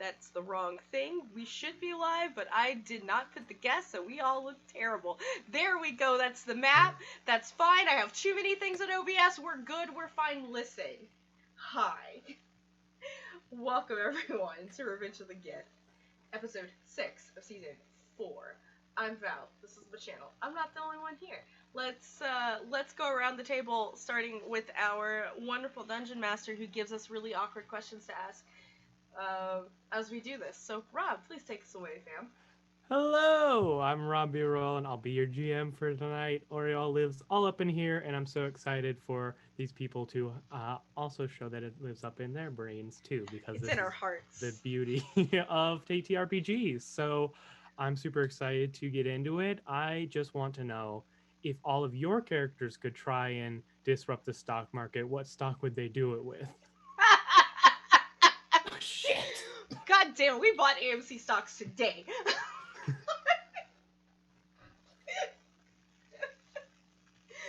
That's the wrong thing. We should be live, but I did not put the guest, so we all look terrible. There we go. That's the map. That's fine. I have too many things in OBS. We're good. We're fine. Listen. Hi. Welcome, everyone, to Revenge of the Gith, episode 6 of season 4. I'm Val. This is my channel. I'm not the only one here. Let's go around the table, starting with our wonderful dungeon master who gives us really awkward questions to ask as we do this. So, Rob, please take us away, fam. Hello, I'm Rob B. Roll, and I'll be your GM for tonight. Oriole lives all up in here, and I'm so excited for these people to also show that it lives up in their brains too, because It's this in our is hearts. the beauty of TTRPGs. So I'm super excited to get into it. I just want to know if all of your characters could try and disrupt the stock market, what stock would they do it with? Oh, shit! God damn, we bought AMC stocks today.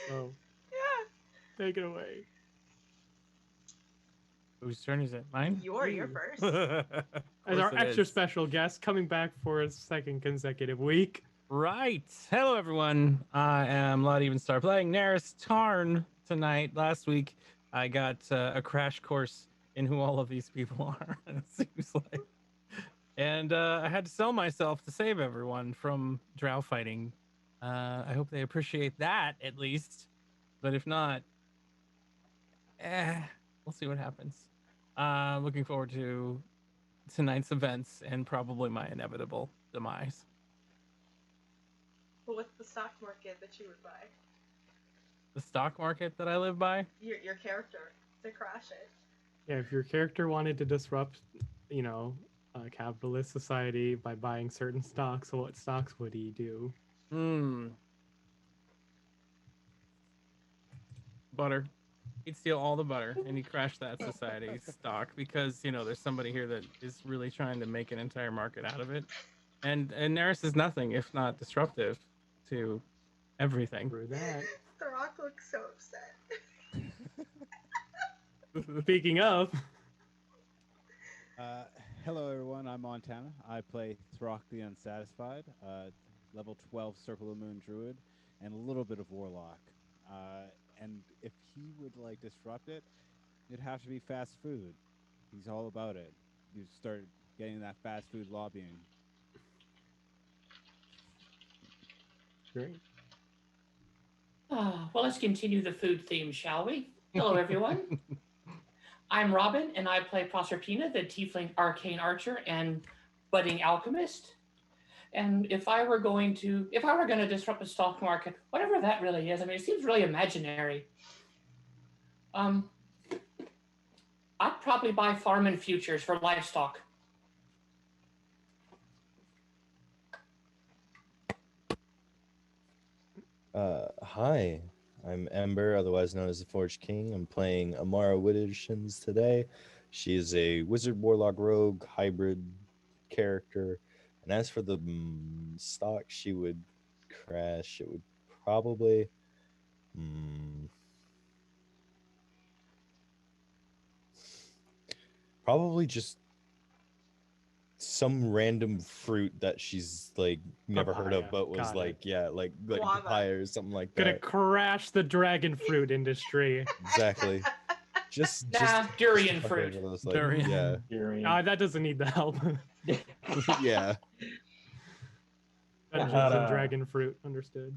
So, yeah. take it away. Whose turn is it? Mine? You're first. As our extra special guest coming back for a second consecutive week. Right. Hello, everyone. I am Lot Evenstar playing Neris Tarn tonight. Last week, I got a crash course in who all of these people are, it seems like. And I had to sell myself to save everyone from drow fighting. I hope they appreciate that, at least. But if not, we'll see what happens. Looking forward to tonight's events and probably my inevitable demise. But what's the stock market that you would buy? The stock market that I live by? Your character to crash it. Yeah, if your character wanted to disrupt, a capitalist society by buying certain stocks, so what stocks would he do? Butter. He'd steal all the butter and he'd crash that society's stock because, there's somebody here that is really trying to make an entire market out of it. And Neris is nothing if not disruptive to everything. Through that. The Rock looks so upset. Speaking of. Hello, everyone. I'm Montana. I play Throck the Unsatisfied, level 12 Circle of the Moon Druid, and a little bit of Warlock. And if he would disrupt it, it'd have to be fast food. He's all about it. You start getting that fast food lobbying. Great. Well, let's continue the food theme, shall we? Hello, everyone. I'm Robin, and I play Proserpina, the Tiefling Arcane Archer and budding alchemist. And if I were going to disrupt the stock market, whatever that really is, it seems really imaginary. I'd probably buy farming futures for livestock. Hi, I'm Ember, otherwise known as the Forge King. I'm playing Amara Widdershins today. She is a wizard, warlock, rogue, hybrid character. And as for the stock she would crash, it would probably... probably just some random fruit that she's never heard of, but was like papaya or something like that. Gonna crash the dragon fruit industry. Exactly. just durian fruit. Durian. Yeah. Durian. That doesn't need the help. Yeah. Dungeons and dragon fruit, understood.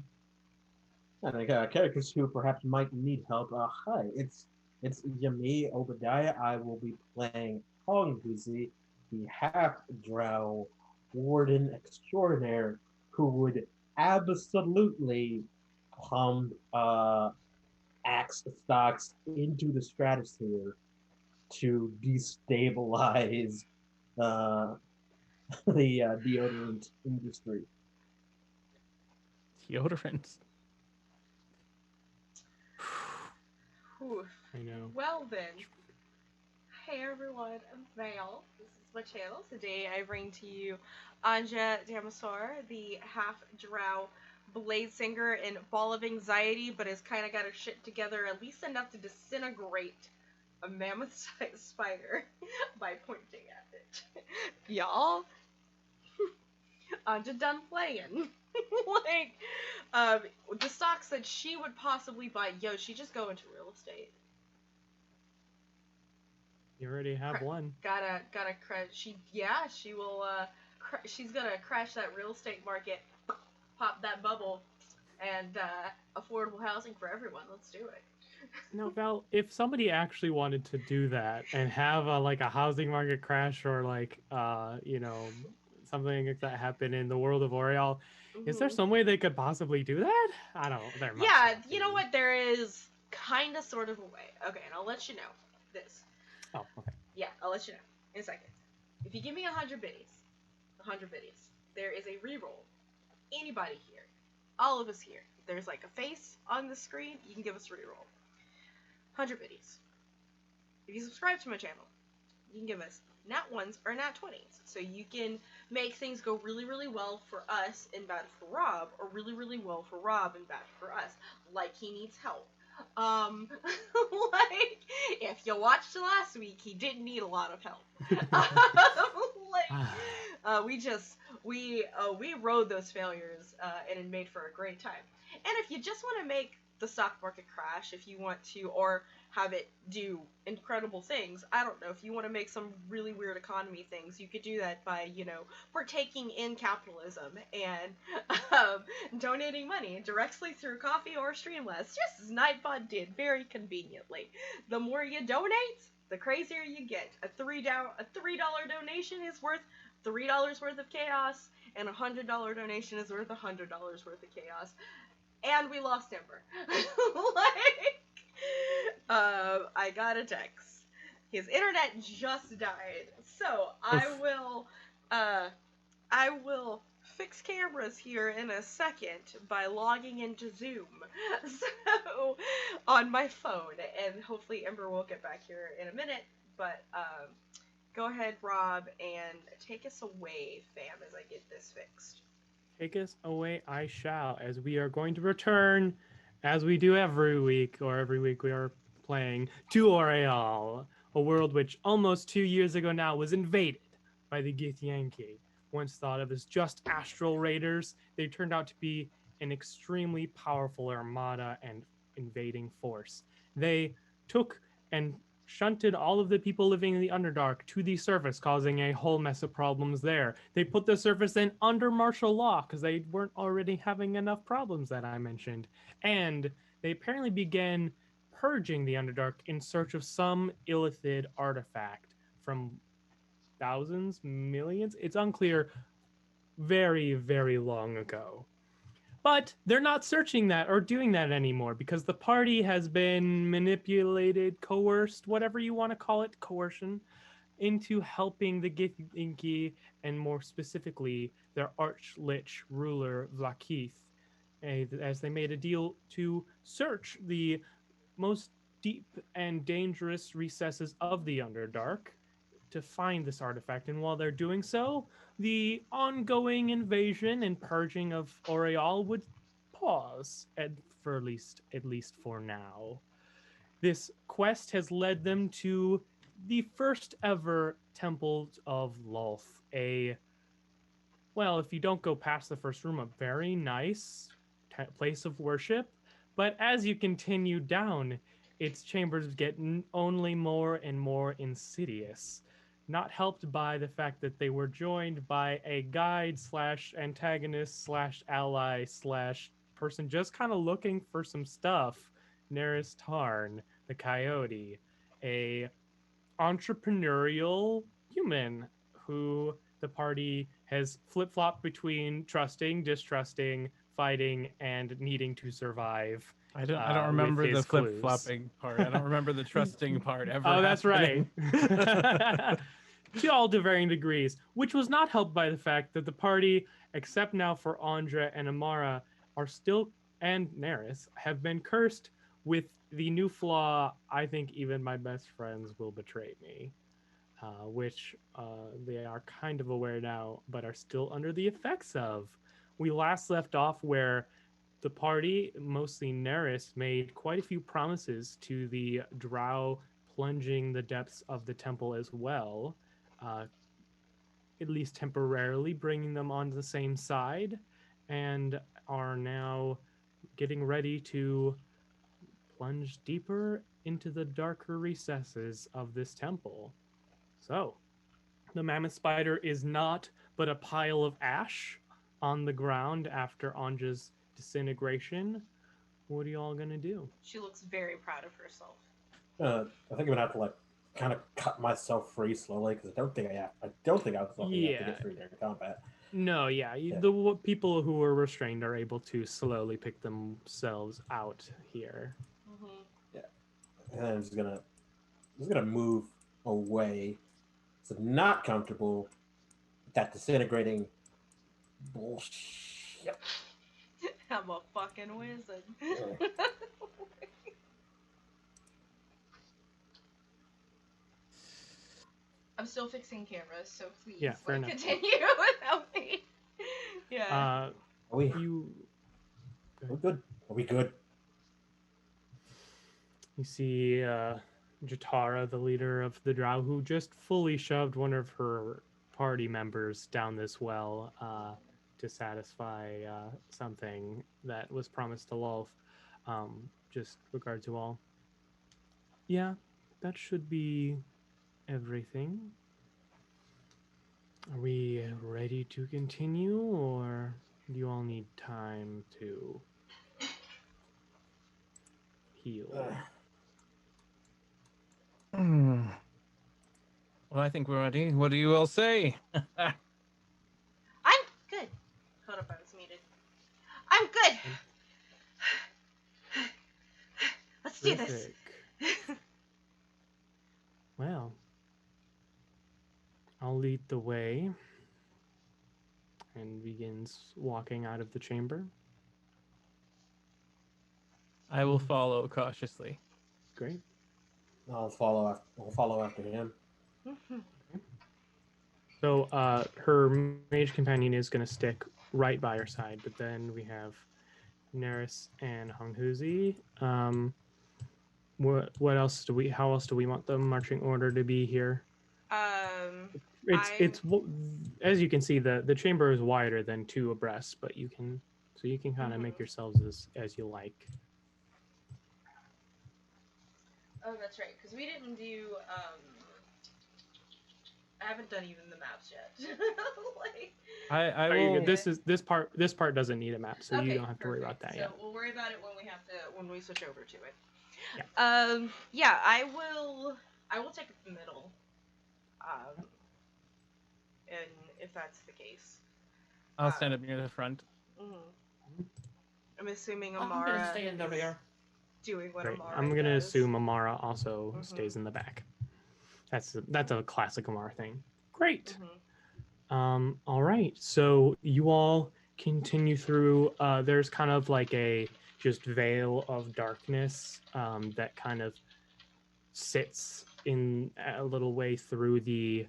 I think characters who perhaps might need help. Hi, it's Yami Obadiah. I will be playing Hong Huzi, the half-drow warden extraordinaire who would absolutely pump axe stocks into the stratosphere to destabilize the deodorant industry. Deodorant. I know. Well then, hey everyone, I'm Val. This is my channel. Today I bring to you Anja Damasor, the half-drow blade singer and ball of anxiety, but has kind of got her shit together, at least enough to disintegrate a mammoth-sized spider by pointing at it. Y'all, I'm just done playing. Like, the stocks that she would possibly buy. Yo, she just go into real estate. You already have one. Gotta crash. She will. She's gonna crash that real estate market, pop that bubble, and affordable housing for everyone. Let's do it. Now, Val, if somebody actually wanted to do that and have like a housing market crash or like something like that happen in the world of Oriole, is there Mhm. some way they could possibly do that? I don't. There must Yeah, not you know be. what? There is kind of, sort of a way. Okay, and I'll let you know this. Oh, okay. Yeah, I'll let you know in a second. If you give me 100 biddies, there is a reroll. Anybody here, all of us here, if there's like a face on the screen, you can give us a reroll. 100 biddies. If you subscribe to my channel, you can give us nat 1s or nat 20s. So you can make things go really, really well for us and bad for Rob, or really, really well for Rob and bad for us. Like he needs help. Like, if you watched last week, he didn't need a lot of help. We rode those failures, and it made for a great time. And if you just want to make the stock market crash, if you want to, or have it do incredible things, I don't know, if you want to make some really weird economy things, you could do that by, partaking in capitalism and donating money directly through Coffee or Streamlabs, just as Nightbot did very conveniently. The more you donate, the crazier you get. A $3 donation is worth $3 worth of chaos, and a $100 donation is worth $100 worth of chaos. And we lost Ember. I got a text. His internet just died. So I will fix cameras here in a second by logging into Zoom. So on my phone, and hopefully Ember will get back here in a minute. But go ahead, Rob, and take us away, fam, as I get this fixed. Take us away, I shall, as we are going to return, as we do every week, or every week we are playing, to Oriole, a world which almost 2 years ago now was invaded by the Gith Yankee. Once thought of as just astral raiders, they turned out to be an extremely powerful armada and invading force. They took and shunted all of the people living in the Underdark to the surface, causing a whole mess of problems there. They put the surface in under martial law because they weren't already having enough problems that I mentioned. And they apparently began purging the Underdark in search of some illithid artifact from thousands, millions, it's unclear, very, very long ago. But they're not searching that or doing that anymore because the party has been manipulated, coerced, whatever you want to call it, coercion, into helping the Githyanki, and more specifically, their arch-lich ruler, Vlakith, as they made a deal to search the most deep and dangerous recesses of the Underdark to find this artifact. And while they're doing so, the ongoing invasion and purging of Oriole would pause at least for now. This quest has led them to the first ever Temple of Lolth, if you don't go past the first room, a very nice place of worship. But as you continue down, its chambers get only more and more insidious. Not helped by the fact that they were joined by a guide / antagonist / ally / person just kind of looking for some stuff, Neris Tarn, the coyote, a entrepreneurial human who the party has flip-flopped between trusting, distrusting, fighting, and needing to survive. I don't remember the flip-flopping part. I don't remember the trusting part ever. Oh, that's happening. right. To varying degrees, which was not helped by the fact that the party, except now for Andra and Amara, are still, and Neris, have been cursed with the new flaw, I think even my best friends will betray me, which they are kind of aware now, but are still under the effects of. We last left off where the party, mostly Neris, made quite a few promises to the drow plunging the depths of the temple as well, at least temporarily bringing them on the same side, and are now getting ready to plunge deeper into the darker recesses of this temple. So, the mammoth spider is not but a pile of ash on the ground after Anja's disintegration. What are you all gonna do? She looks very proud of herself. I think I'm gonna have to like kind of cut myself free slowly because I don't think I was lucky enough to get free during combat. No, yeah, the people who are restrained are able to slowly pick themselves out here. Mm-hmm. And then I'm just gonna move away. So I'm not comfortable with that disintegrating bullshit. I'm a fucking wizard. Yeah. I'm still fixing cameras, so please fair enough. continue without me. Yeah. Are we good? Are we good? You see Jatara, the leader of the Drow, who just fully shoved one of her party members down this well to satisfy something that was promised to Lolf. Just regard to all. Yeah, that should be everything. Are we ready to continue, or do you all need time to heal? Well, I think we're ready. What do you all say? I'm good. Hold up, I was muted. I'm good. Let's do this. Well, I'll lead the way, and begins walking out of the chamber. I will follow cautiously. Great. I'll follow after him. So her mage companion is going to stick right by her side, but then we have Neris and Honghuzi. What else do we? How else do we want the marching order to be here? It's as you can see, the chamber is wider than two abreast, but you can kind of make yourselves as you like. Oh, that's right, because we didn't do. I haven't done even the maps yet. Like, I will. This part doesn't need a map, so you don't have to worry about that yet. So we'll worry about it when we switch over to it. Yeah. I will take the middle. And if that's the case, I'll stand up near the front. I'm assuming I'm Amara gonna stay in the rear. Doing what Great. Amara I'm gonna does. assume Amara also stays in the back. That's a classic Amara thing. Great. All right. So you all continue through. There's kind of like a just veil of darkness that kind of sits in a little way through the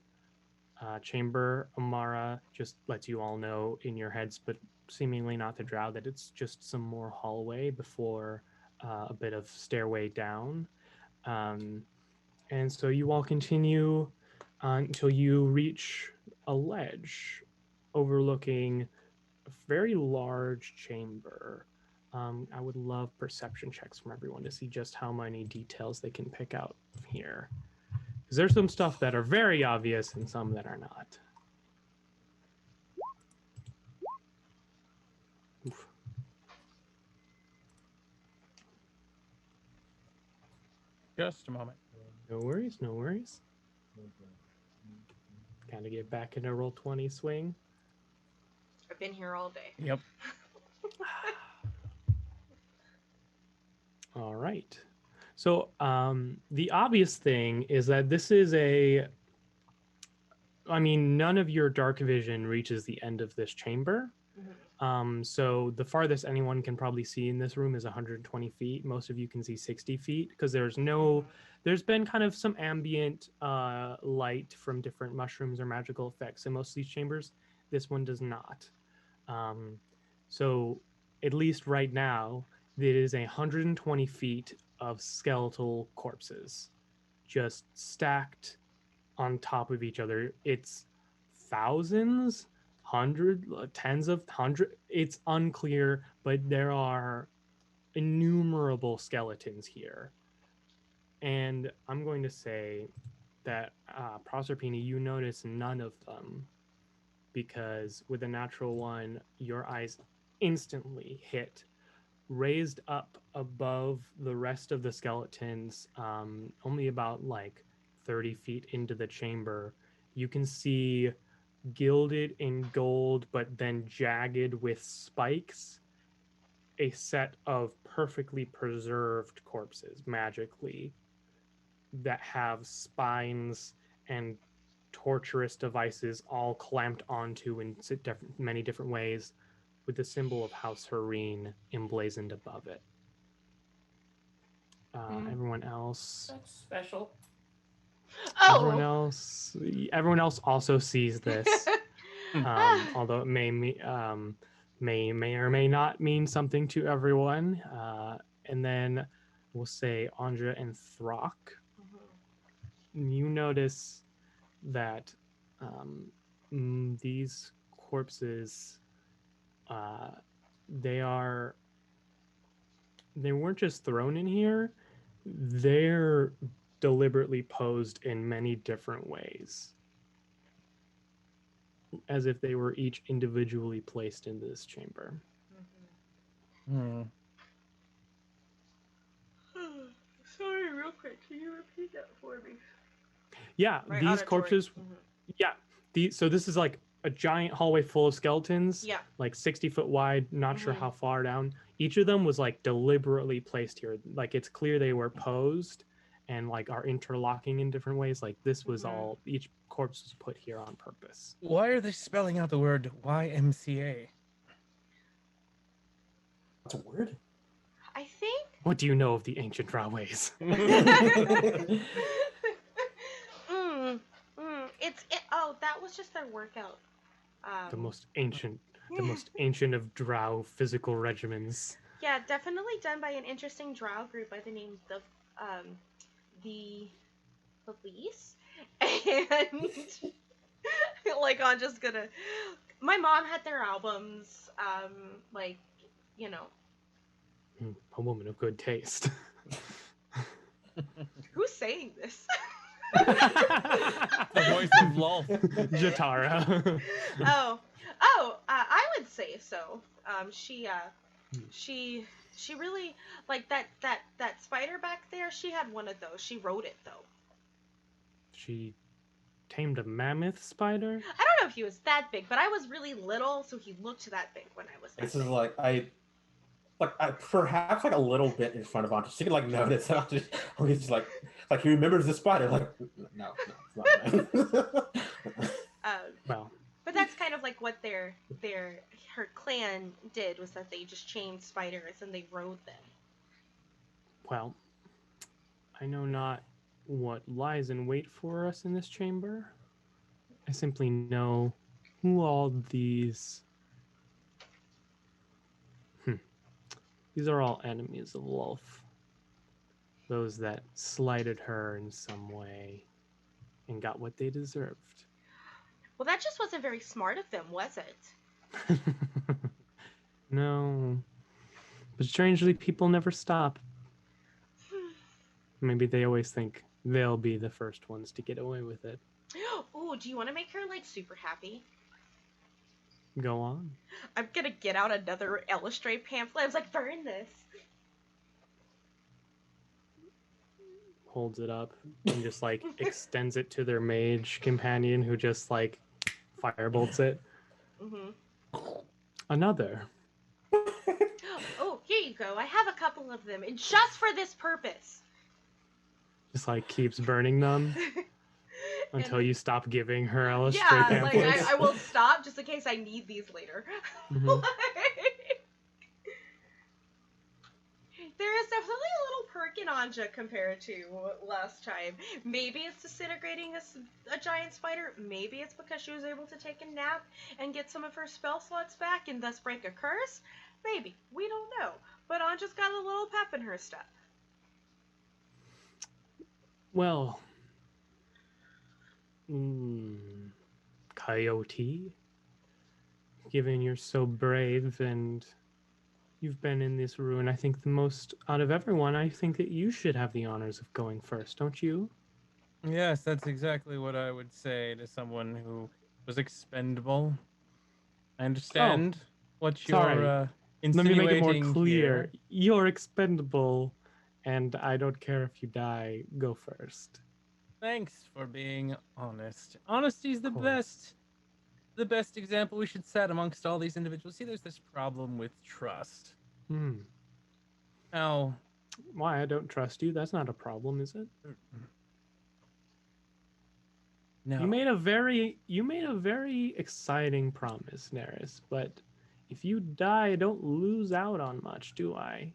chamber. Amara just lets you all know in your heads, but seemingly not the Drow, that it's just some more hallway before a bit of stairway down. And so you all continue until you reach a ledge overlooking a very large chamber. I would love perception checks from everyone to see just how many details they can pick out here. Because there's some stuff that are very obvious and some that are not. Oof. Just a moment. No worries, no worries. Kind of get back into roll 20 swing. I've been here all day. Yep. All right. So the obvious thing is that this is none of your dark vision reaches the end of this chamber. So the farthest anyone can probably see in this room is 120 feet. Most of you can see 60 feet because there's been kind of some ambient light from different mushrooms or magical effects in most of these chambers. This one does not. So at least right now, it is 120 feet of skeletal corpses just stacked on top of each other. It's thousands, tens of hundred. It's unclear, but there are innumerable skeletons here. And I'm going to say that Proserpina, you notice none of them because with a natural one, your eyes instantly hit raised up above the rest of the skeletons, only about like 30 feet into the chamber. You can see gilded in gold, but then jagged with spikes, a set of perfectly preserved corpses magically that have spines and torturous devices all clamped onto in many different ways, with the symbol of House Hareen emblazoned above it. Everyone else. That's special. Everyone Oh. else also sees this, although it may or may not mean something to everyone. And then we'll say Andra and Throck. You notice that these corpses, they weren't just thrown in here, they're deliberately posed in many different ways, as if they were each individually placed into this chamber. Sorry, real quick, can you repeat that for me? Yeah, My these auditory. corpses, yeah, so this is like a giant hallway full of skeletons, Yeah. like 60 foot wide, not sure how far down. Each of them was like deliberately placed here. Like it's clear they were posed and like are interlocking in different ways. Like this was all, each corpse was put here on purpose. Why are they spelling out the word YMCA? That's a word? I think. What do you know of the ancient Draways? Oh, that was just their workout. The most ancient of Drow physical regimens. Yeah, definitely done by an interesting Drow group by the name of the police. And like I'm just gonna. My mom had their albums. Like, you know. A woman of good taste. Who's saying this? The voice of Lulf. Jatara. I would say so. She really like that spider back there. She had one of those. She wrote it though. She tamed a mammoth spider? I don't know if he was that big, but I was really little, so he looked that big when I was. This is like I perhaps like a little bit in front of Andre. She could like notice. He's just like he remembers the spider. Like no, it's not mine. Well, but that's kind of like what her clan did, was that they just chained spiders and they rode them. Well, I know not what lies in wait for us in this chamber. I simply know who all these. These are all enemies of Lulf. Those that slighted her in some way and got what they deserved. Well, that just wasn't very smart of them, was it? No. But strangely, people never stop. Maybe they always think they'll be the first ones to get away with it. Ooh, do you want to make her, like, super happy? Go on. I'm gonna get out another illustrate pamphlet. I was like, burn this. Holds it up and just, like, extends it to their mage companion who just, like, firebolts it. Another. Oh, here you go. I have a couple of them, and just for this purpose. Just, like, keeps burning them. Until you stop giving her illustrate pamphlets. Like I will stop just in case I need these later. There is definitely a little perk in Anja compared to last time. Maybe it's disintegrating a giant spider. Maybe it's because she was able to take a nap and get some of her spell slots back and thus break a curse. Maybe. We don't know. But Anja's got a little pep in her step. Well, mm, Coyote, given you're so brave and you've been in this ruin, I think the most out of everyone, I think that you should have the honors of going first, don't you? Yes, that's exactly what I would say to someone who was expendable. I Oh, understand what you're sorry. Let me make it more insinuating clear. here. You're expendable, and I don't care if you die. Go first. Thanks for being honest. Honesty is Of course. the best example we should set amongst all these individuals. See, there's this problem with trust. Hmm. Now, Why I don't trust you? That's not a problem, is it? no. You made a very exciting promise, Neris, but if you die, I don't lose out on much, do I?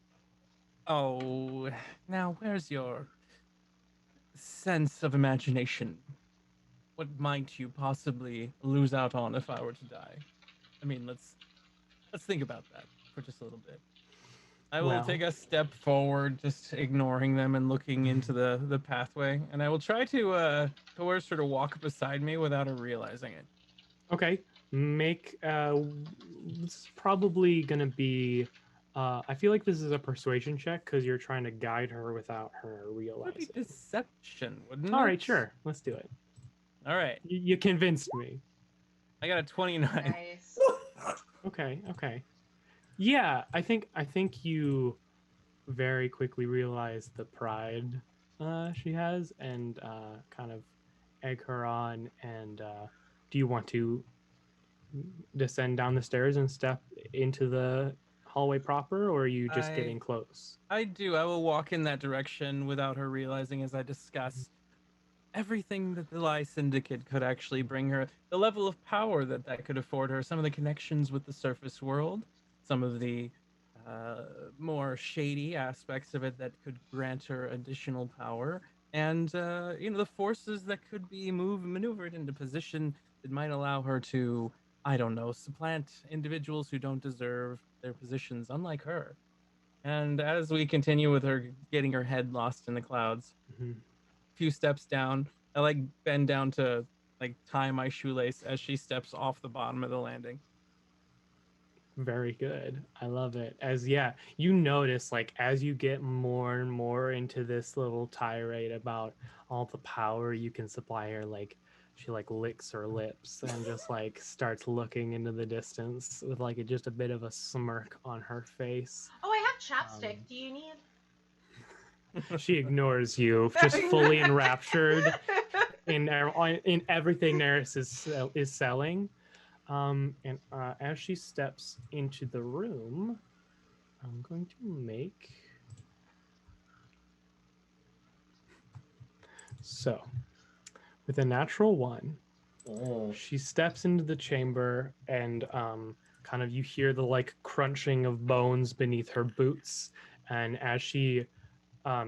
Oh, now where's your sense of imagination? What might you possibly lose out on if I were to die? I mean, let's think about that for just a little bit. I will Well, take a step forward, just ignoring them and looking into the pathway, and I will try to coerce her to walk beside me without her realizing it. okay. Make it's probably gonna be I feel like this is a persuasion check because you're trying to guide her without her It would be realizing. deception, wouldn't All it? right, sure. Let's do it. All right. You convinced me. I got a 29. Nice. Okay, okay. Yeah, I think you very quickly realize the pride she has and kind of egg her on. And do you want to descend down the stairs and step into the hallway proper, or are you just getting close? I do. I will walk in that direction without her realizing as I discuss everything that the Lie Syndicate could actually bring her, the level of power that that could afford her, some of the connections with the surface world, some of the uh, more shady aspects of it that could grant her additional power, and the forces that could be maneuvered into position that might allow her to, I don't know, supplant individuals who don't deserve their positions, unlike her. And as we continue with her getting her head lost in the clouds, Mhm. few steps down. I like bend down to like tie my shoelace as she steps off the bottom of the landing. Very good. I love it. As yeah, you notice like as you get more and more into this little tirade about all the power you can supply her, like she like licks her lips and just like starts looking into the distance with like just a bit of a smirk on her face. Oh, I have chapstick. Um, Do you need? She ignores you, just fully enraptured in everything Neris is selling. And as she steps into the room, I'm going to make so with a natural one. Oh. She steps into the chamber, and kind of you hear the like crunching of bones beneath her boots. And as she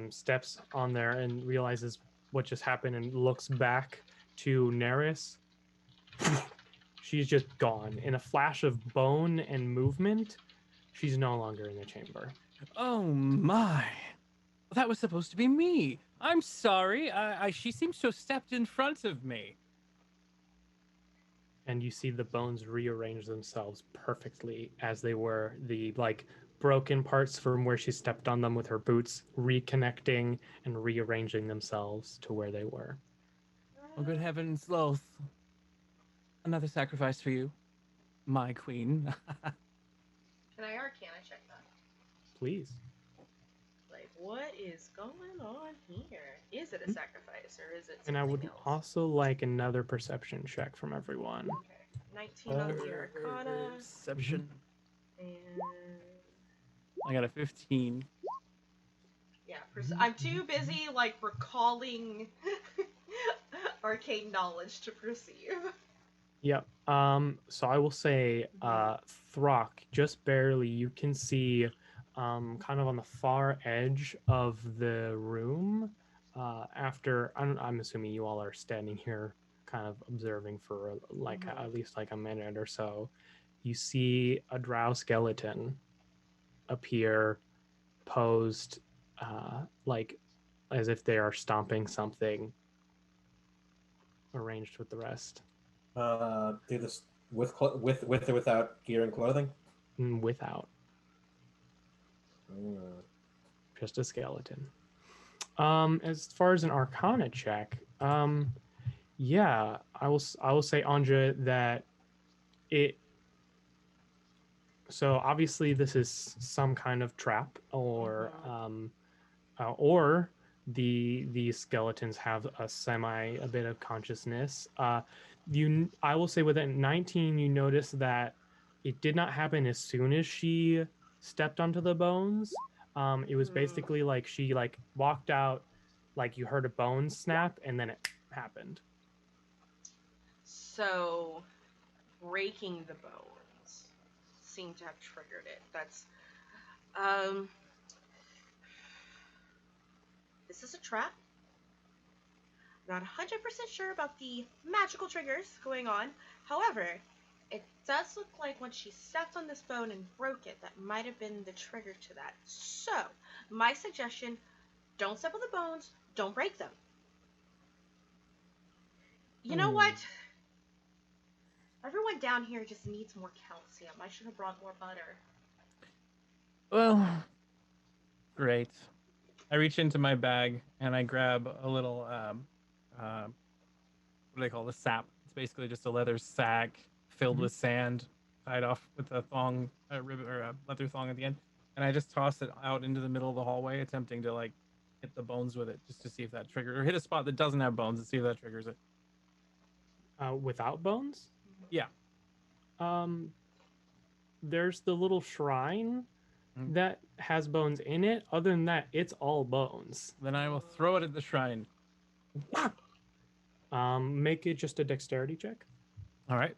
steps on there and realizes what just happened and looks back to Neris, she's just gone. In a flash of bone and movement, she's no longer in the chamber. Oh my. That was supposed to be me. I'm sorry. She seems to have stepped in front of me. And you see the bones rearrange themselves perfectly as they were. The like broken parts from where she stepped on them with her boots reconnecting and rearranging themselves to where they were. Oh, good heavens, Loth. Another sacrifice for you, my queen. Can I Arcana check that? Please. Like, what is going on here? Is it a sacrifice or is it And something I would else? also like another perception check from everyone. Okay. 19 on the Arcana. Perception. And I got a 15. yeah, I'm too busy like recalling arcane knowledge to perceive. Yep. So I will say, Throck, just barely, you can see, kind of on the far edge of the room. After I'm assuming you all are standing here, kind of observing for like at least like a minute or so. You see a drow skeleton appear, posed, like as if they are stomping something arranged with the rest. Do this with or without gear and clothing? Without. Mm. Just a skeleton. As far as an Arcana check, yeah, I will say, Anja, that it. So obviously, this is some kind of trap, or the skeletons have a bit of consciousness. I will say with a 19, you notice that it did not happen as soon as she stepped onto the bones. It was basically like she like walked out, like you heard a bone snap, and then it happened. So, breaking the bones seemed to have triggered it. That's, this is a trap. Not 100% sure about the magical triggers going on. However, it does look like when she stepped on this bone and broke it, that might have been the trigger to that. So, my suggestion, don't step on the bones, don't break them. You know what? Everyone down here just needs more calcium. I should have brought more butter. Well, great. I reach into my bag and I grab a little, what do they call the sap? It's basically just a leather sack filled with sand, tied off with a thong, a ribbon or a leather thong at the end, and I just toss it out into the middle of the hallway, attempting to like hit the bones with it, just to see if that triggers, or hit a spot that doesn't have bones and see if that triggers it. Without bones? Yeah. There's the little shrine that has bones in it. Other than that, it's all bones. Then I will throw it at the shrine. Make it just a dexterity check. All right.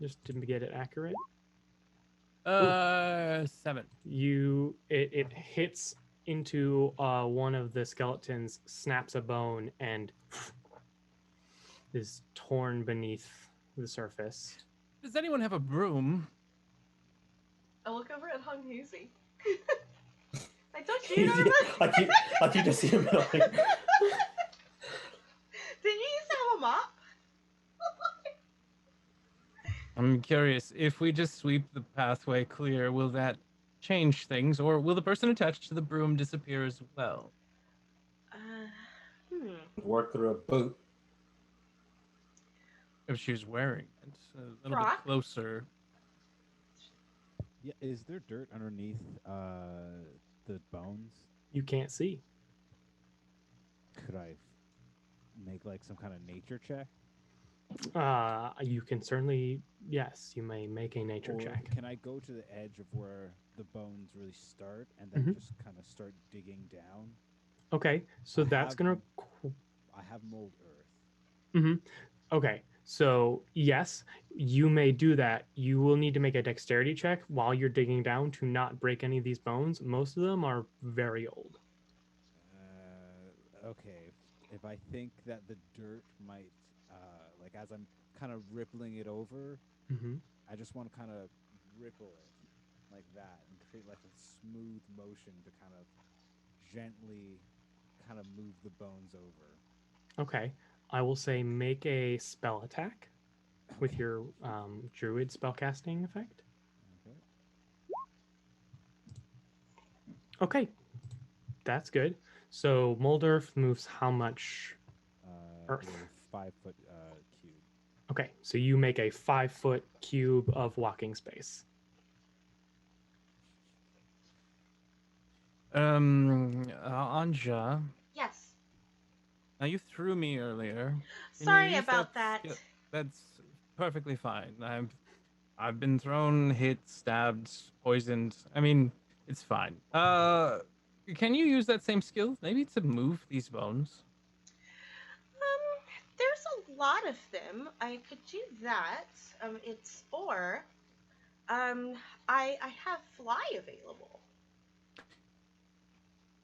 Just to get it accurate. 7. It hits into one of the skeletons, snaps a bone, and is torn beneath the surface. Does anyone have a broom? I look over at Hung Hoosie. I told you know that. like you just see him like. Did you used to have a mop? I'm curious, if we just sweep the pathway clear, will that change things, or will the person attached to the broom disappear as well? Work through a boot. If she's wearing it, a little Brock? bit closer. Yeah, is there dirt underneath the bones? You can't see. Could I make like some kind of nature check? You can certainly, yes, you may make a nature Or check. can I go to the edge of where the bones really start and then just kind of start digging down? Okay, so that's gonna. I have mold earth. Okay, so yes, you may do that. You will need to make a dexterity check while you're digging down to not break any of these bones. Most of them are very old. Okay, if I think that the dirt might, like as I'm kind of rippling it over, I just want to kind of ripple it like that and create like a smooth motion to kind of gently kind of move the bones over. Okay, I will say make a spell attack with your druid spellcasting effect. Okay, that's good. So mold earth moves how much earth? 5 foot cube. Okay, so you make a 5-foot cube of walking space. Anja, Yes. now you threw me earlier. Can you Sorry use about that. skill? That's perfectly fine. I've been thrown, hit, stabbed, poisoned. I mean, it's fine. Can you use that same skill maybe to move these bones? There's a lot of them. I could do that. I have fly available.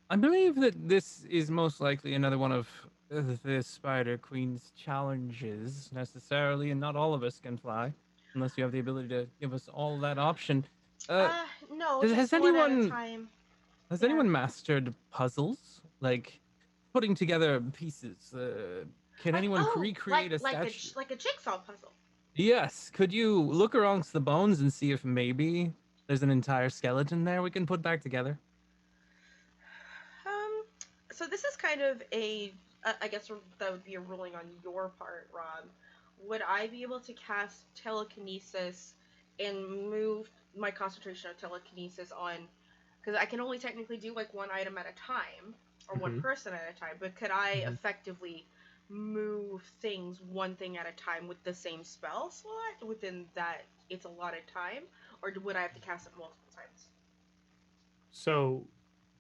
I believe that this is most likely another one of the Spider Queen's challenges, necessarily, and not all of us can fly, unless you have the ability to give us all that option. No, has just one at a anyone- time. Has yeah. anyone mastered puzzles? Like, putting together pieces. Can anyone recreate a statue? like a jigsaw puzzle. Yes. Could you look amongst the bones and see if maybe there's an entire skeleton there we can put back together? So this is kind of I guess that would be a ruling on your part, Rob. Would I be able to cast telekinesis and move my concentration of telekinesis on? Because I can only technically do like one item at a time, or one person at a time. But could I effectively move things one thing at a time with the same spell slot within that it's allotted time, or would I have to cast it multiple times? So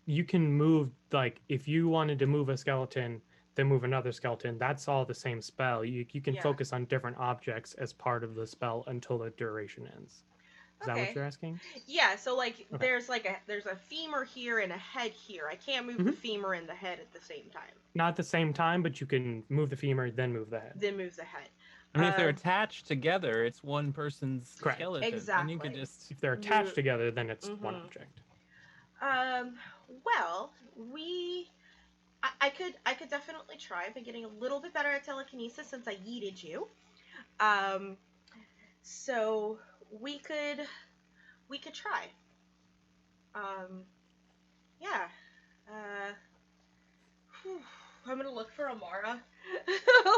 you can move, like, if you wanted to move a skeleton, then move another skeleton, that's all the same spell. You can focus on different objects as part of the spell until the duration ends. Is that what you're asking? Yeah, so like there's a femur here and a head here. I can't move the femur and the head at the same time. Not at the same time, but you can move the femur, then move the head. Then move the head. I mean, if they're attached together, it's one person's skeleton. Exactly. And you can just... If they're attached together, then it's one object. Well, I could definitely try by getting a little bit better at telekinesis since I yeeted you. So we could try. Yeah. I'm gonna look for Amara,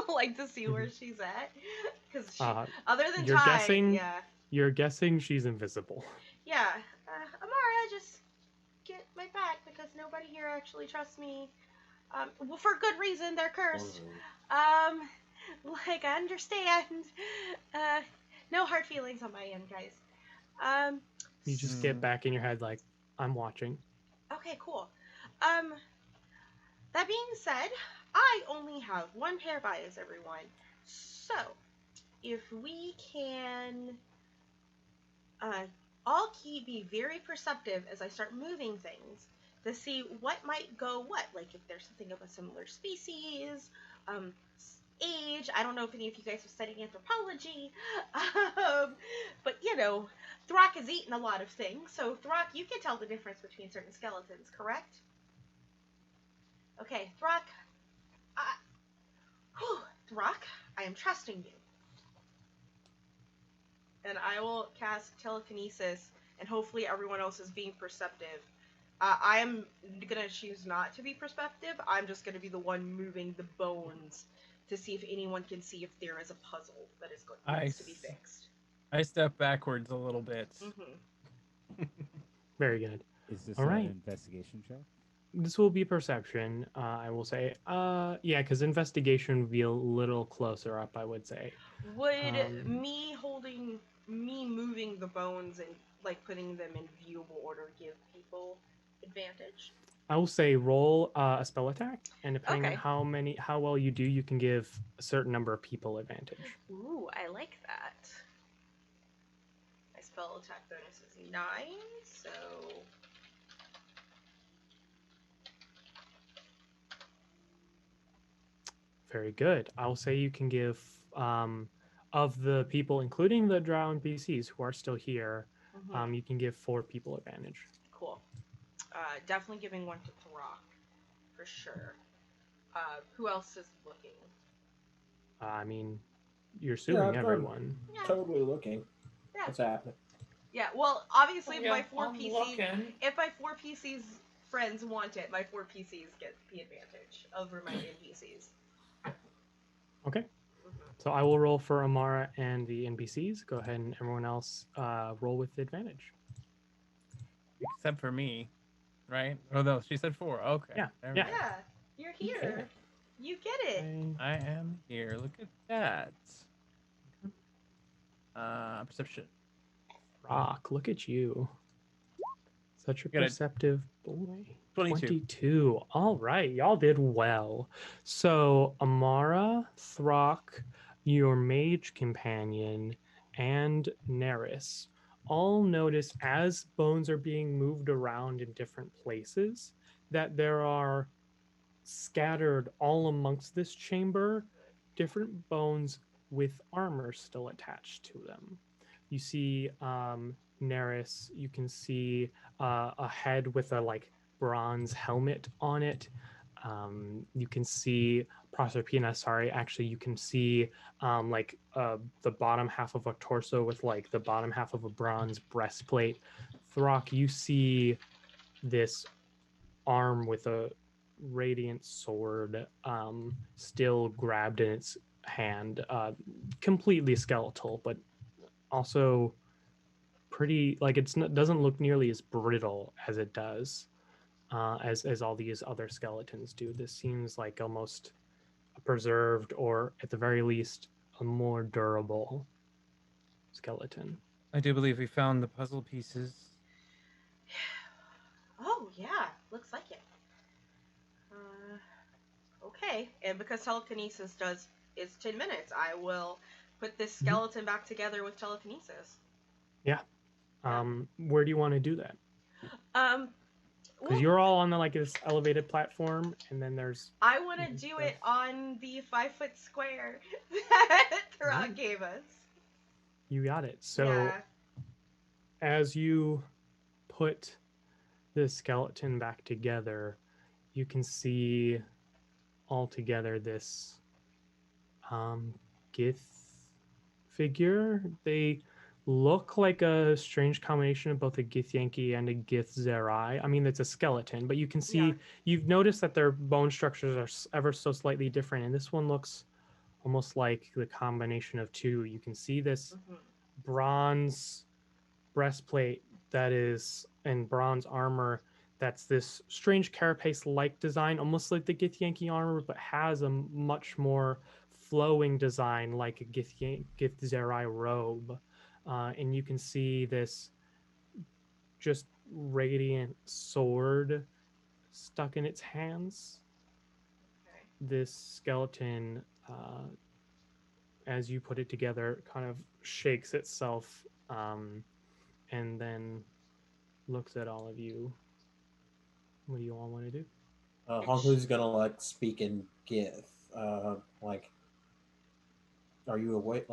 like to see where she's at, because other than you're guessing she's invisible. Yeah. Amara, just get my back because nobody here actually trusts me. Well, for good reason. They're cursed. Like, I understand. No hard feelings on my end, guys. You just get back in your head like, I'm watching. Okay, cool. That being said, I only have one pair of eyes, everyone. So, if we can all be very perceptive as I start moving things to see what might go what. Like if there's something of a similar species, age. I don't know if any of you guys are studying anthropology, but you know, Throck has eaten a lot of things. So Throck, you can tell the difference between certain skeletons, correct? Okay, Throck. Throck, I am trusting you. And I will cast telekinesis, and hopefully everyone else is being perceptive. I am gonna choose not to be perceptive. I'm just gonna be the one moving the bones to see if anyone can see if there is a puzzle that is going to be fixed. I step backwards a little bit. Very good. Is this all right? An investigation check? This will be perception, I will say. Yeah, because investigation would be a little closer up, I would say. Would me moving the bones and like putting them in viewable order give people advantage? I will say roll a spell attack, and depending on how well you do, you can give a certain number of people advantage. Ooh, I like that. My spell attack bonus is 9, so... Very good. I'll say you can give, of the people, including the drow NPCs who are still here, you can give 4 people advantage. Cool. Definitely giving one to Throck, for sure. Who else is looking? I mean, you're assuming everyone. Yeah. Totally looking. Yeah. What's happening? Yeah, well, obviously, Yeah, if my 4 PCs friends want it, my 4 PCs get the advantage over my NPCs. Okay. So I will roll for Amara and the NPCs. Go ahead and everyone else roll with advantage. Except for me, right? Oh, no, she said 4. Okay. Yeah. Yeah, you're here. Okay. You get it. I am here. Look at that. Perception. Rock, look at you. Such a perceptive boy. 22. All right, y'all did well. So Amara, Throck, your mage companion, and Neris all notice as bones are being moved around in different places that there are scattered all amongst this chamber different bones with armor still attached to them. You see Neris, you can see a head with a like bronze helmet on it. You can see Proserpina. Sorry, actually, you can see the bottom half of a torso with like the bottom half of a bronze breastplate. Throck, you see this arm with a radiant sword still grabbed in its hand, completely skeletal, but also pretty like doesn't look nearly as brittle as it does as all these other skeletons do. This seems like almost a preserved, or at the very least a more durable skeleton. I do believe we found the puzzle pieces. Oh yeah, looks like it. Okay, and because telekinesis is 10 minutes, I will put this skeleton back together with telekinesis. Yeah. Where do you want to do that? Because Well, you're all on this elevated platform, and then there's. I want to do it on the 5-foot square that Throck gave us. You got it. So, Yeah. as you put the skeleton back together, you can see all together this Gith figure. They look like a strange combination of both a Githyanki and a Githzerai. I mean, it's a skeleton, but you can see, you've noticed that their bone structures are ever so slightly different, and this one looks almost like the combination of two. You can see this bronze breastplate that is, and bronze armor that's this strange carapace-like design, almost like the Githyanki armor, but has a much more flowing design like a Githzerai robe. And you can see this just radiant sword stuck in its hands. Okay. This skeleton, as you put it together, kind of shakes itself and then looks at all of you. What do you all want to do? Honghu's gonna speak in Gith. Are you awake?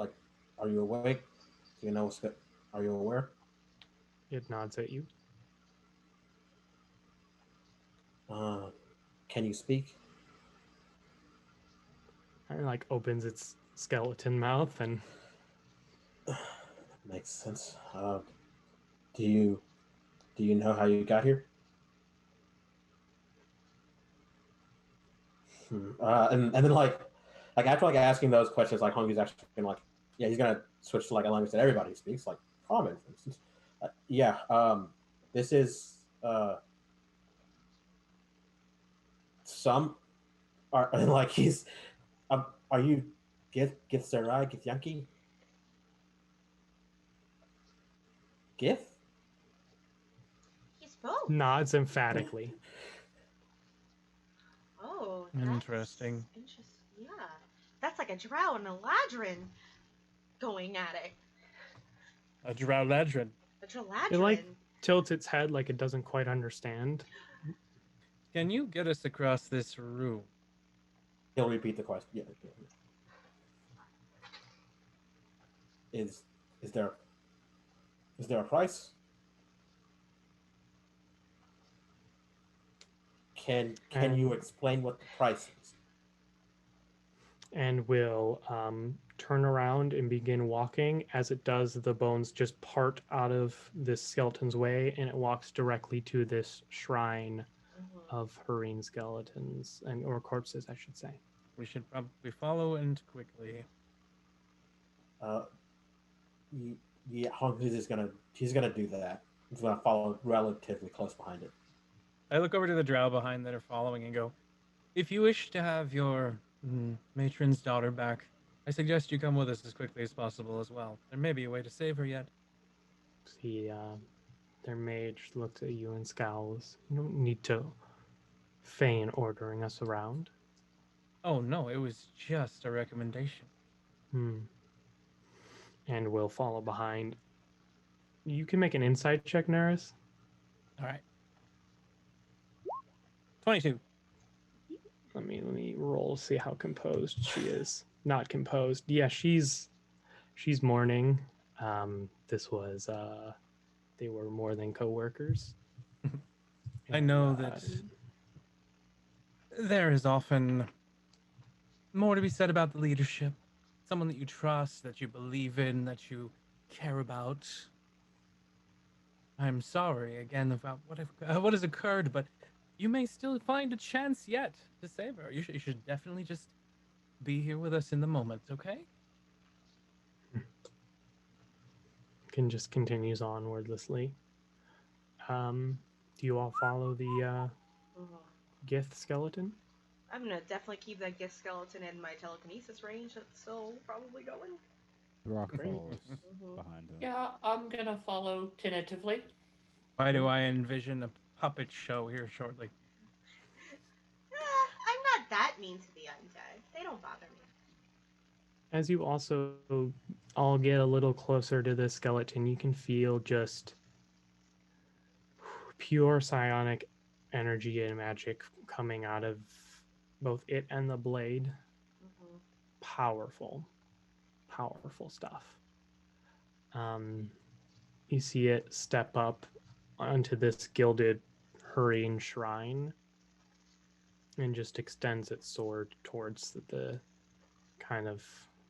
Are you awake? Do you know what's good? Are you aware? It nods at you. Can you speak? It opens its skeleton mouth and. Makes sense. Do you know how you got here? And then after asking those questions, Honghu's actually been he's gonna switch to a language that everybody speaks, like common, for instance. This is some are he's are you Githzerai, Githyanki? Gith? He's both. Nods emphatically. Oh, interesting. Interesting. Yeah, that's like a drow and a ladrin going at it. A drow ladrin. A drow ladrin. It tilts its head like it doesn't quite understand. Can you get us across this room? He'll repeat the question. Yeah. Is there a price? Can you explain what the price is? And will turn around and begin walking. As it does, the bones just part out of this skeleton's way, and it walks directly to this shrine of Hareen skeletons, or corpses, I should say. We should probably follow and quickly. Yeah, he's gonna do that. He's gonna follow relatively close behind it. I look over to the drow behind that are following and go, if you wish to have your matron's daughter back, I suggest you come with us as quickly as possible as well. There may be a way to save her yet. See, their mage looks at you and scowls. You don't need to feign ordering us around. Oh, no, it was just a recommendation. And we'll follow behind. You can make an insight check, Neris. All right. 22. Let me roll, see how composed she is. Not composed. Yeah, she's mourning. This was they were more than co-workers. I know that there is often more to be said about the leadership. Someone that you trust, that you believe in, that you care about. I'm sorry again about what has occurred, but you may still find a chance yet to save her. You should definitely just be here with us in the moment, okay? Kin just continues on wordlessly. Do you all follow the Gith skeleton? I'm gonna definitely keep that gift skeleton in my telekinesis range. That's still probably going. Rock Great. falls Mhm. behind him. Yeah, I'm gonna follow tentatively. Why do I envision a puppet show here shortly? I'm not that mean to the undead. They don't bother me. As you also all get a little closer to the skeleton, you can feel just pure psionic energy and magic coming out of both it and the blade. Mhm. Powerful stuff. You see it step up onto this gilded, hurrying shrine and just extends its sword towards the kind of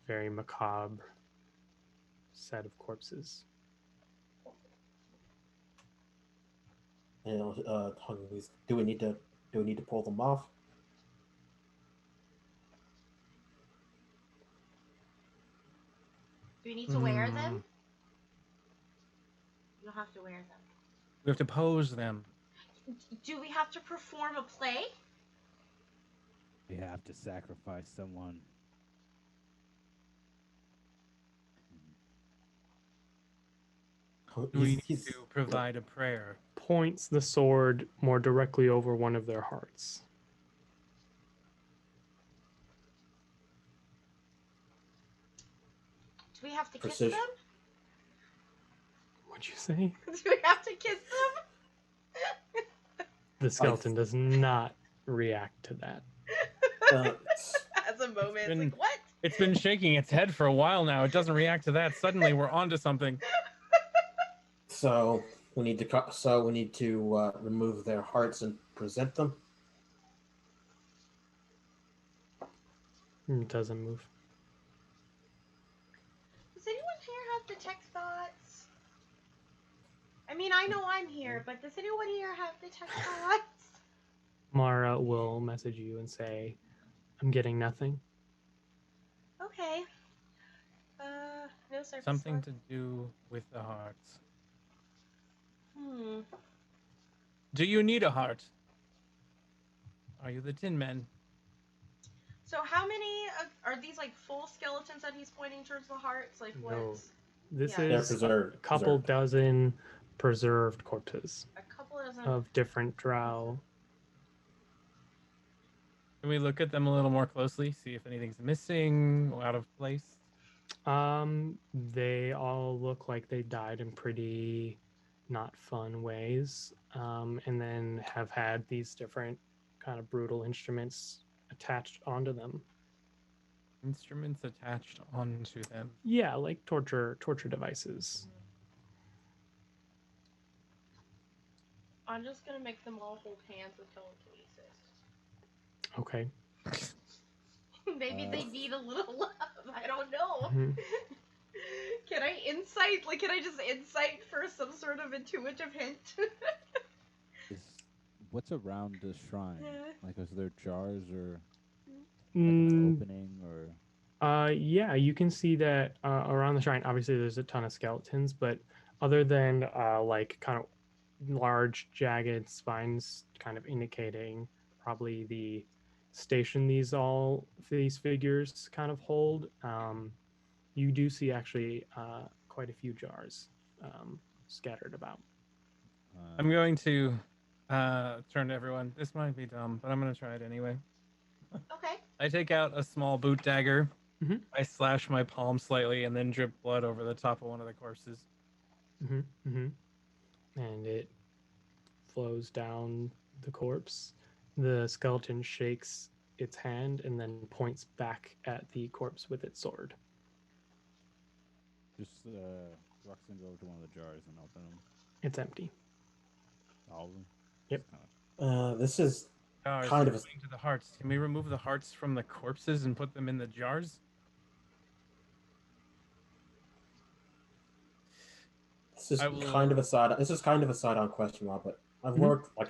very macabre set of corpses. You know, do we need to pull them off? Do we need to wear them? You don't have to wear them. We have to pose them. Do we have to perform a play? We have to sacrifice someone. We need to provide a prayer. Points the sword more directly over one of their hearts. Do we have to kiss Precision. them? What'd you say? Do we have to kiss them? The skeleton does not react to that. As a moment, it's been- like, what? It's been shaking its head for a while now. It doesn't react to that. Suddenly, we're onto something. So we need to remove their hearts and present them. It doesn't move. Does anyone here have detect thoughts? I mean, I know I'm here, but does anyone here have detect thoughts? Mara will message you and say, I'm getting nothing. Okay. No surface Something left. to do with the hearts. Do you need a heart? Are you the Tin Men? So how many are these like full skeletons that he's pointing towards the hearts? Like what? No. This Yeah. They're is preserved. a couple preserved. dozen preserved corpses A couple dozen. of different drow. Can we look at them a little more closely, see if anything's missing or out of place? They all look like they died in pretty not fun ways, and then have had these different kind of brutal instruments attached onto them. Instruments attached onto them. Yeah, like torture devices. I'm just gonna make them all hold hands with telekinesis. Okay. Maybe they need a little love. I don't know. Mhm. Can I insight? Like, can I just insight for some sort of intuitive hint? What's around the shrine? Like, is there jars or like Mm, an opening or? Yeah, you can see that around the shrine. Obviously, there's a ton of skeletons, but other than like kind of large jagged spines, kind of indicating probably the station these figures kind of hold. You do see actually quite a few jars scattered about. I'm going to turn to everyone. This might be dumb, but I'm going to try it anyway. Okay. I take out a small boot dagger. Mhm. I slash my palm slightly and then drip blood over the top of one of the corpses. And it flows down the corpse. The skeleton shakes its hand and then points back at the corpse with its sword. Just Roxanne go over to one of the jars and open them. It's empty. All of them. Yep. Just kinda- This is Jars kind of going to the hearts. Can we remove the hearts from the corpses and put them in the jars? This is I will- kind of a side. This is kind of a side-on question, Rob. But I've worked like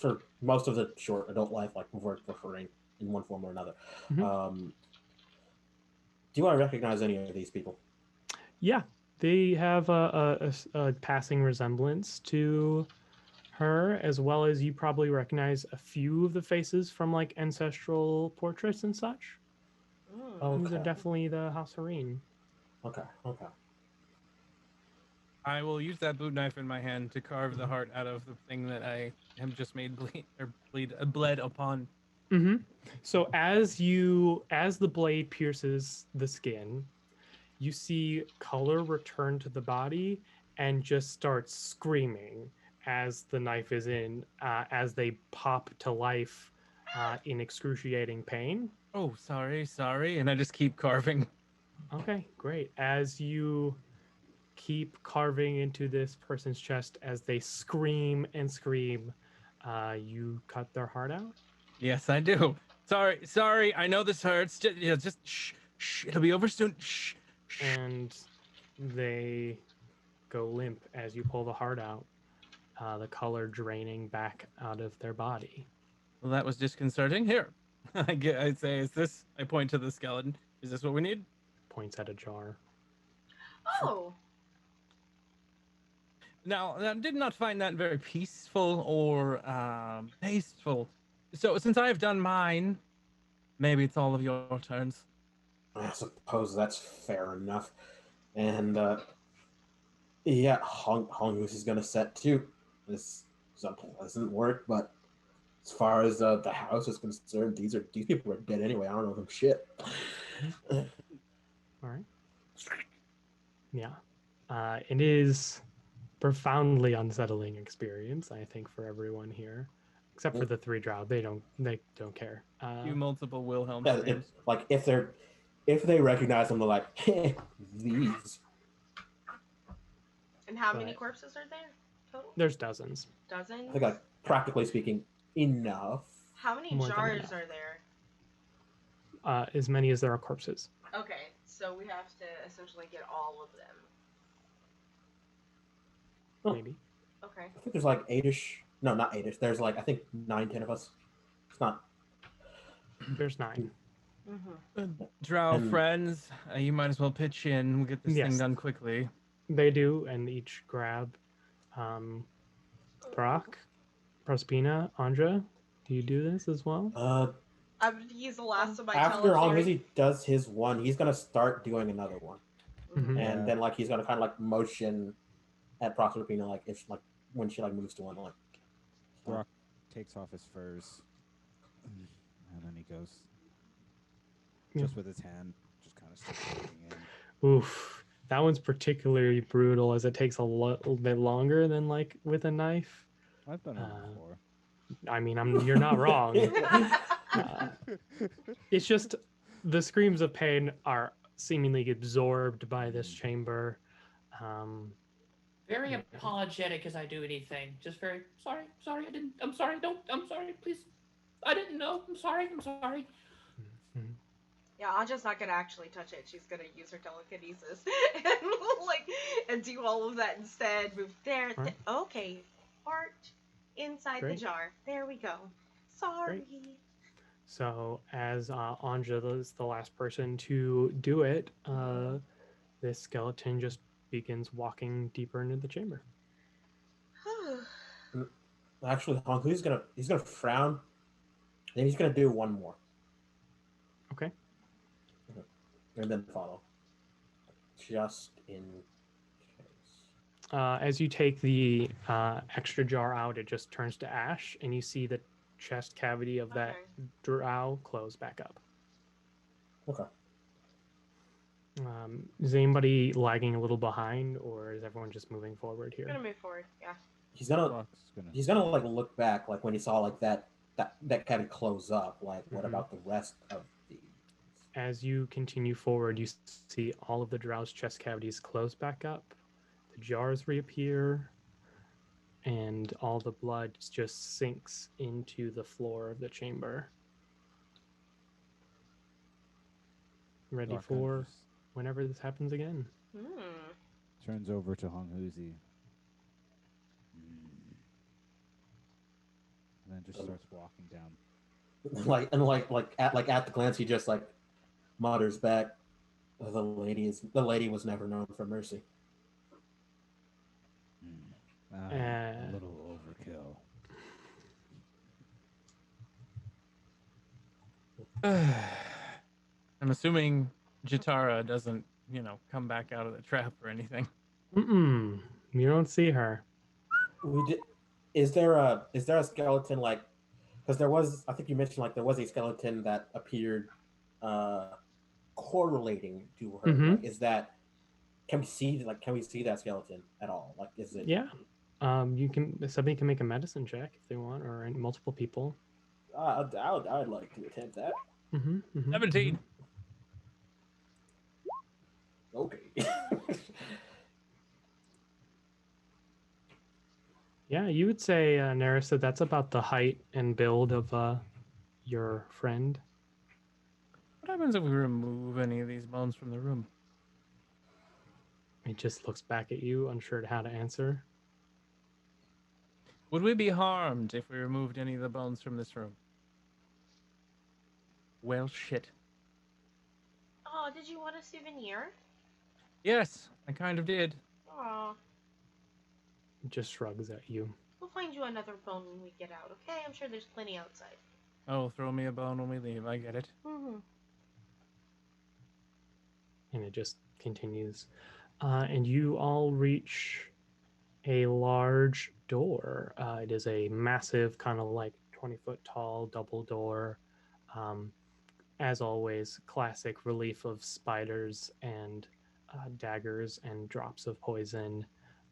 for most of the short adult life, like we've worked for free in one form or another. Mhm. Do I recognize any of these people? Yeah, they have a passing resemblance to her, as well as you probably recognize a few of the faces from like ancestral portraits and such. Mm. These are Okay. definitely the House Hareen. Okay. I will use that boot knife in my hand to carve the heart out of the thing that I have just made bled upon. Mm-hmm. So as the blade pierces the skin, you see color return to the body and just start screaming as the knife is in, as they pop to life in excruciating pain. Oh, sorry, and I just keep carving. Okay, great. As you keep carving into this person's chest as they scream and scream, you cut their heart out. Yes, I do. Sorry. I know this hurts. Just shh. It'll be over soon. Shh. And they go limp as you pull the heart out, the color draining back out of their body. Well, that was disconcerting. Here, I say, is this? I point to the skeleton. Is this what we need? Points at a jar. Oh. Now, I did not find that very peaceful or tasteful. So, since I have done mine, maybe it's all of your turns. I suppose that's fair enough. And yeah, Hongus is gonna set too. This is unpleasant work, but as far as the house is concerned, these people are dead anyway. I don't know them shit. All right. Yeah. It is profoundly unsettling experience, I think, for everyone here, except for the three drow. They don't care. You multiple Wilhelm Yeah, screams. like if they recognize them, they're like, these. And how many But- corpses are there total? There's dozens. Dozens? I think, like, practically speaking, enough. How many More than jars enough. are there? As many as there are corpses. Okay, so we have to essentially get all of them. Oh. Maybe. Okay. I think there's like 8-ish. No, not 8-ish. There's like, I think 9, 10 of us. It's not. There's 9. Mm-hmm. Drow And- friends, you might as well pitch in. We'll get this thing Yes. done quickly. They do, and each grab. Brock, Prospina, Andra, do you do this as well? He's the last of my After Telephary. Hongus does his one, he's gonna start doing another one, Mhm. and then like he's gonna kind of like motion at Proserpina, like if like when she like moves to one, like. Brock takes off his furs, and then he goes Yeah. just with his hand, just kind of starts digging in. Oof. That one's particularly brutal as it takes a little bit longer than like with a knife. I've done it before. I mean, you're not wrong. It's just the screams of pain are seemingly absorbed by this chamber. Very apologetic as I do anything. Just very sorry, I didn't. I'm sorry. I'm sorry. Please. I didn't know. I'm sorry. Yeah, Anja's not gonna actually touch it. She's gonna use her telekinesis and do all of that instead. Move there. Right. Okay, heart inside Great. the jar. There we go. Sorry. So as Anja is the last person to do it, this skeleton just begins walking deeper into the chamber. Actually, Hongus he's gonna frown, and he's gonna do one more, Okay. and then follow, just in case. As you take the extra jar out, it just turns to ash, and you see the chest cavity of that Okay. drow close back up. Okay. Is anybody lagging a little behind, or is everyone just moving forward I'm here? gonna move forward. Yeah. He's gonna Brock's gonna. he's gonna like look back, like when he saw like that kind of close up. Like, what Mhm. about the rest of these? As you continue forward, you see all of the drow's chest cavities close back up. The jars reappear, and all the blood just sinks into the floor of the chamber. Ready Dark kind of for just whenever this happens again. turns over to Hong Huzi. And then just starts walking down. At the glance, he just like mutters back, the lady was never known for mercy. A little overkill. I'm assuming Jitara doesn't, come back out of the trap or anything. You don't see her. Is there a skeleton like? Because there was, I think you mentioned like there was a skeleton that appeared, correlating to her. Mhm. Like, is that? Can we see that skeleton at all? Like, is it? Yeah. Somebody can make a medicine check if they want, or multiple people. I'd like to attempt that. 17. Okay. Yeah, you would say, Neris, that's about the height and build of your friend. What happens if we remove any of these bones from the room? He just looks back at you, unsure how to answer. Would we be harmed if we removed any of the bones from this room? Well, shit. Oh, did you want a souvenir? Yes, I kind of did. Aw. Just shrugs at you. We'll find you another bone when we get out, okay? I'm sure there's plenty outside. Oh, throw me a bone when we leave. I get it. And it just continues. And you all reach a large door. It is a massive, kind of like 20-foot tall double door. As always, classic relief of spiders and daggers and drops of poison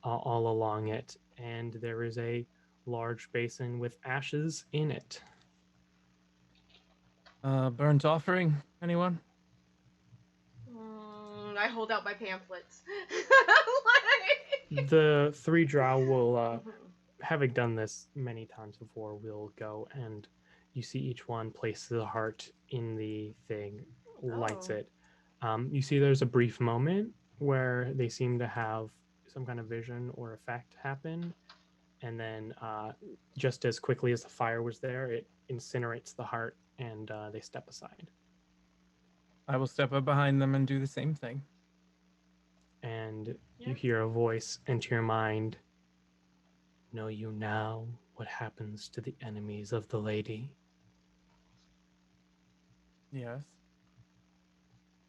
all along it. And there is a large basin with ashes in it. Burnt offering, anyone? I hold out my pamphlets. The three drow will, having done this many times before, will go and you see each one place the heart in the thing, lights it. You see there's a brief moment where they seem to have some kind of vision or effect happen. And then just as quickly as the fire was there, it incinerates the heart and they step aside. I will step up behind them and do the same thing. And you hear a voice enter your mind. Know you now what happens to the enemies of the lady? Yes.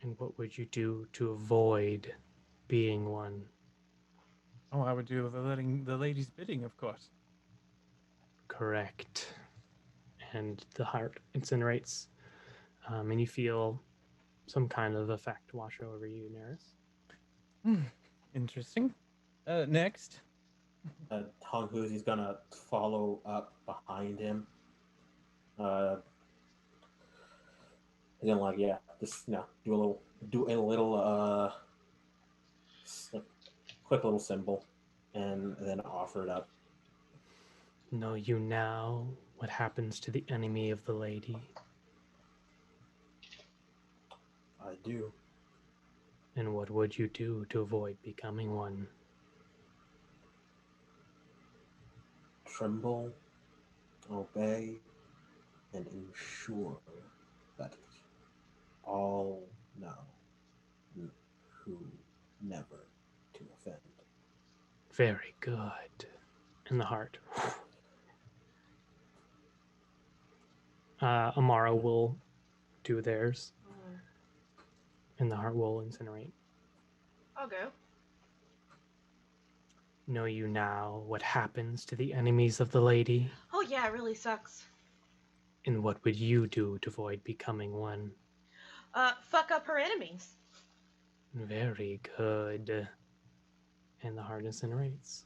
And what would you do to avoid being one? Oh, I would do the lady's bidding, of course. Correct. And the heart incinerates, and you feel some kind of effect wash over you, Neris. Interesting. Next. Hong Huzi's gonna follow up behind him. And then just do a little quick little symbol, and then offer it up. Know you now what happens to the enemy of the lady? I do. And what would you do to avoid becoming one? Tremble, obey, and ensure that all know who never to offend. Very good. And the heart. Amara will do theirs. And the heart will incinerate. I'll go. Know you now what happens to the enemies of the lady? Oh yeah, it really sucks. And what would you do to avoid becoming one? Fuck up her enemies. Very good. And the heart incinerates.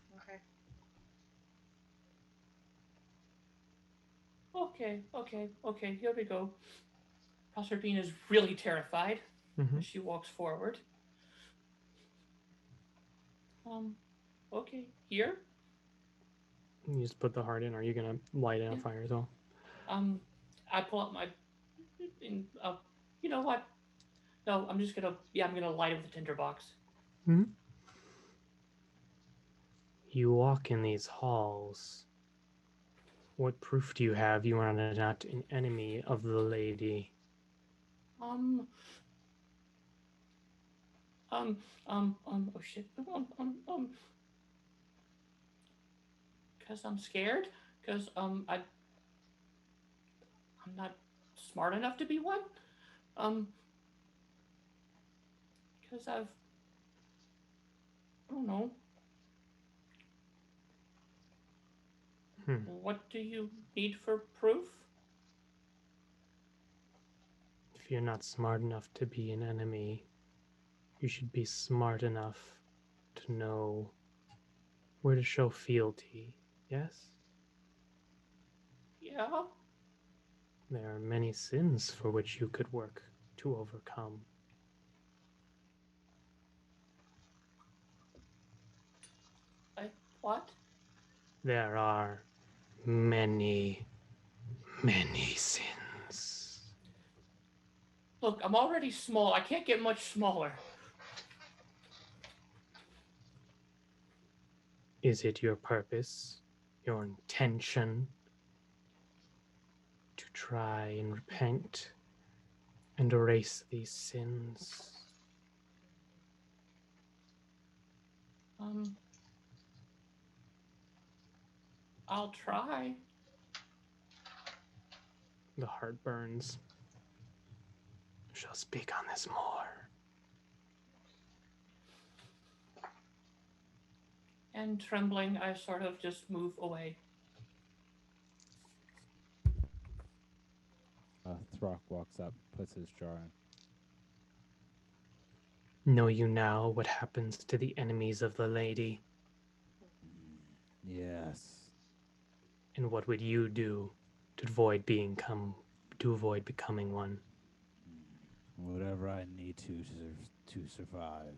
Okay, here we go. Proserpine is really terrified as she walks forward. Okay, here. You just put the heart in. Are you gonna light it on Yeah. fire as well? I pull up my. You know what? No, I'm just gonna. Yeah, I'm gonna light it with a tinderbox. Hmm. You walk in these halls. What proof do you have you are not an enemy of the lady? Um. Oh shit. Because I'm scared. Because I'm not smart enough to be one. Um. Because I don't know. What do you need for proof? If you're not smart enough to be an enemy, you should be smart enough to know where to show fealty, yes? Yeah. There are many sins for which you could work to overcome. What? There are many, many sins. Look, I'm already small. I can't get much smaller. Is it your purpose, your intention, to try and repent and erase these sins? I'll try. The heart burns. Shall speak on this more. And trembling, I sort of just move away. Throck walks up, puts his jar in. Know you now what happens to the enemies of the lady? Yes. And what would you do to avoid becoming one? Whatever I need to survive.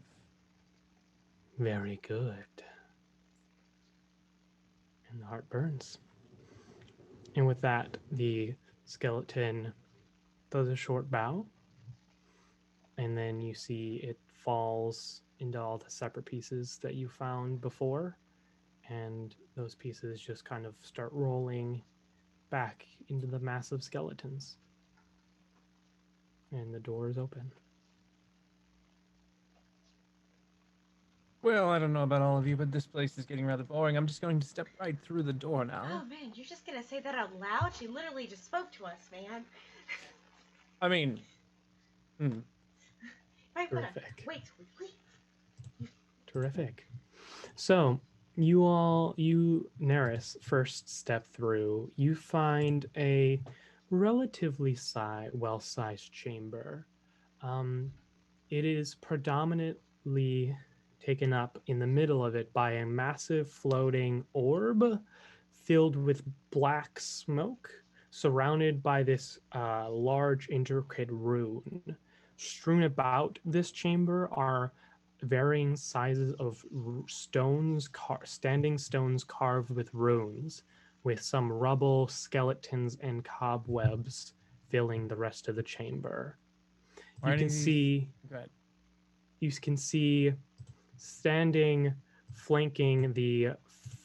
Very good. And the heart burns. And with that, the skeleton does a short bow. And then you see it falls into all the separate pieces that you found before. And those pieces just kind of start rolling back into the massive skeletons. And the door is open. Well, I don't know about all of you, but this place is getting rather boring. I'm just going to step right through the door now. Oh man, you're just gonna say that out loud? She literally just spoke to us, man. I mean, Terrific. Wait. Terrific. So you Neris, first step through, you find a relatively well-sized chamber. It is predominantly taken up in the middle of it by a massive floating orb filled with black smoke, surrounded by this large intricate rune. Strewn about this chamber are varying sizes of standing stones carved with runes, with some rubble, skeletons, and cobwebs filling the rest of the chamber. You can see standing, flanking the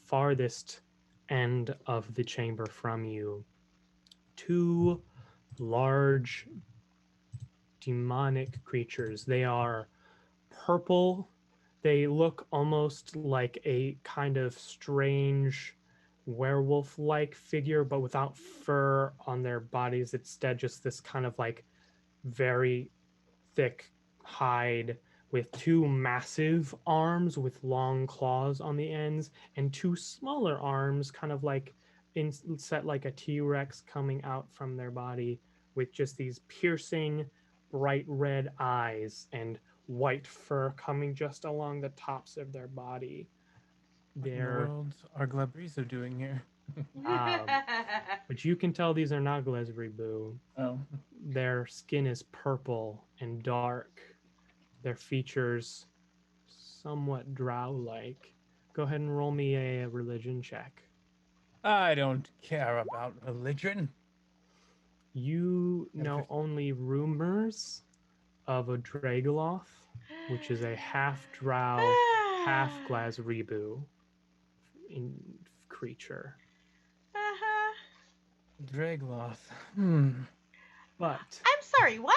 farthest end of the chamber from you, two large demonic creatures. They are purple. They look almost like a kind of strange werewolf-like figure, but without fur on their bodies. Instead, just this kind of like very thick hide with two massive arms with long claws on the ends and two smaller arms, kind of like set like a T-Rex coming out from their body, with just these piercing bright red eyes and white fur coming just along the tops of their body. what in the world are Glabrizo doing here? But you can tell these are not Glesbury. Oh. Their skin is purple and dark. Their features somewhat drow-like. Go ahead and roll me a religion check. I don't care about religion. You know only rumors of a Dragoloth, which is a half drow, half Glazrebu in creature. Uh-huh. Dragloth. But I'm sorry, what?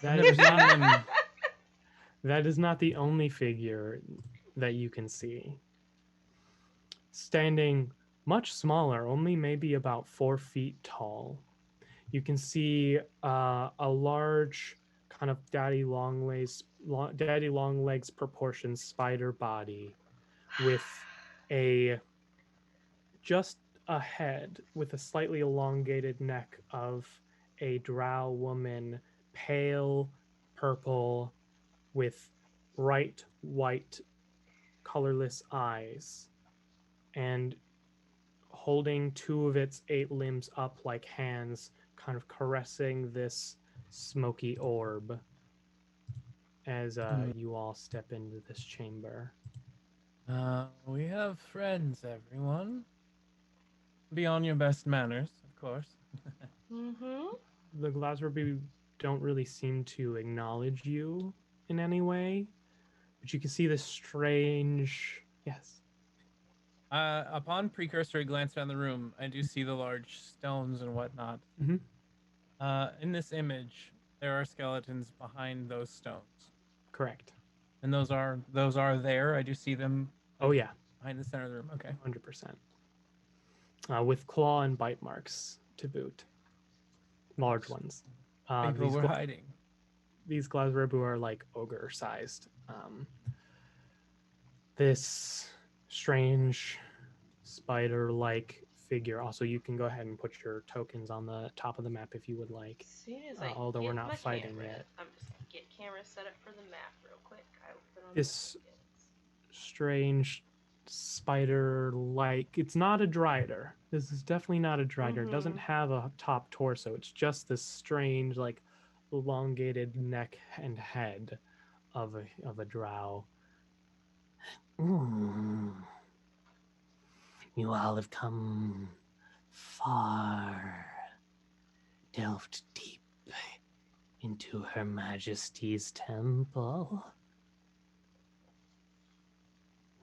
that Never is seen not them. that is not the only figure that you can see. Standing much smaller, only maybe about 4 feet tall, you can see a large kind of daddy long legs proportioned spider body with a just a head with a slightly elongated neck of a drow woman, pale purple with bright white colorless eyes, and holding 2 of its 8 limbs up like hands, kind of caressing this smoky orb as you all step into this chamber. We have friends, everyone. Be on your best manners, of course. Mm-hmm. The Glazrebu don't really seem to acknowledge you in any way, but you can see this strange. Yes. Upon precursory glance around the room, I do see the large stones and whatnot. Mm-hmm. In this image, there are skeletons behind those stones, Correct. and those are there. I do see them. Oh yeah, Behind the center of the room. Okay. 100%. With claw and bite marks to boot. Large ones. People were hiding. These Glazrebu are like ogre-sized. This strange spider-like figure. Also, you can go ahead and put your tokens on the top of the map if you would like. As soon as I Although get we're not my fighting camera, yet. I'm just gonna get camera set up for the map real quick. I will put on This the tokens. strange spider-like. It's not a drider. This is definitely not a drider. It doesn't have a top torso. It's just this strange, like, elongated neck and head of a drow. You all have come far, delved deep into Her Majesty's temple.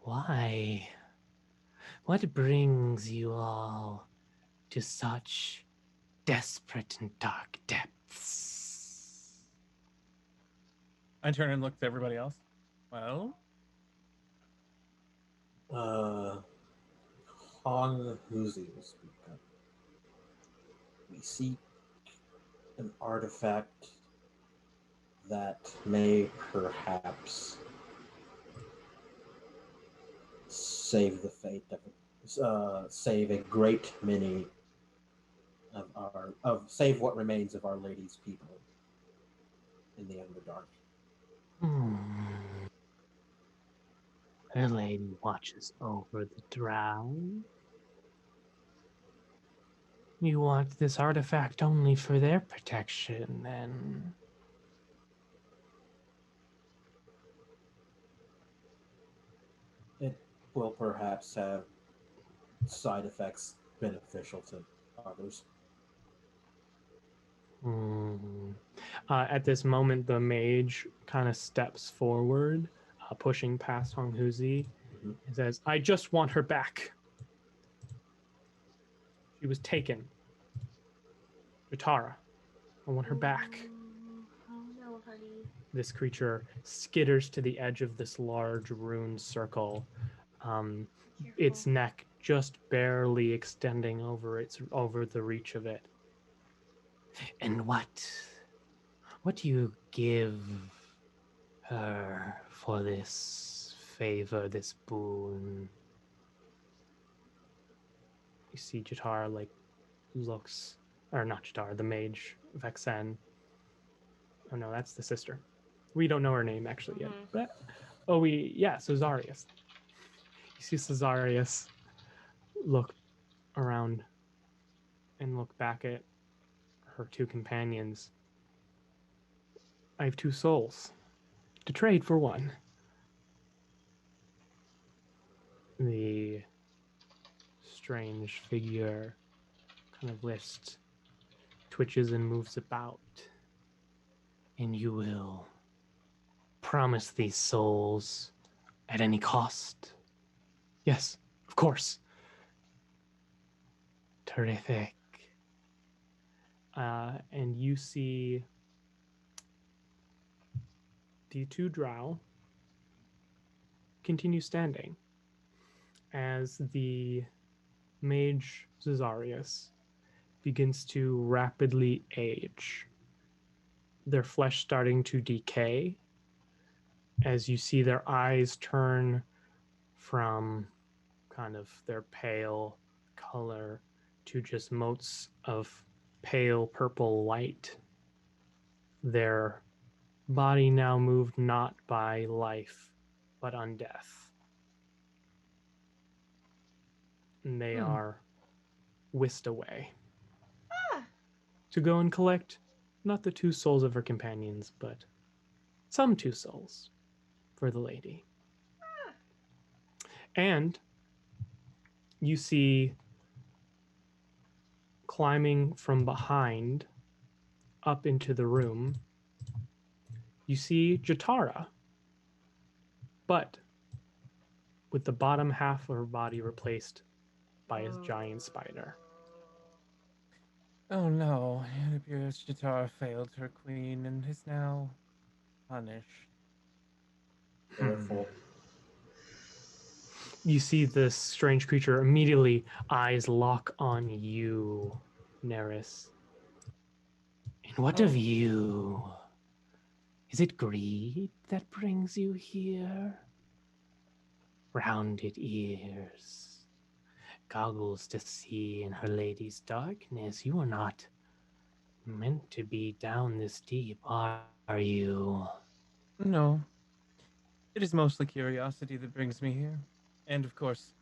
Why? What brings you all to such desperate and dark depths? I turn and look to everybody else. Well, Han Huzi will speak up. We seek an artifact that may perhaps save the fate of save a great many save what remains of Our Lady's people in the Underdark. Her lady watches over the drow. You want this artifact only for their protection, then? It will perhaps have side effects beneficial to others. At this moment, the mage kind of steps forward, pushing past Hong Huzi, and says, I just want her back. She was taken. Jatara, I want her back. Oh no, honey. This creature skitters to the edge of this large rune circle, its neck just barely extending over the reach of it. And what do you give her for this favor, this boon? You see Jatara looks, or not Jatara, the mage, Vexen. Oh no, that's the sister. We don't know her name actually yet. But, Cesarius. You see Cesarius look around and look back at her 2 companions. I have 2 souls to trade for one. The strange figure kind of lifts, twitches, and moves about. And you will promise these souls at any cost? Yes, of course. Terrific. And you see the two drow continue standing as the mage Zazarius begins to rapidly age. Their flesh starting to decay as you see their eyes turn from kind of their pale color to just motes of pale purple light. Their body now moved not by life, but undeath. And they are whisked away to go and collect not the two souls of her companions, but some two souls for the lady. And you see climbing from behind up into the room, you see Jatara, but with the bottom half of her body replaced by a giant spider. Oh no, it appears Jatara failed her queen and is now punished. Their fault. You see this strange creature immediately eyes lock on you, Neris. And what of you? Is it greed that brings you here? Rounded ears, goggles to see in her lady's darkness. You are not meant to be down this deep, are you? No, it is mostly curiosity that brings me here. And of course,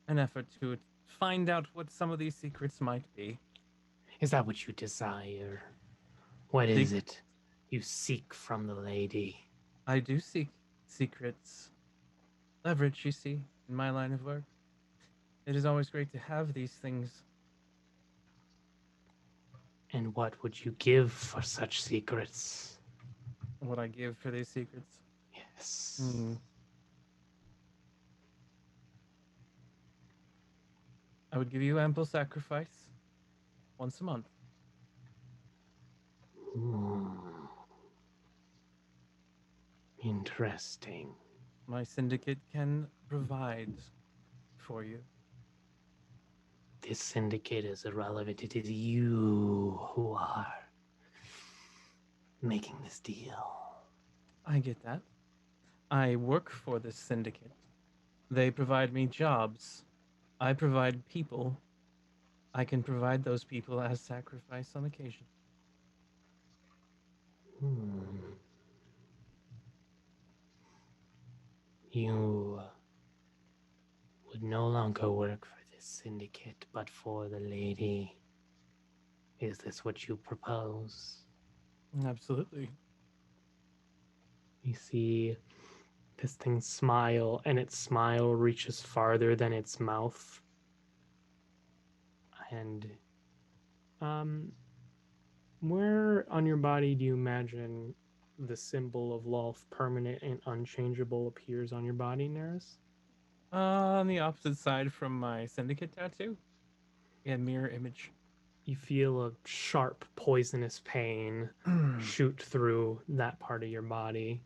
an effort to find out what some of these secrets might be. Is that what you desire? What is it you seek from the lady? I do seek secrets. Leverage, you see, in my line of work. It is always great to have these things. And what would you give for such secrets? What I give for these secrets. Yes. I would give you ample sacrifice once a month. Interesting. My syndicate can provide for you. This syndicate is irrelevant. It is you who are making this deal. I get that. I work for this syndicate. They provide me jobs. I provide people. I can provide those people as sacrifice on occasion. You would no longer work for this syndicate, but for the lady. Is this what you propose? Absolutely. You see this thing smile, and its smile reaches farther than its mouth. And where on your body do you imagine the symbol of Lolth, permanent and unchangeable, appears on your body, Neris? On the opposite side from my syndicate tattoo. Yeah, mirror image. You feel a sharp, poisonous pain shoot through that part of your body.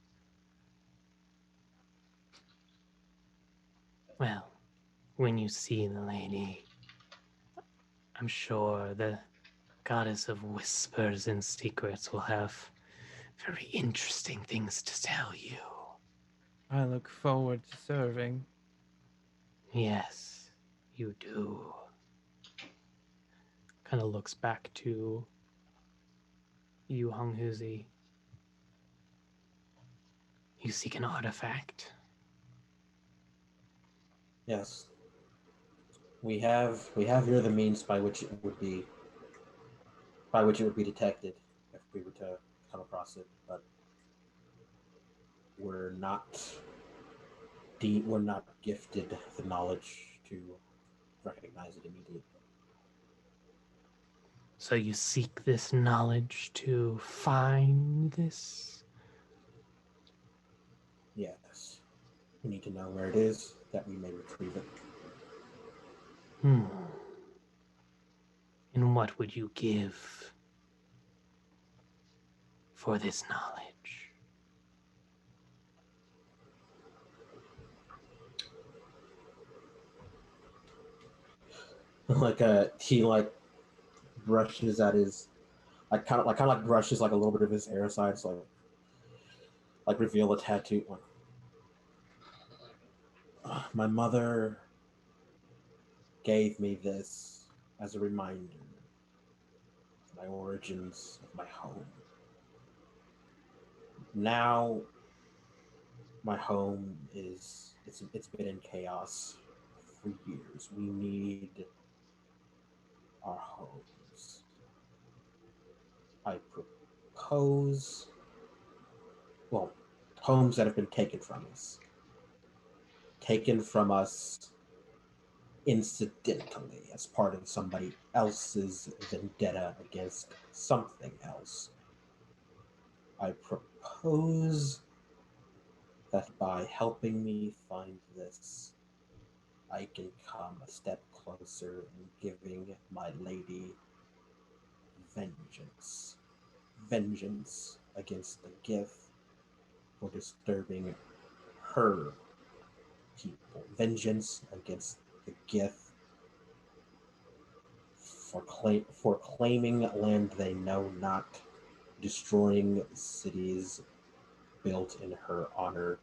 Well, when you see the lady, I'm sure the goddess of whispers and secrets will have very interesting things to tell you. I look forward to serving. Yes, you do. Kind of looks back to you, Honghuzi. You seek an artifact. Yes. We have here the means by which it would be detected if we were to come across it, but we're not gifted the knowledge to recognize it immediately. So you seek this knowledge to find this? Yes. We need to know where it is, that we may retrieve it. Hmm. And what would you give for this knowledge? He brushes at his kind of brushes like a little bit of his hair aside, so like reveal a tattoo. My mother gave me this as a reminder of my origins, of my home. Now my home is it's been in chaos for years. We need our homes. I propose, well, homes that have been taken from us incidentally as part of somebody else's vendetta against something else. I propose that by helping me find this, I can come a step closer in giving my lady vengeance. Vengeance against the Gith for disturbing her people. Vengeance against the Gith for claiming land they know not, destroying cities built in her honor,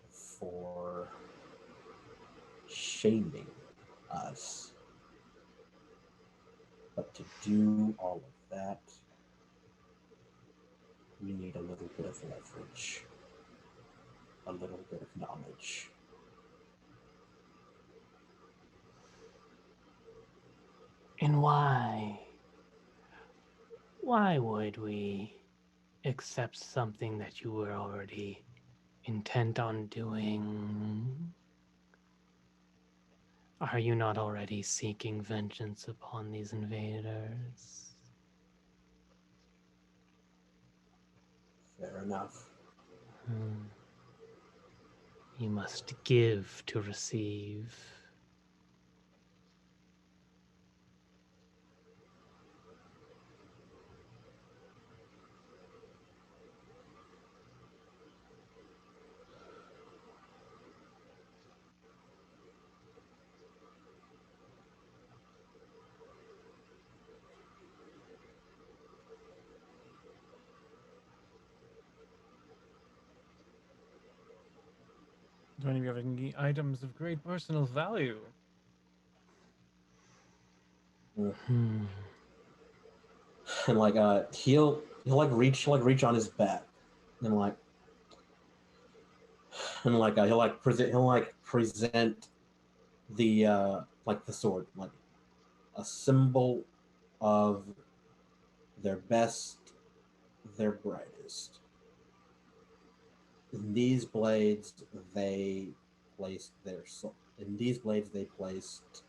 for shaming us. But to do all of that, we need a little bit of leverage, a little bit of knowledge. And why? Why would we accept something that you were already intent on doing? Are you not already seeking vengeance upon these invaders? Fair enough. You must give to receive. Do any of you have any items of great personal value? Hmm. And he'll reach on his back and he'll present the the sword, like a symbol of their best, their brightest. In these blades they placed their soul. In these blades they placed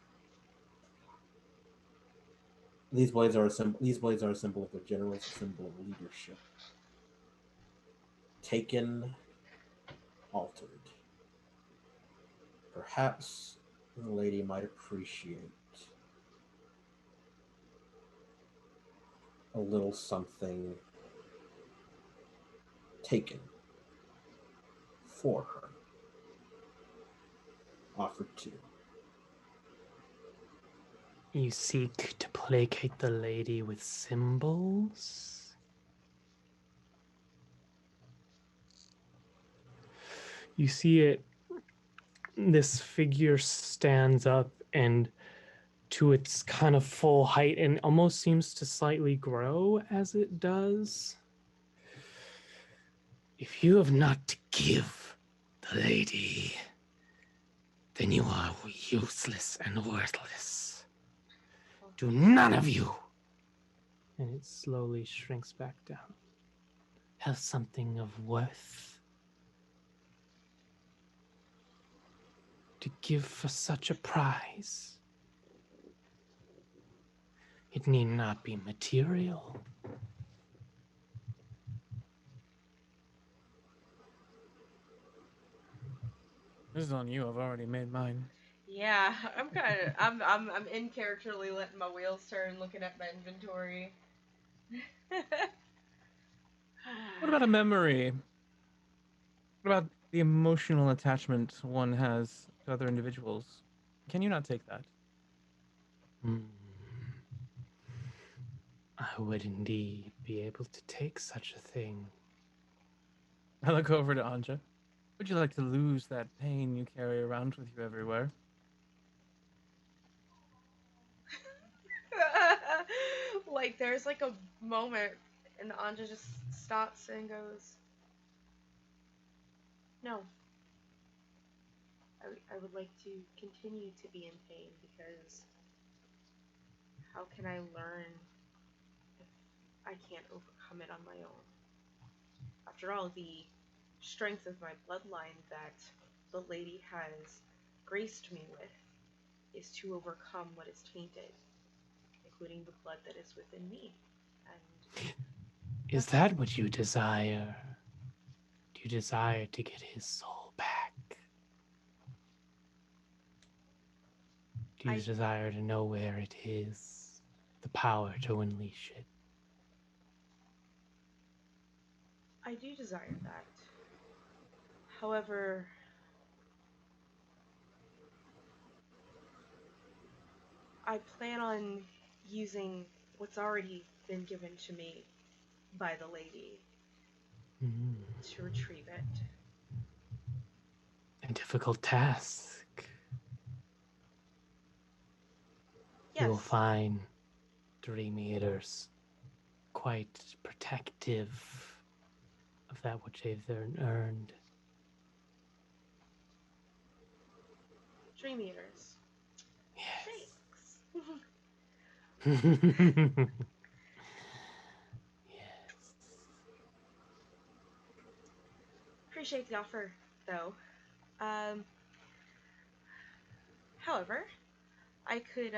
These blades are a symbol. These blades are a symbol of their generals, a symbol of leadership. Taken, altered. Perhaps the lady might appreciate a little something taken for her. Offered to. You seek to placate the lady with symbols? You see it, this figure stands up and to its kind of full height and almost seems to slightly grow as it does. If you have not to give the lady, then you are useless and worthless. Do none of you, and it slowly shrinks back down, have something of worth. to give for such a prize? It need not be material. This is on you. I've already made mine. Yeah, I'm in characterly letting my wheels turn, looking at my inventory. What about a memory? What about the emotional attachment one has to other individuals? Can you not take that? I would indeed be able to take such a thing. I look over to Anja. Would you like to lose that pain you carry around with you everywhere? Like, there's like a moment, and Anja just stops and goes, "No. I would like to continue to be in pain because how can I learn if I can't overcome it on my own? After all, the strength of my bloodline that the lady has graced me with is to overcome what is tainted, including the blood that is within me. And Is that what you desire? Do you desire to get his soul back? Do you desire to know where it is? The power to unleash it? I do desire that. However, I plan on using what's already been given to me by the lady to retrieve it. A difficult task. Yes. You will find Dream Eaters quite protective of that which they've earned. Dream Eaters. Yes. Thanks. Yes. Appreciate the offer, though. However, I could,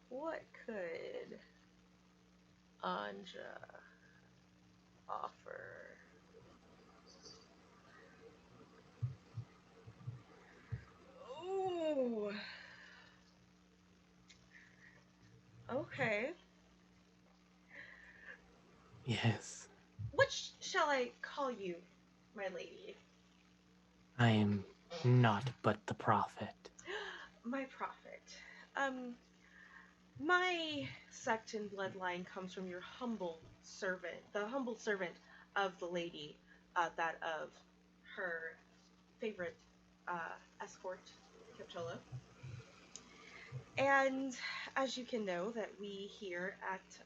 what could Anja offer? Ooh. Okay. Yes. What shall I call you, my lady? I am not but the prophet. My prophet. My sect and bloodline comes from your humble servant, the humble servant of the lady, that of her favorite escort, Capitola. And as you can know, that we here at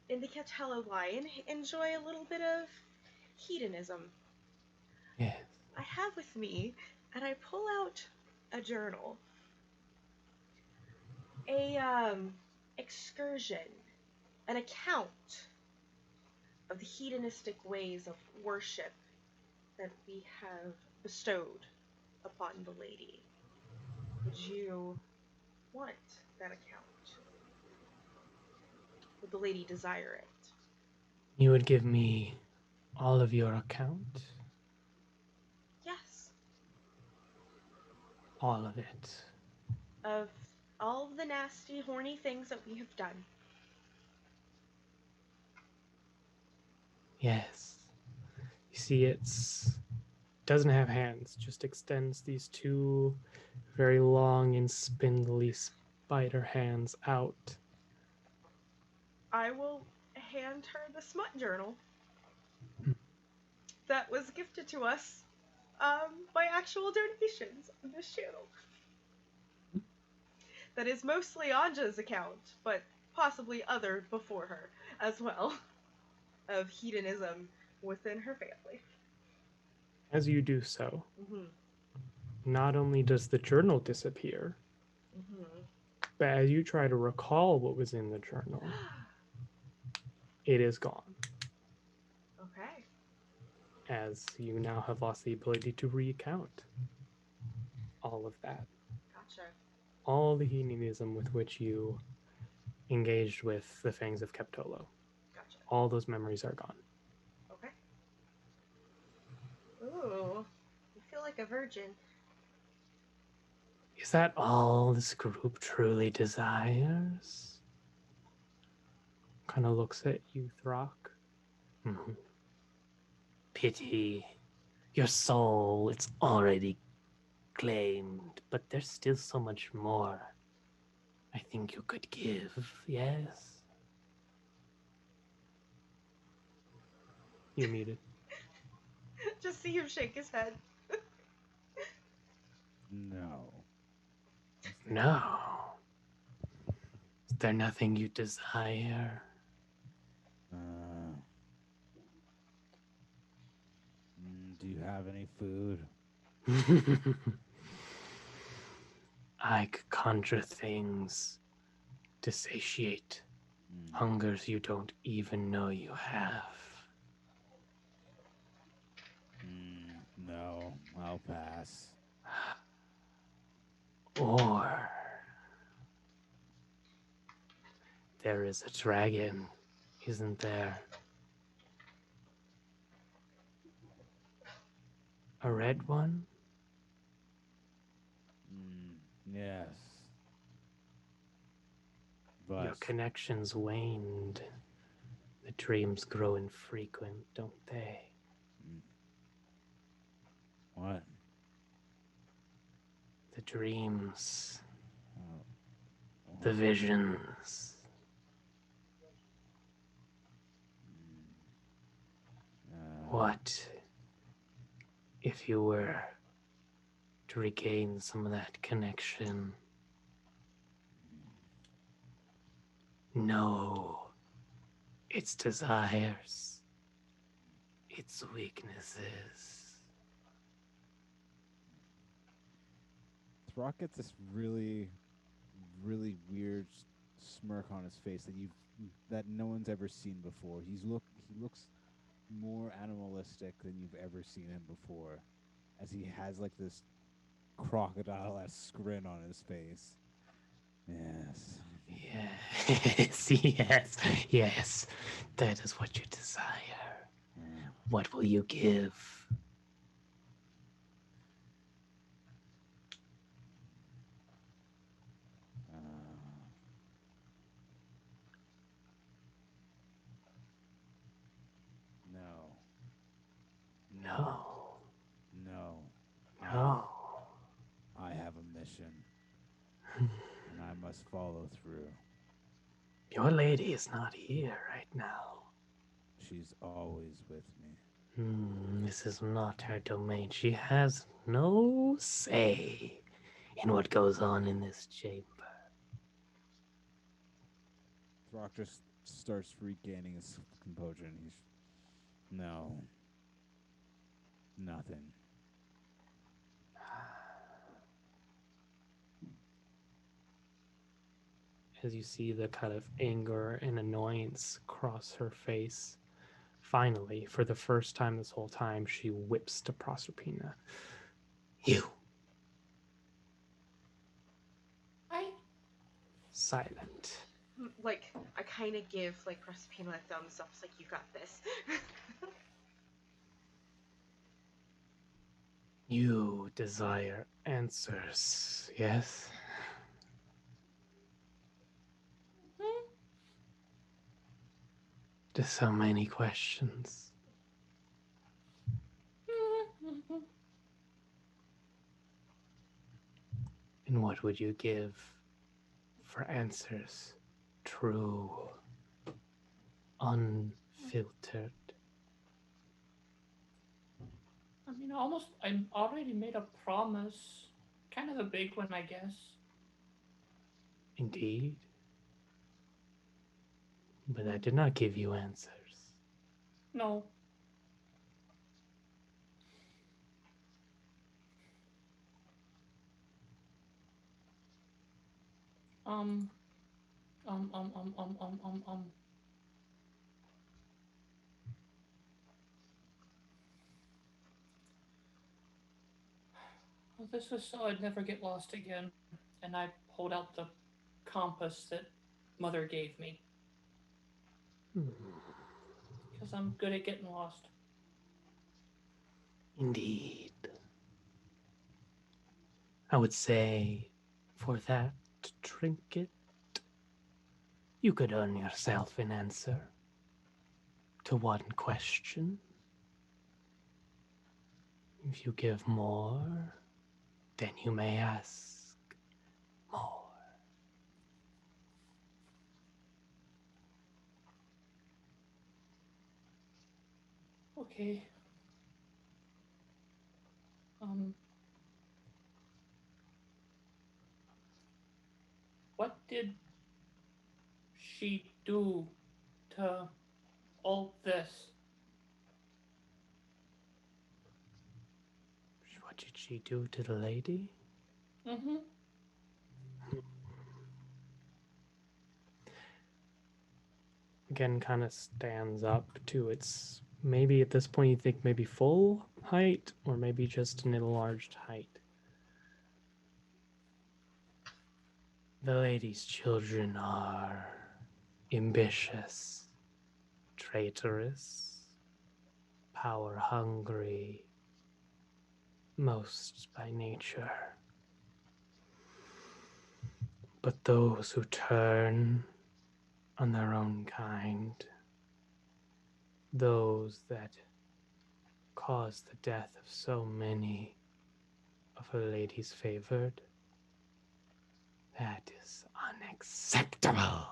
in the Capitello line enjoy a little bit of hedonism. Yes. I have with me, and I pull out a journal, a excursion, an account of the hedonistic ways of worship that we have bestowed upon the lady. Would you want that account? Would the lady desire it? You would give me all of your account? Yes. All of it. Of all the nasty, horny things that we have done. Yes. You see, doesn't have hands, just extends these two very long and spindly spider hands out. I will hand her the smut journal that was gifted to us by actual donations on this channel. That is mostly Anja's account, but possibly other before her as well, of hedonism within her family. As you do so, not only does the journal disappear, but as you try to recall what was in the journal, it is gone. Okay. as you now have lost the ability to recount all of that. Gotcha. All the hedonism with which you engaged with the Fangs of Keptolo. Gotcha. All those memories are gone. Okay. Ooh. You feel like a virgin. Is that all this group truly desires? Kind of looks at you, Throck. Mm-hmm. Pity. Your soul, it's already claimed, but there's still so much more I think you could give, yes? You're muted. Just see him shake his head. No. No. Is there nothing you desire? Do you have any food? I could conjure things to satiate hungers you don't even know you have. No, I'll pass. Or there is a dragon, isn't there? A red one? Yes. Your But connections waned. The dreams grow infrequent, don't they? what? The dreams. The visions. What if you were to regain some of that connection? Know its desires, its weaknesses. Throck gets this really, really weird smirk on his face that no one's ever seen before. He looks more animalistic than you've ever seen him before, as he has like this crocodile-esque grin on his face. Yes. Yes, yes, yes. That is what you desire. What will you give? No. No. No. No. I have a mission, and I must follow through. Your lady is not here right now. She's always with me. This is not her domain. She has no say in what goes on in this chamber. Throck just starts regaining his composure, and he's... No. Nothing. As you see the kind of anger and annoyance cross her face, finally, for the first time this whole time, she whips to Proserpina. You. Silent. Like, I kind of give, like, Proserpina a thumbs up. It's like, you got this. You desire answers, yes? To so many questions. And what would you give for answers? True, unfiltered. I mean, I already made a promise. Kind of a big one, I guess. Indeed. But I did not give you answers. No. Um. Well, this was so I'd never get lost again. And I pulled out the compass that Mother gave me. Because I'm good at getting lost. Indeed. I would say for that trinket, you could earn yourself an answer to one question. If you give more, then you may ask more. Okay. What did she do to all this? What did she do to the lady? Mm-hmm. Again, kind of stands up to its, maybe at this point you think maybe full height, or maybe just an enlarged height. The lady's children are ambitious, traitorous, power hungry, most by nature. But those who turn on their own kind, those that cause the death of so many of her lady's favored, that is unacceptable.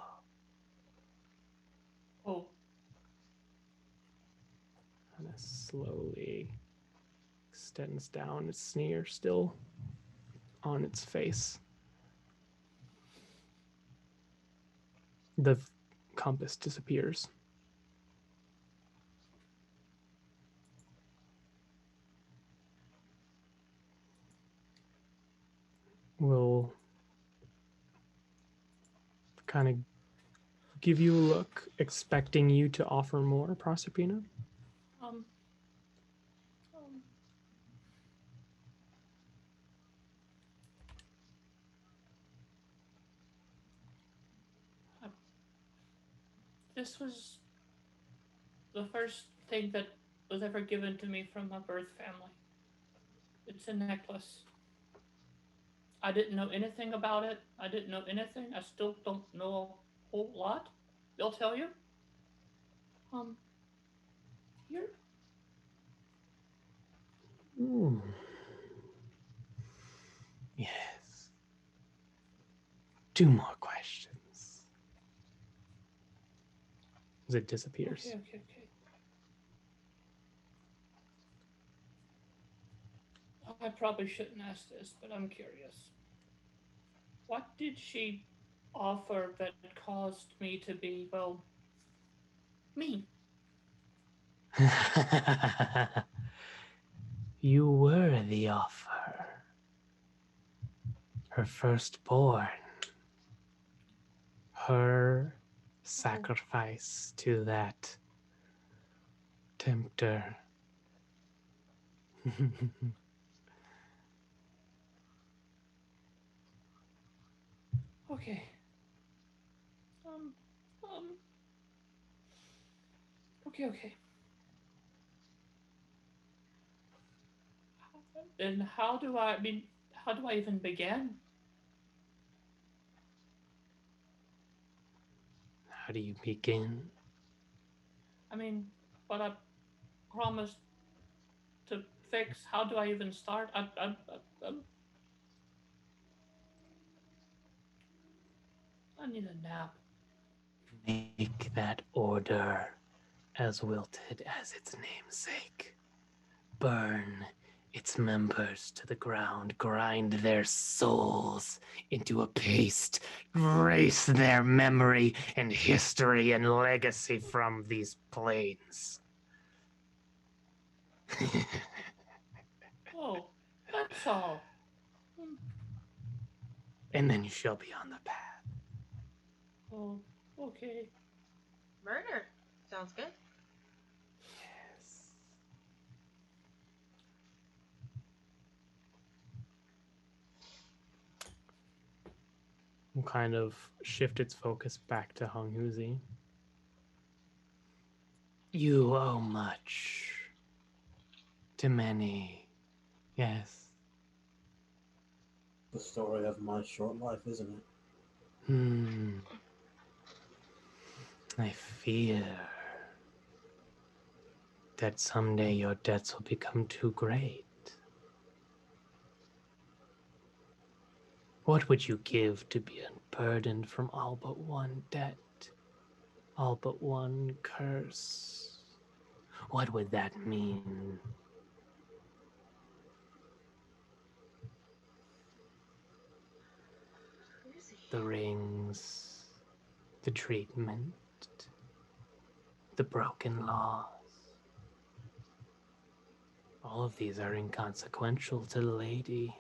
Oh. And it slowly extends down, its sneer still on its face. The compass disappears. We'll kind of give you a look, expecting you to offer more, Proserpina. This was the first thing that was ever given to me from my birth family. It's a necklace. I didn't know anything about it. I didn't know anything. I still don't know a whole lot. They'll tell you. Here. Yes. 2 more questions. As it disappears. Okay. I probably shouldn't ask this, but I'm curious. What did she offer that caused me to be, well, mean? You were the offer. Her firstborn. Her sacrifice to that tempter. Okay. Okay. Then how do I even begin? How do you begin? I mean, what I promised to fix, how do I even start? I need a nap. Make that order as wilted as its namesake. Burn its members to the ground, grind their souls into a paste, erase their memory and history and legacy from these plains. Oh, that's all. And then you shall be on the path. Oh, okay. Murder. Sounds good. Yes. will kind of shift its focus back to Hung Huzi. You owe much to many, yes. The story of my short life, isn't it? I fear that someday your debts will become too great. What would you give to be unburdened from all but one debt, all but one curse? What would that mean? Who is he? The rings, the treatment, the broken laws. All of these are inconsequential to the lady.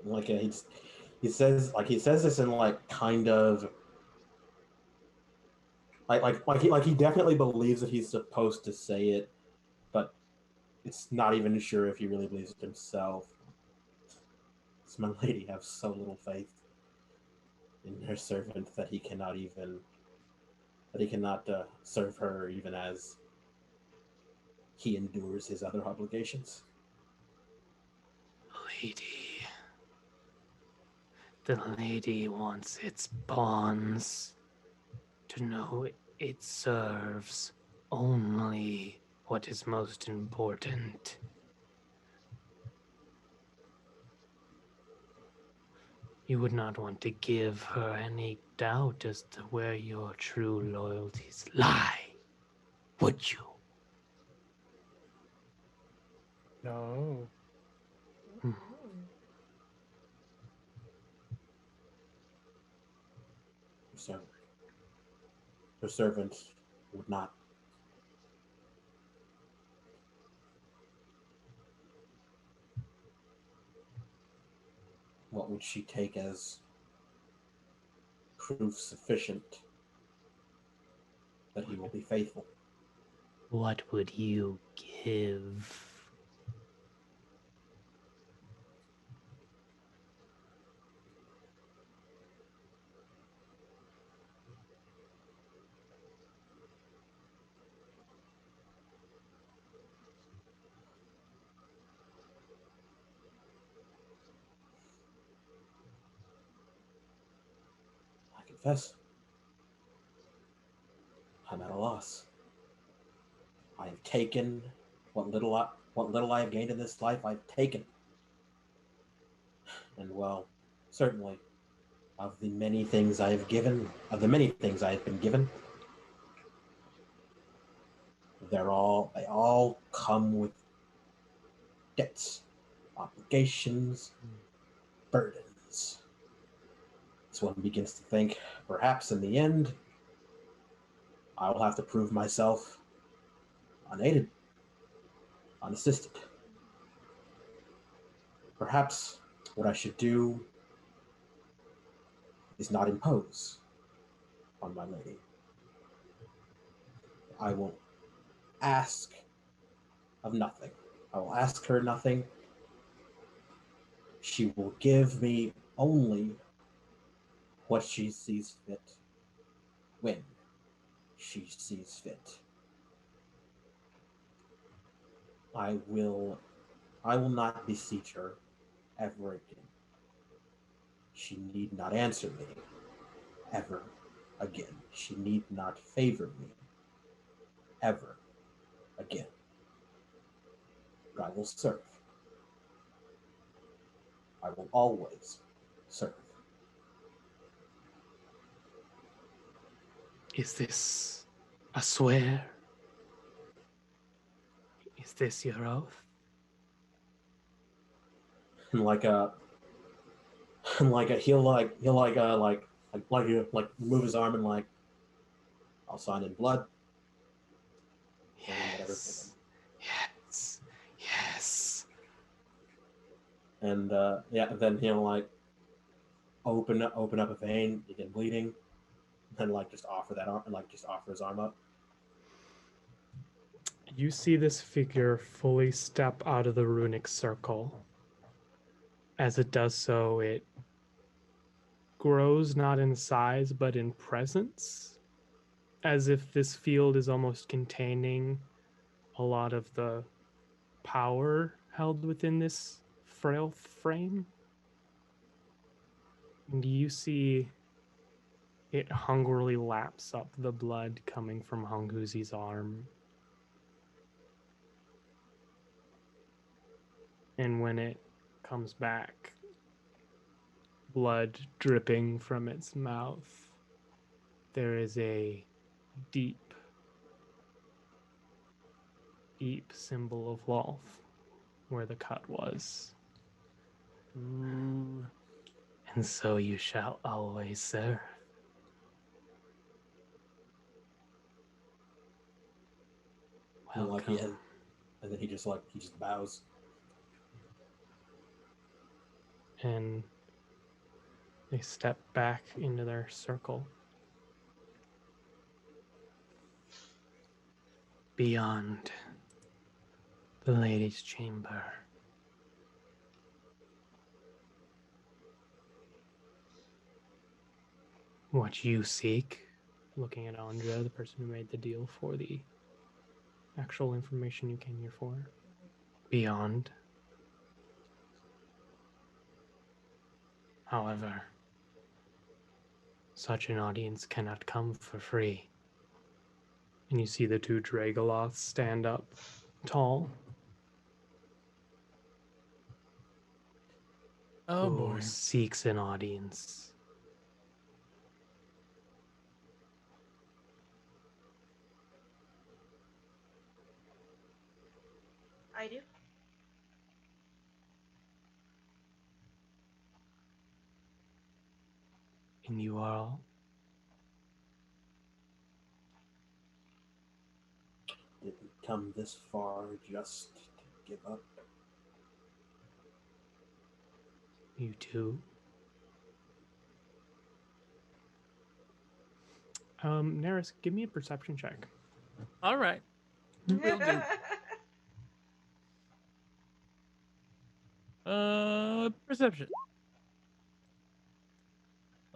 Like he says this in like kind of like he definitely believes that he's supposed to say it, but it's not even sure if he really believes it himself. Does my lady have so little faith in her servant that he cannot serve her even as he endures his other obligations? Lady. The lady wants its pawns to know it serves only what is most important. You would not want to give her any doubt as to where your true loyalties lie, would you? No. Her servant would not. What would she take as proof sufficient that he will be faithful? What would you give? I confess, I'm at a loss. I have taken what little I have gained in this life. I've taken, and well, certainly, of the many things I have given, of the many things I have been given, they all come with debts, obligations, burdens. So one begins to think, perhaps in the end, I will have to prove myself unaided, unassisted. Perhaps what I should do is not impose on my lady. I will ask of nothing. I will ask her nothing. She will give me only what she sees fit, when she sees fit. I will not beseech her ever again. She need not answer me ever again. She need not favor me ever again. But I will serve. I will always serve. Is this a swear? Is this your oath? And he'll move his arm and like, I'll sign in blood. Yes. Yes. Yes. And then he'll like open up a vein, begin bleeding, and like just offer that arm and like just offer his arm up. You see this figure fully step out of the runic circle. As it does so, it grows not in size but in presence, as if this field is almost containing a lot of the power held within this frail frame. And you see it hungrily laps up the blood coming from Honghuzi's arm. And when it comes back, blood dripping from its mouth, there is a deep, deep symbol of wealth where the cut was. Ooh. And so you shall always serve. And like Welcome. and then he just bows. And they step back into their circle. Beyond the lady's chamber. What you seek, looking at Andrea, the person who made the deal for the actual information you came here for. Beyond. However, such an audience cannot come for free. And you see the two Dragoloths stand up tall. Oh Who boy. seeks an audience? I do. And you all Didn't come this far just to give up. You too. Neris, give me a perception check. All right. Will do. Perception.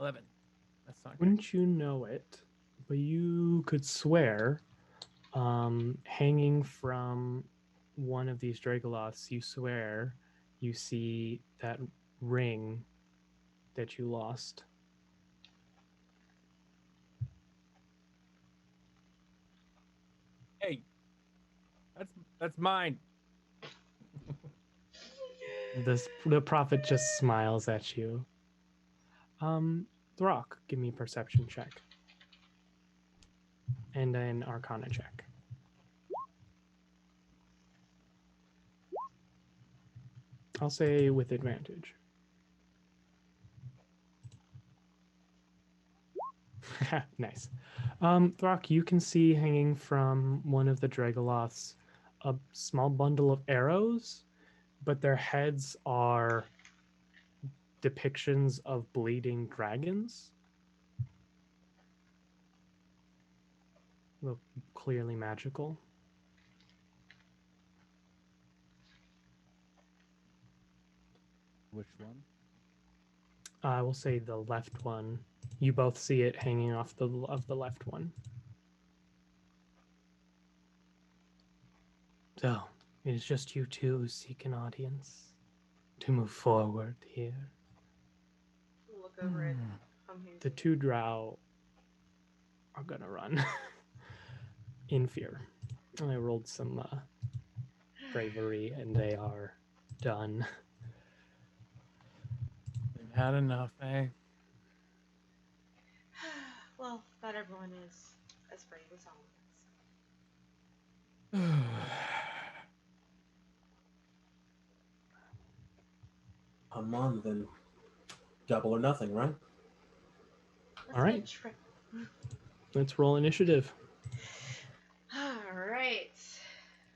11. That's not good. Wouldn't you know it? But you could swear, hanging from one of these Dragoloths, you swear you see that ring that you lost. Hey, that's mine. The prophet just smiles at you. Throck, give me a perception check. And an arcana check. I'll say with advantage. Nice. Throck, you can see hanging from one of the Dragoloths a small bundle of arrows, but their heads are depictions of bleeding dragons. Look clearly magical. Which one? I will say the left one. You both see it hanging off the left one. So, it is just you two who seek an audience to move forward here. Look over it. The two drow are gonna run in fear. I rolled some bravery and they are done. They've had enough, eh? Well, not everyone is as brave as all Come on, then. Double or nothing, right? of us. All right. Let's roll initiative. All right.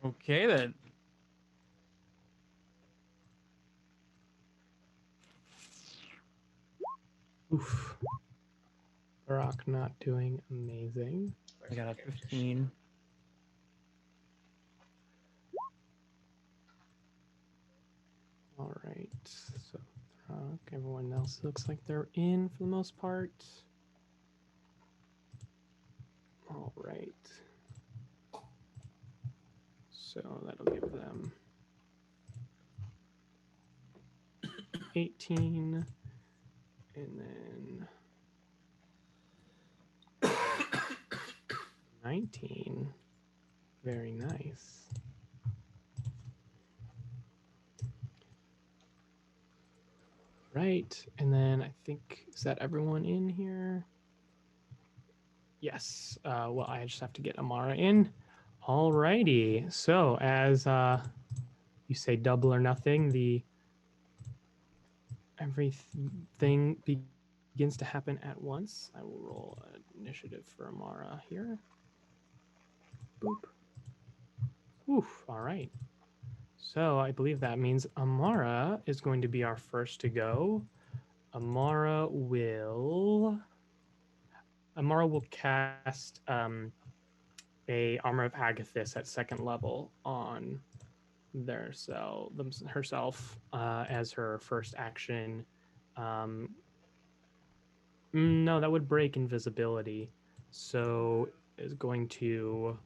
Okay then. Oof. Barak not doing amazing. I got a 15. All right. So everyone else looks like they're in for the most part. All right. So that'll give them 18 and then 19. Very nice. Right, and then I think, is that everyone in here? Yes. Well, I just have to get Amara in. Alrighty. So as you say double or nothing, everything begins to happen at once. I will roll an initiative for Amara here. Boop. Oof. All right. So I believe that means Amara is going to be our first to go. Amara will cast a Armor of Agathis at second level on herself as her first action. No, that would break invisibility. So is going to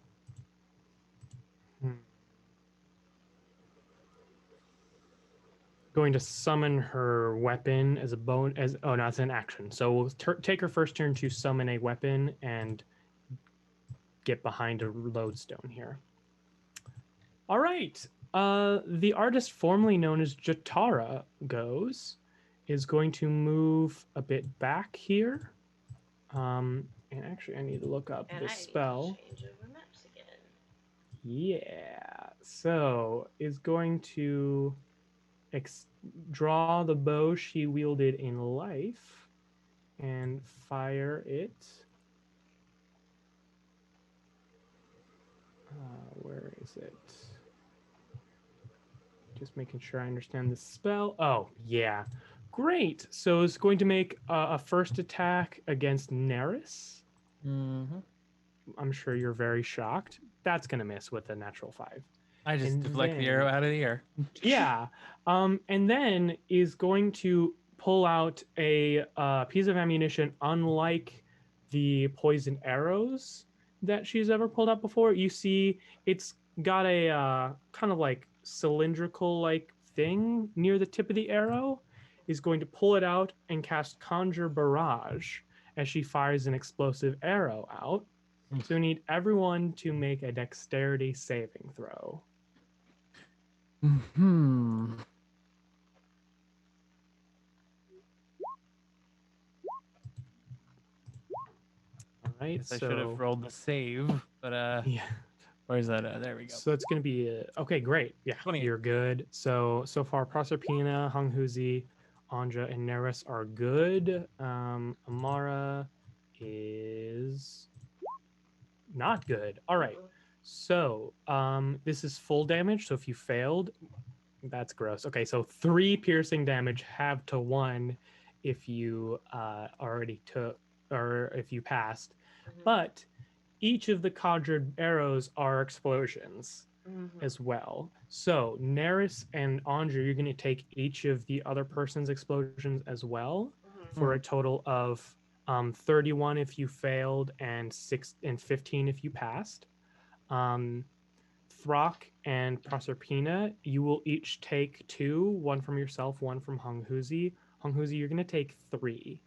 summon her weapon as a oh no, it's an action. So we'll take her first turn to summon a weapon and get behind a lodestone here. All right. The artist formerly known as Jatara is going to move a bit back here. And actually, I need to look up this spell. Change over maps again. Yeah. So is going to draw the bow she wielded in life and fire it. Where is it? Just making sure I understand the spell. Oh, yeah. Great. So it's going to make a first attack against Neris. Mm-hmm. I'm sure you're very shocked. That's going to miss with a natural 5. I just deflect the arrow out of the air. Yeah. And then is going to pull out a piece of ammunition unlike the poison arrows that she's ever pulled out before. You see, it's got a kind of like cylindrical like thing near the tip of the arrow. Is going to pull it out and cast Conjure Barrage as she fires an explosive arrow out. So we need everyone to make a dexterity saving throw. Hmm. All right. I should have rolled the save, but yeah. Where's that? There we go. So it's going to be okay. Great. Yeah, 28. You're good. So far, Proserpina, Hunghuzi, Anja, and Neris are good. Amara is not good. All right. So this is full damage. So if you failed, that's gross. Okay, so 3 piercing damage, halved to 1 if you already took, or if you passed. But each of the conjured arrows are explosions as well. So Neris and Anja, you're going to take each of the other person's explosions as well for a total of 31 if you failed and 15 if you passed. Throck and Proserpina, you will each take 2, one from yourself, one from Hunghuzi. Hunghuzi, you're going to take 3.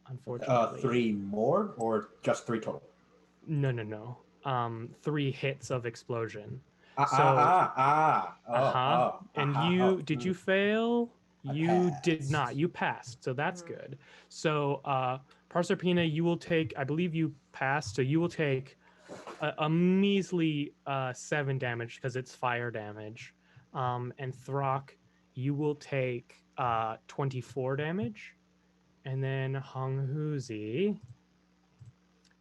Unfortunately. 3 more or just 3 total? No. 3 hits of explosion. And did you fail? You did not. You passed, so that's good. So Proserpina, you will take, I believe you passed, so you will take a measly 7 damage because it's fire damage. And Throck, you will take 24 damage. And then Hunghuzi,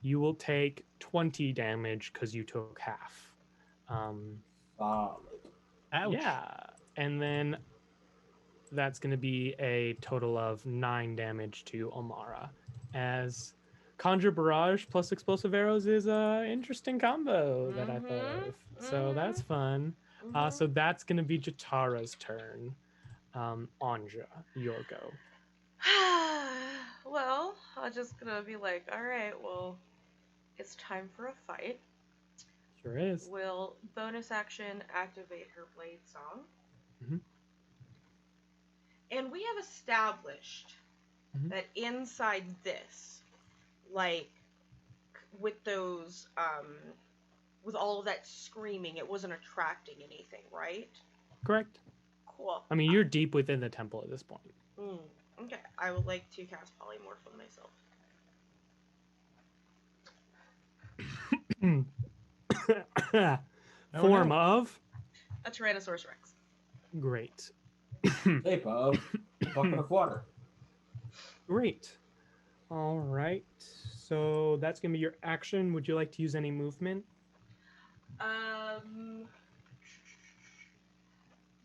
you will take 20 damage because you took half. Ouch. Yeah. And then that's going to be a total of 9 damage to Amara. As Conjure Barrage plus Explosive Arrows is an interesting combo that I thought of. So that's fun. So that's going to be Jatara's turn. Anja, your go. Well, I'm just gonna be like, alright, well, it's time for a fight. Sure is. Will bonus action activate her blade song. Mhm. And we have established Mhm. that inside this, like, with those, with all of that screaming, it wasn't attracting anything, right? Correct. Cool. I mean, you're deep within the temple at this point. Okay, I would like to cast polymorph on myself. Form of? A Tyrannosaurus Rex. Great. Shape of bucket of water. Great. All right. So that's going to be your action. Would you like to use any movement?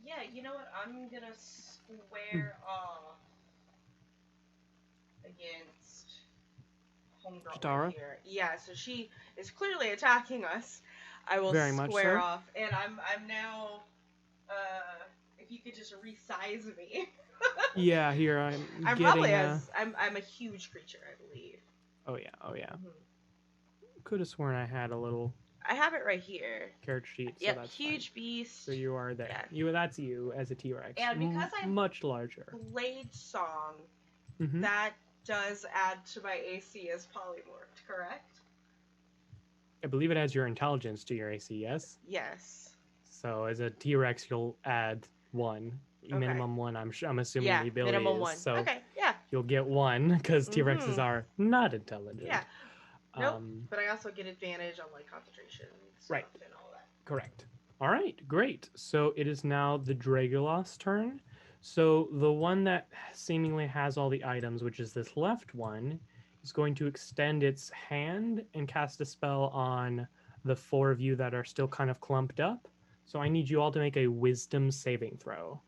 Yeah, you know what? I'm gonna square off against homegirl Shatara? right here. Yeah, so she is clearly attacking us. I will Very much square so. off, and I'm now. If you could just resize me. Yeah, here I'm I'm getting probably a... I'm a huge creature, I believe. Oh yeah, oh yeah. Mhm. Could have sworn I had a little I have it right here. character sheet, so Yep, that's huge fine. beast. So you are there. Yeah. That's you as a T-Rex. And because I'm much larger. Blade Song, Mhm. that does add to my AC as polymorphed, correct? I believe it adds your intelligence to your AC, yes? Yes. So as a T-Rex, you'll add 1. Okay. Minimum 1, I'm assuming Yeah, the ability minimum is. 1. So Okay, yeah. you'll get 1 because T-Rexes Mhm. are not intelligent. Yeah. Nope. Um, But I also get advantage on like concentration stuff Right. and all that. Correct. All right, great. So it is now the Dragulos's turn. So the one that seemingly has all the items, which is this left one, is going to extend its hand and cast a spell on the 4 of you that are still kind of clumped up. So I need you all to make a wisdom saving throw.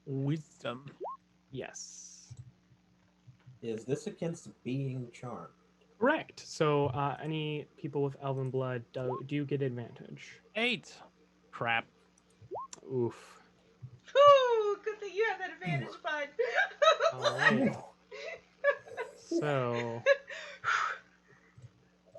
Wisdom. Yes. Is this against being charmed? Correct. So any people with elven blood, do you get advantage? 8. Crap. Oof. Whew! Good thing you have that advantage, bud. All right. So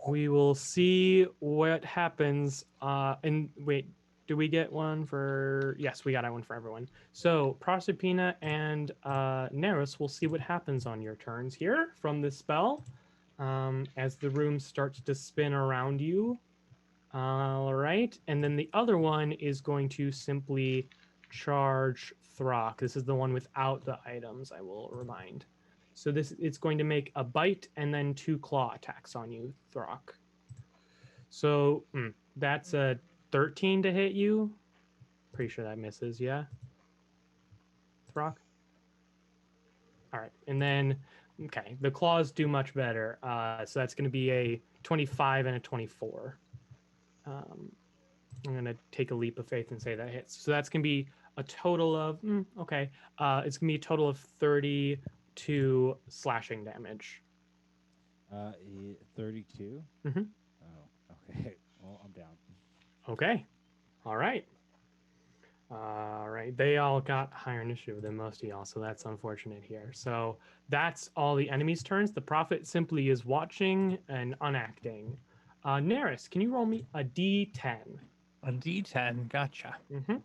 we will see what happens. And wait, do we get one for? Yes, we got one for everyone. So Proserpina and Neris, we'll see what happens on your turns here from this spell. As the room starts to spin around you. All right, and then the other one is going to simply charge Throck. This is the one without the items, I will remind. So it's going to make a bite and then 2 claw attacks on you, Throck. So that's a 13 to hit you. Pretty sure that misses, yeah? Throck? All right, and then, okay, the claws do much better. So that's going to be a 25 and a 24. I'm going to take a leap of faith and say that hits. So that's going to be a total of, it's going to be a total of 32 slashing damage. 32? Mhm. Oh, okay. Well, I'm down. Okay. All right. All right. They all got higher initiative than most of y'all, so that's unfortunate here. So that's all the enemies' turns. The prophet simply is watching and unacting. Neris, can you roll me a D10? A D10. Gotcha. Mm-hmm.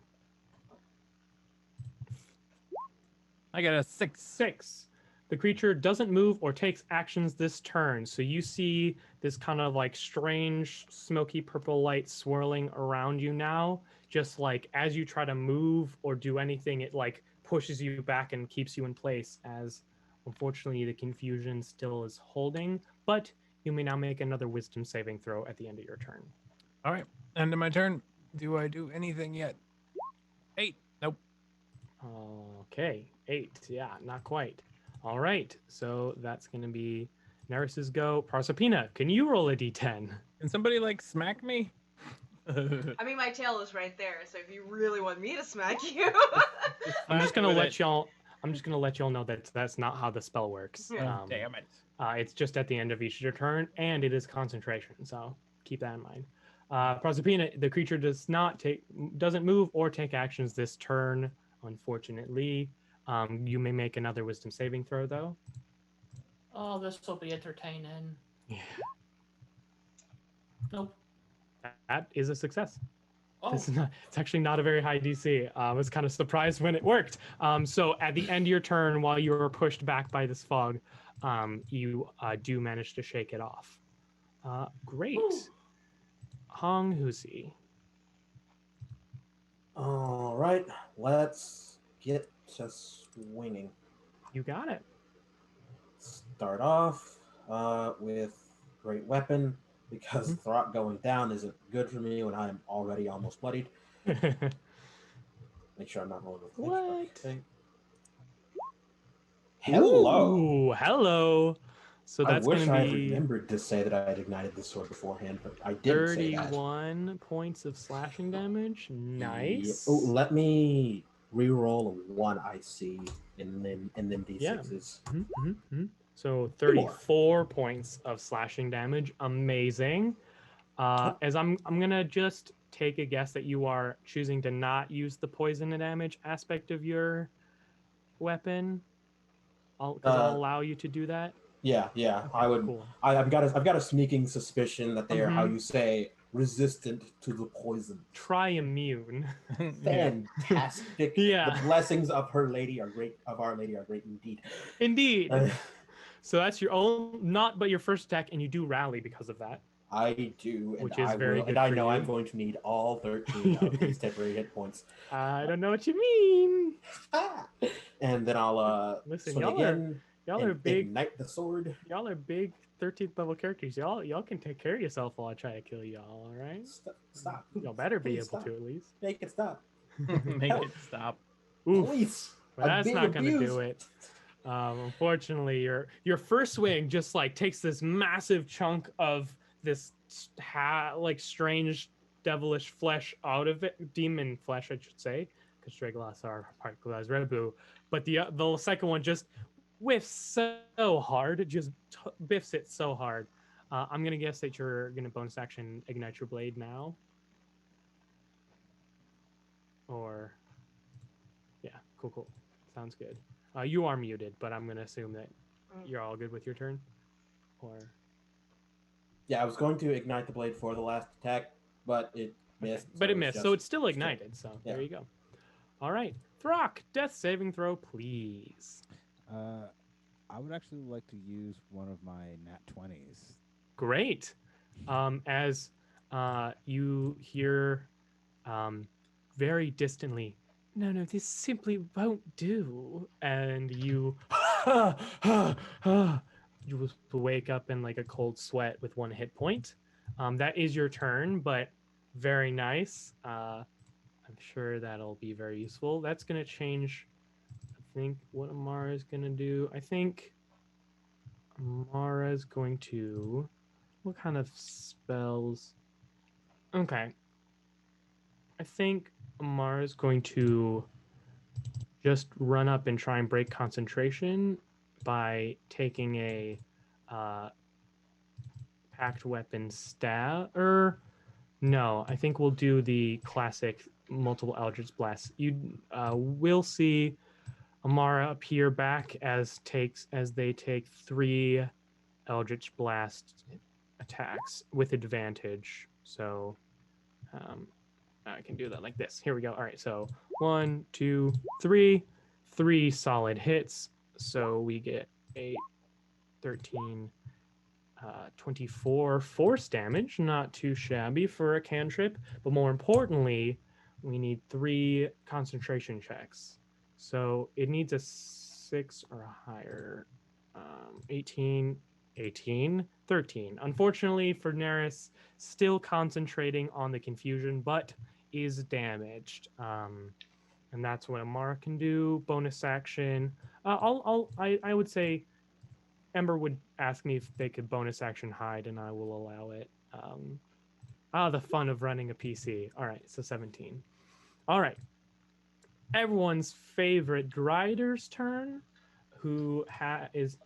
I got a 6. 6. The creature doesn't move or takes actions this turn. So you see this kind of like strange smoky purple light swirling around you now. Just like as you try to move or do anything, it like pushes you back and keeps you in place as unfortunately the confusion still is holding. But you may now make another wisdom saving throw at the end of your turn. All right. End of my turn. Do I do anything yet? 8. Nope. Okay. 8. Yeah, not quite. All right. So that's going to be Neris's go. Proserpina, can you roll a d10? Can somebody like smack me? I mean, my tail is right there, so if you really want me to smack you. I'm just gonna with let it. y'all. I'm just gonna let y'all know that that's not how the spell works. Yeah. Oh, damn it. It's just at the end of each your turn, and it is concentration. So keep that in mind. Proserpina, the creature doesn't move or take actions this turn, unfortunately. You may make another wisdom saving throw, though. Oh, this will be entertaining. Yeah. Nope. That is a success. Oh, It's actually not a very high DC. I was kind of surprised when it worked. So at the end of your turn, while you were pushed back by this fog, you do manage to shake it off. Great. Ooh. Hong Husi. All right, let's get to swinging. You got it. Start off with great weapon because Throt going down isn't good for me when I'm already almost bloodied. Make sure I'm not rolling with What? Okay. Hello. Ooh, hello. So that's I wish going I to had be remembered to say that I had ignited this sword beforehand, but I didn't say that. 31 points of slashing damage. Nice. Yeah. Oh, let me re-roll a 1 I see, and then d6s. So Two more. 34 points of slashing damage. Amazing. As I'm gonna just take a guess that you are choosing to not use the poison damage aspect of your weapon. I'll allow you to do that. Yeah, Okay, I would. Cool. I've got a sneaking suspicion that they are how Mhm. you say resistant to the poison. Tri-immune. Fantastic. Yeah. The blessings of Our Lady are great indeed. Indeed. So that's your own, not but your first attack, and you do rally because of that. I do, and Which is I very will, good and I for know you. I'm going to need all 13 of these temporary hit points. I don't know what you mean. And then I'll Listen, swing again. y'all are big. Ignite the sword. Y'all are big 13th level characters. Y'all can take care of yourself while I try to kill y'all. All right. Stop. Y'all better be Please able stop. to at least. Make it stop. Make it stop. Oof. Please. But I'm that's being not going to abused. do it. Unfortunately, your first swing just like takes this massive chunk of this like strange devilish flesh out of it, demon flesh, I should say, because Draglass are particularized Rebu. But the second one just whiffs so hard, it just biffs it so hard. I'm gonna guess that you're gonna bonus action ignite your blade now, or yeah, cool, sounds good. You are muted, but I'm gonna assume that you're all good with your turn, or Yeah, I was going to ignite the blade for the last attack, but it missed. but it missed, so it's still ignited. So Yeah. there you go. All right, Throck, death saving throw, please. I would actually like to use one of my nat 20s. Great. As you hear very distantly, no, this simply won't do. And you you will wake up in like a cold sweat with 1 hit point. That is your turn, but very nice. I'm sure that'll be very useful. That's going to change, I think, what Amara is going to do. I think Amara is going to... What kind of spells? Okay. I think Amara is going to just run up and try and break concentration by taking a packed weapon stab. No, I think we'll do the classic multiple Eldritch Blast. You will see Amara appear back as they take 3 Eldritch Blast attacks with advantage. So I can do that like this. Here we go. All right, so 1, 2, 3 solid hits. So we get 8, 13, 24 force damage. Not too shabby for a cantrip, but more importantly, we need 3 concentration checks. So it needs a 6 or higher. 18, 13. Unfortunately for Neris, still concentrating on the confusion, but is damaged. And that's what Amara can do. Bonus action. I would say Ember would ask me if they could bonus action hide, and I will allow it. The fun of running a PC. All right, so 17. All right. Everyone's favorite Grider's turn, who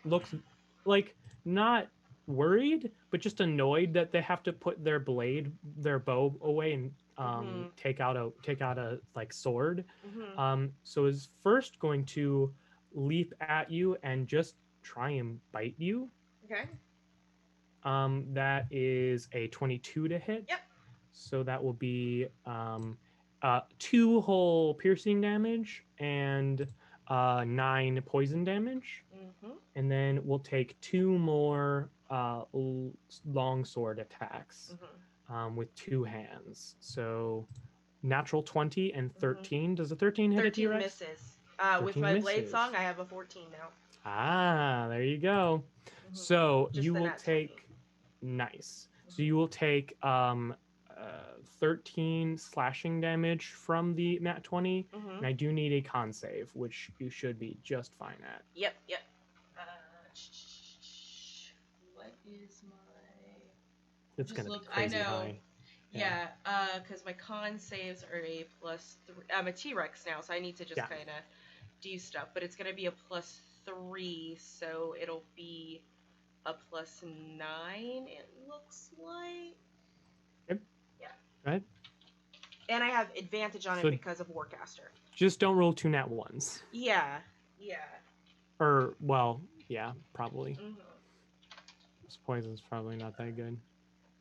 looks like not worried, but just annoyed that they have to put their bow away and Mhm. take out a like sword. Mhm. So is first going to leap at you and just try and bite you. Okay. That is a 22 to hit. Yep. So that will be 2 whole piercing damage and 9 poison damage. Mhm. And then we'll take 2 more long sword attacks with 2 hands. So natural 20 and 13. Does a 13 hit a 13 T-Rex? misses. With 13 my blade misses. song, I have a 14 now. Ah, there you go. Mhm. So Just you the will nat 20. take nice. So you will take 13 slashing damage from the nat 20, and I do need a con save, which you should be just fine at. Yep. What is my? It's Just gonna look. be crazy I know. high. Yeah. Because my con saves are a +3. I'm a T-Rex now, so I need to just kind of do stuff. But it's gonna be a +3, so it'll be a +9. It looks like. Yep. Yeah. Go ahead. And I have advantage on So- it because of Warcaster. Just don't roll 2 nat 1s. Yeah. Or well, yeah, probably. Mhm. This poison's probably not that good.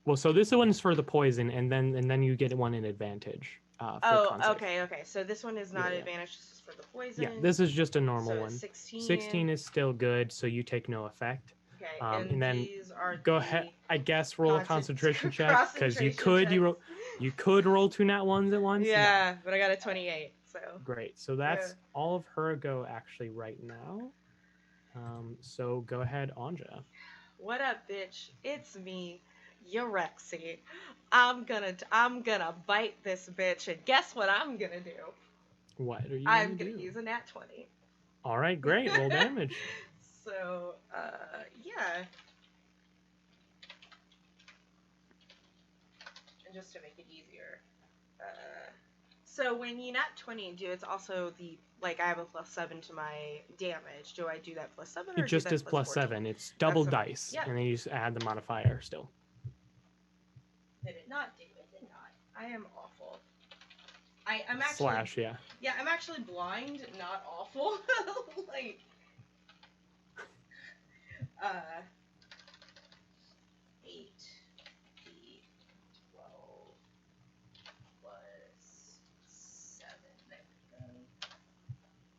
Well, so this one's for the poison, and then you get one in advantage. For con save. Okay. So this one is not Yeah. advantage. This is for the poison. Yeah, this is just a normal So one. 16. 16 is still good, so you take no effect. Okay, And then these are go ahead. I guess roll a concentration check because you could roll 2 nat 1s at once. Yeah, but I got a 28. So Great. So that's all of her go actually right now. So go ahead, Anja. What up, bitch? It's me, Eurexy. I'm gonna bite this bitch, and guess what I'm gonna do? What are you I'm gonna gonna do? use a nat 20. All right, great. Roll damage. So, yeah. And just to make it easier, so when you nat 20 do, it's also I have a +7 to my damage. Do I do that +7 or It just do that is +7. 14? It's double That's dice, yeah. and then you just add the modifier still. Did it not do? It did not. I am awful. I'm actually Slash, yeah. Yeah, I'm actually blind, not awful. 8 feet 12 +7.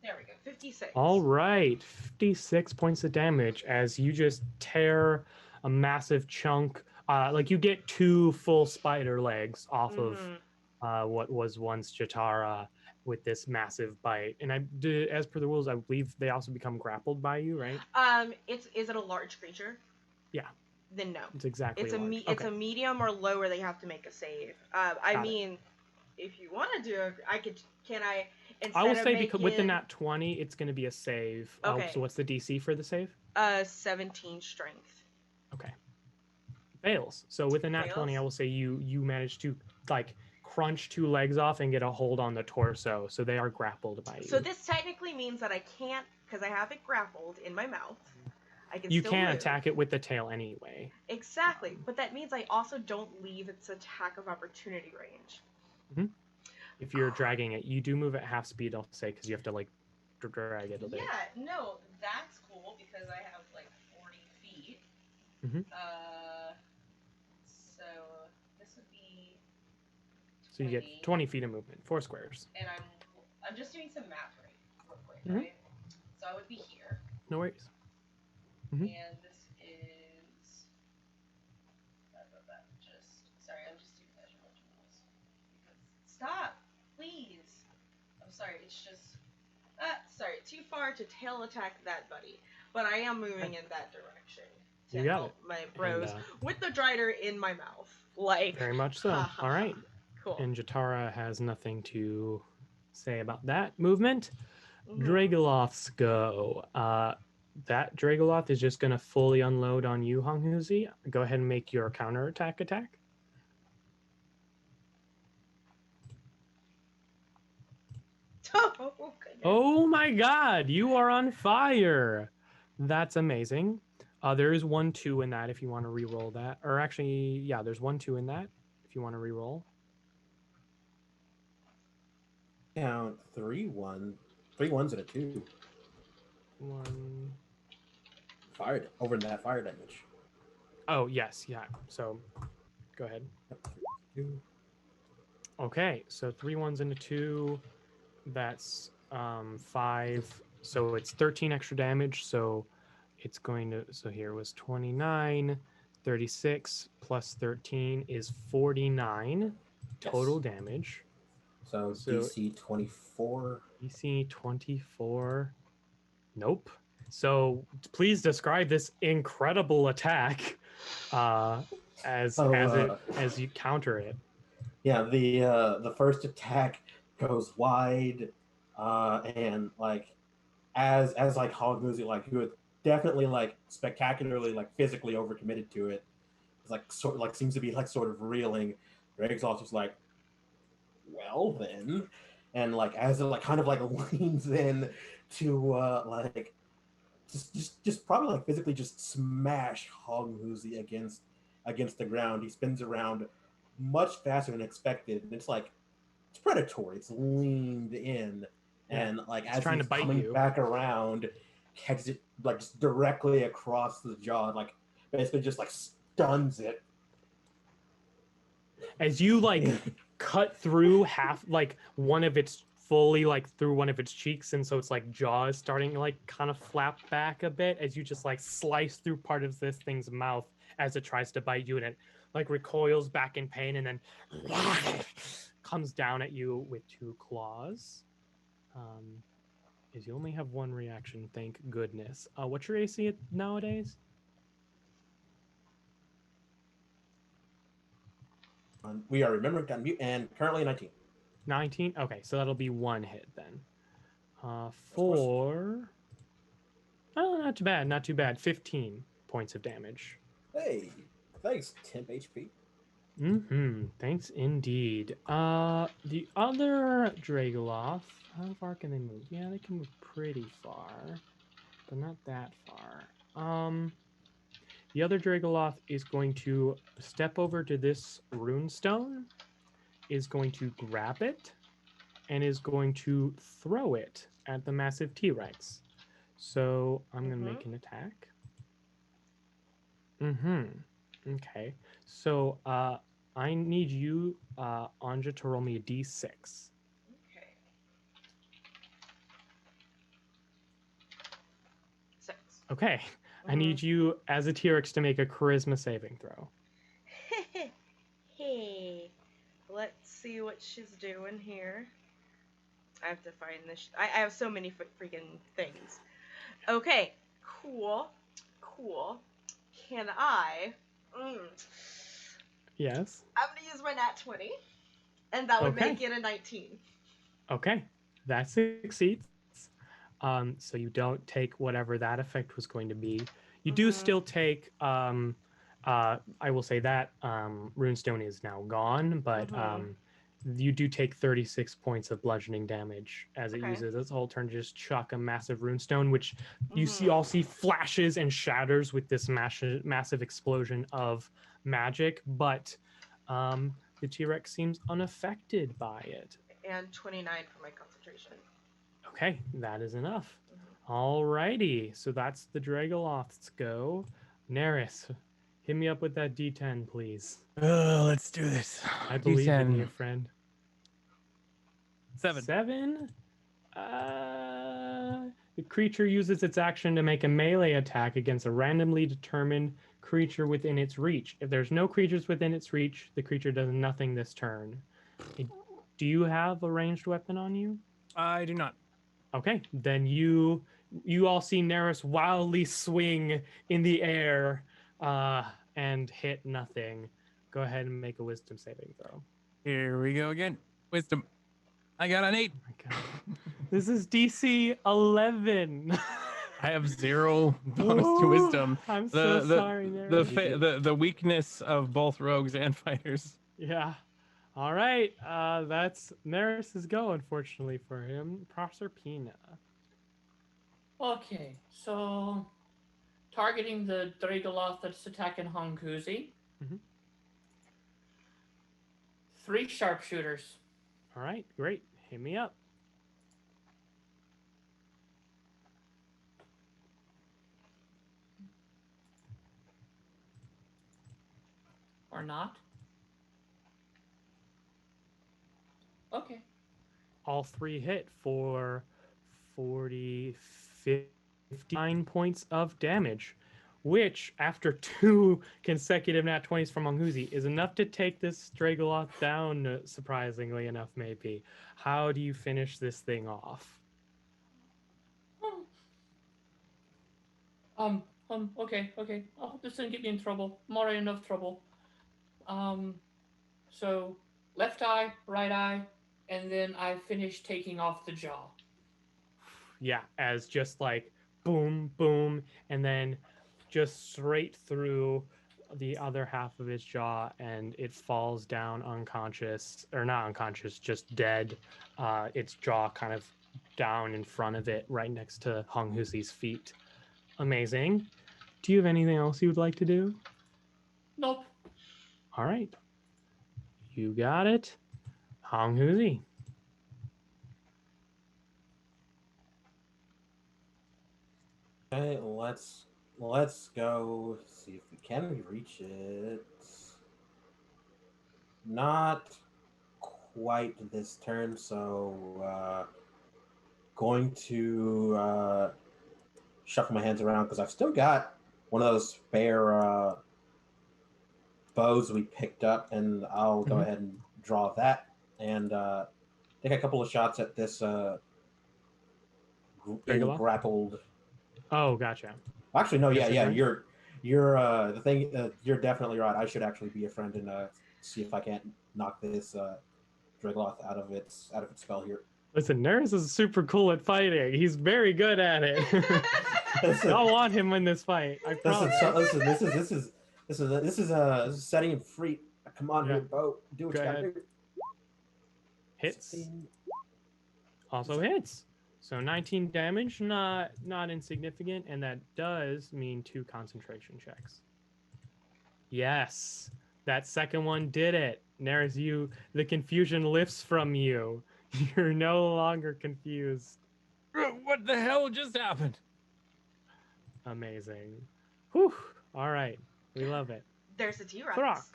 There we go. 56. All right, 56 points of damage as you just tear a massive chunk. You get 2 full spider legs off of what was once Jatara with this massive bite. And as per the rules, I believe they also become grappled by you, right? Is it a large creature? Yeah. Then no. It's exactly. It's a medium or lower. They have to make a save. If you want to do it, Can I? I will say because with the nat 20, it's going to be a save. Okay. So what's the DC for the save? 17 strength. Okay. Fails. So with a nat 20, I will say you managed to crunch 2 legs off and get a hold on the torso, so they are grappled by you. So this technically means that I can't, because I have it grappled in my mouth. You can't attack it with the tail anyway. Exactly, but that means I also don't leave its attack of opportunity range. Mm-hmm. If you're dragging it, you do move at half speed, I'll say, because you have to drag it a bit. Yeah, no, that's cool because I have 40 feet. Mm-hmm. So this would be. 20, so you get 20 feet of movement, 4 squares. And I'm just doing some math real quick, right? So I would be here. No worries. Mm-hmm. And this is. Sorry, I'm just doing measurement tools. Stop, please. I'm sorry, it's just. Sorry, too far to tail attack that buddy. But I am moving in that direction to help my bros with the Drider in my mouth. Very much so. All right. Cool. And Jatara has nothing to say about that movement. Dragoloth's go. That Dragoloth is just going to fully unload on you, Honghuzi. Go ahead and make your counterattack attack. Oh my god, you are on fire. That's amazing. There is 1/2 in that if you want to re-roll that. Or actually, yeah, there's 1/2 in that if you want to re-roll. Count 3 ones and a 2. 1. Fired over that fire damage. Oh, yes, yeah. So go ahead. Yep. 2. Okay, so 3 1s and a 2. That's 5. So it's 13 extra damage. So it's going to, so here was 29. 36 plus 13 is 49 total damage. So DC 24. DC 24. Nope. So please describe this incredible attack as you counter it. Yeah, the first attack goes wide, and like as like Hog Muzi, like who had definitely like spectacularly like physically overcommitted to it, it's like sort of like seems to be like sort of reeling. Greg's also just like, well then, and like as it like kind of like leans in to like just probably like physically just smash Hog Muzi against the ground. He spins around much faster than expected, and it's like it's predatory. It's leaned in, and like it's as trying he's to bite coming you. back around, catches it like just directly across the jaw, like basically just like stuns it. As you like cut through half, like one of its fully like through one of its cheeks, and so it's like jaw is starting to like kind of flap back a bit as you just like slice through part of this thing's mouth as it tries to bite you, and it like recoils back in pain and then comes down at you with 2 claws. Is you only have 1 reaction, thank goodness. What's your AC nowadays? We are remembering to unmute, and currently 19. 19? Okay, so that'll be 1 hit then. Oh, not too bad, not too bad. 15 points of damage. Hey, thanks, temp HP. Thanks indeed. The other Dragoloth, how far can they move? Yeah, they can move pretty far, but not that far. The other Dragoloth is going to step over to this runestone, is going to grab it, and is going to throw it at the massive T-Rex. So I'm going to make an attack. Okay. So I need you, Anja, to roll me a d6. Okay. 6. Okay. I need you, as a T-Rex, to make a charisma saving throw. Hey. Let's see what she's doing here. I have to find this. I have so many freaking things. Okay. Cool. Can I... Yes. I'm going to use my nat 20. And that would make it a 19. Okay. That succeeds. So you don't take whatever that effect was going to be. You do still take... I will say that runestone is now gone, but you do take 36 points of bludgeoning damage as it uses its whole turn to just chuck a massive runestone, which you all see flashes and shatters with this massive explosion of magic, but the T-Rex seems unaffected by it. And 29 for my concentration. Okay, that is enough. Alrighty, so that's the Dragoloth's go. Neris, hit me up with that D10, please. Let's do this. I believe in D10. you, friend. 7. 7? The creature uses its action to make a melee attack against a randomly determined creature within its reach. If there's no creatures within its reach, the creature does nothing this turn. Do you have a ranged weapon on you? I do not. Okay, then you all see Neris wildly swing in the air and hit nothing. Go ahead and make a wisdom saving throw. Here we go again. Wisdom. I got an 8. Oh my God. This is DC 11. I have 0 bonus to wisdom. I'm so sorry, Neris. The weakness of both rogues and fighters. Yeah. All right. That's Neris' go, unfortunately for him. Proserpina. Okay, so targeting the Dragoloth that's attacking Honguzi. Mhm. 3 sharpshooters. All right, great. Hit me up. Or not? Okay. All 3 hit for 59 points of damage, which, after 2 consecutive nat 20s from Monghuzi, is enough to take this Dragoloth down, surprisingly enough, maybe. How do you finish this thing off? Okay. I hope this doesn't get me in trouble. I'm already in enough trouble. So left eye, right eye, and then I finish taking off the jaw. Yeah, as just like boom, boom, and then just straight through the other half of his jaw, and it falls down unconscious, or not unconscious, just dead. Its jaw kind of down in front of it, right next to Hong Husi's feet. Amazing. Do you have anything else you would like to do? Nope. All right. You got it. Hong Husi. Okay, let's go see if we can reach it. Not quite this turn, so going to shuffle my hands around because I've still got one of those spare bows we picked up, and I'll go ahead and draw that and take a couple of shots at this Dragoloth? grappled. Oh, gotcha. Actually, no, yeah, Disadvantage? you're the thing. You're definitely right. I should actually be a friend and see if I can't knock this Dragoloth out of its spell here. Listen, Nerys is super cool at fighting. He's very good at it. I want him in this fight. I promise. This is setting him free. Come on, Yeah. here, Bo. Do what Go you gotta ahead. do. Hits. Also hits. So 19 damage, not insignificant, and that does mean 2 concentration checks. Yes, that second one did it. Nerys, the confusion lifts from you. You're no longer confused. What the hell just happened? Amazing. Whew. All right. We love it. There's a T-Rex. Throck.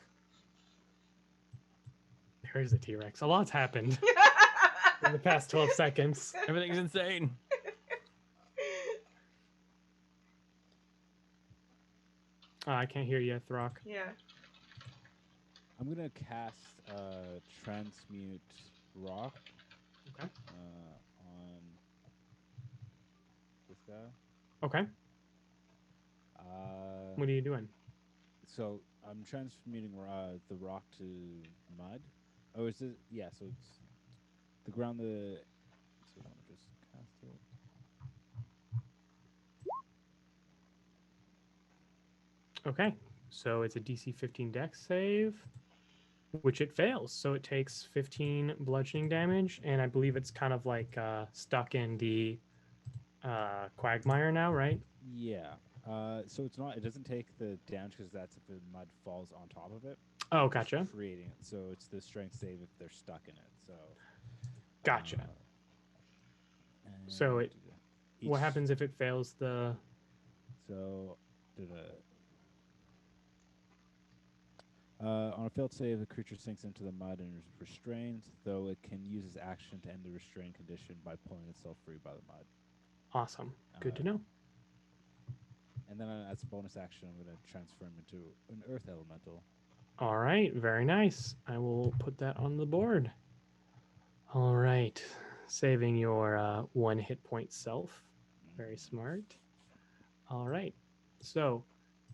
There's a T-Rex. A lot's happened in the past 12 seconds. Everything's insane. I can't hear you, Throck. Yeah. I'm gonna cast Transmute Rock Okay. on this guy. Okay. What are you doing? So I'm transmuting the rock to mud. Oh, is it? Yeah. So it's the ground. So I want to just cast it. Okay. So it's a DC 15 Dex save, which it fails. So it takes 15 bludgeoning damage, and I believe it's kind of like stuck in the quagmire now, right? Yeah. So it's not. It doesn't take the damage because that's if the mud falls on top of it. Oh, It's gotcha. creating it. So it's the strength save if they're stuck in it. So. Gotcha. So and what each- happens if it fails the... So, on a failed save, the creature sinks into the mud and is restrained, though it can use its action to end the restrained condition by pulling itself free by the mud. Awesome. Good to know. And then as a bonus action, I'm going to transform into an earth elemental. All right. Very nice. I will put that on the board. All right. Saving your 1 hit point self. Very smart. All right. So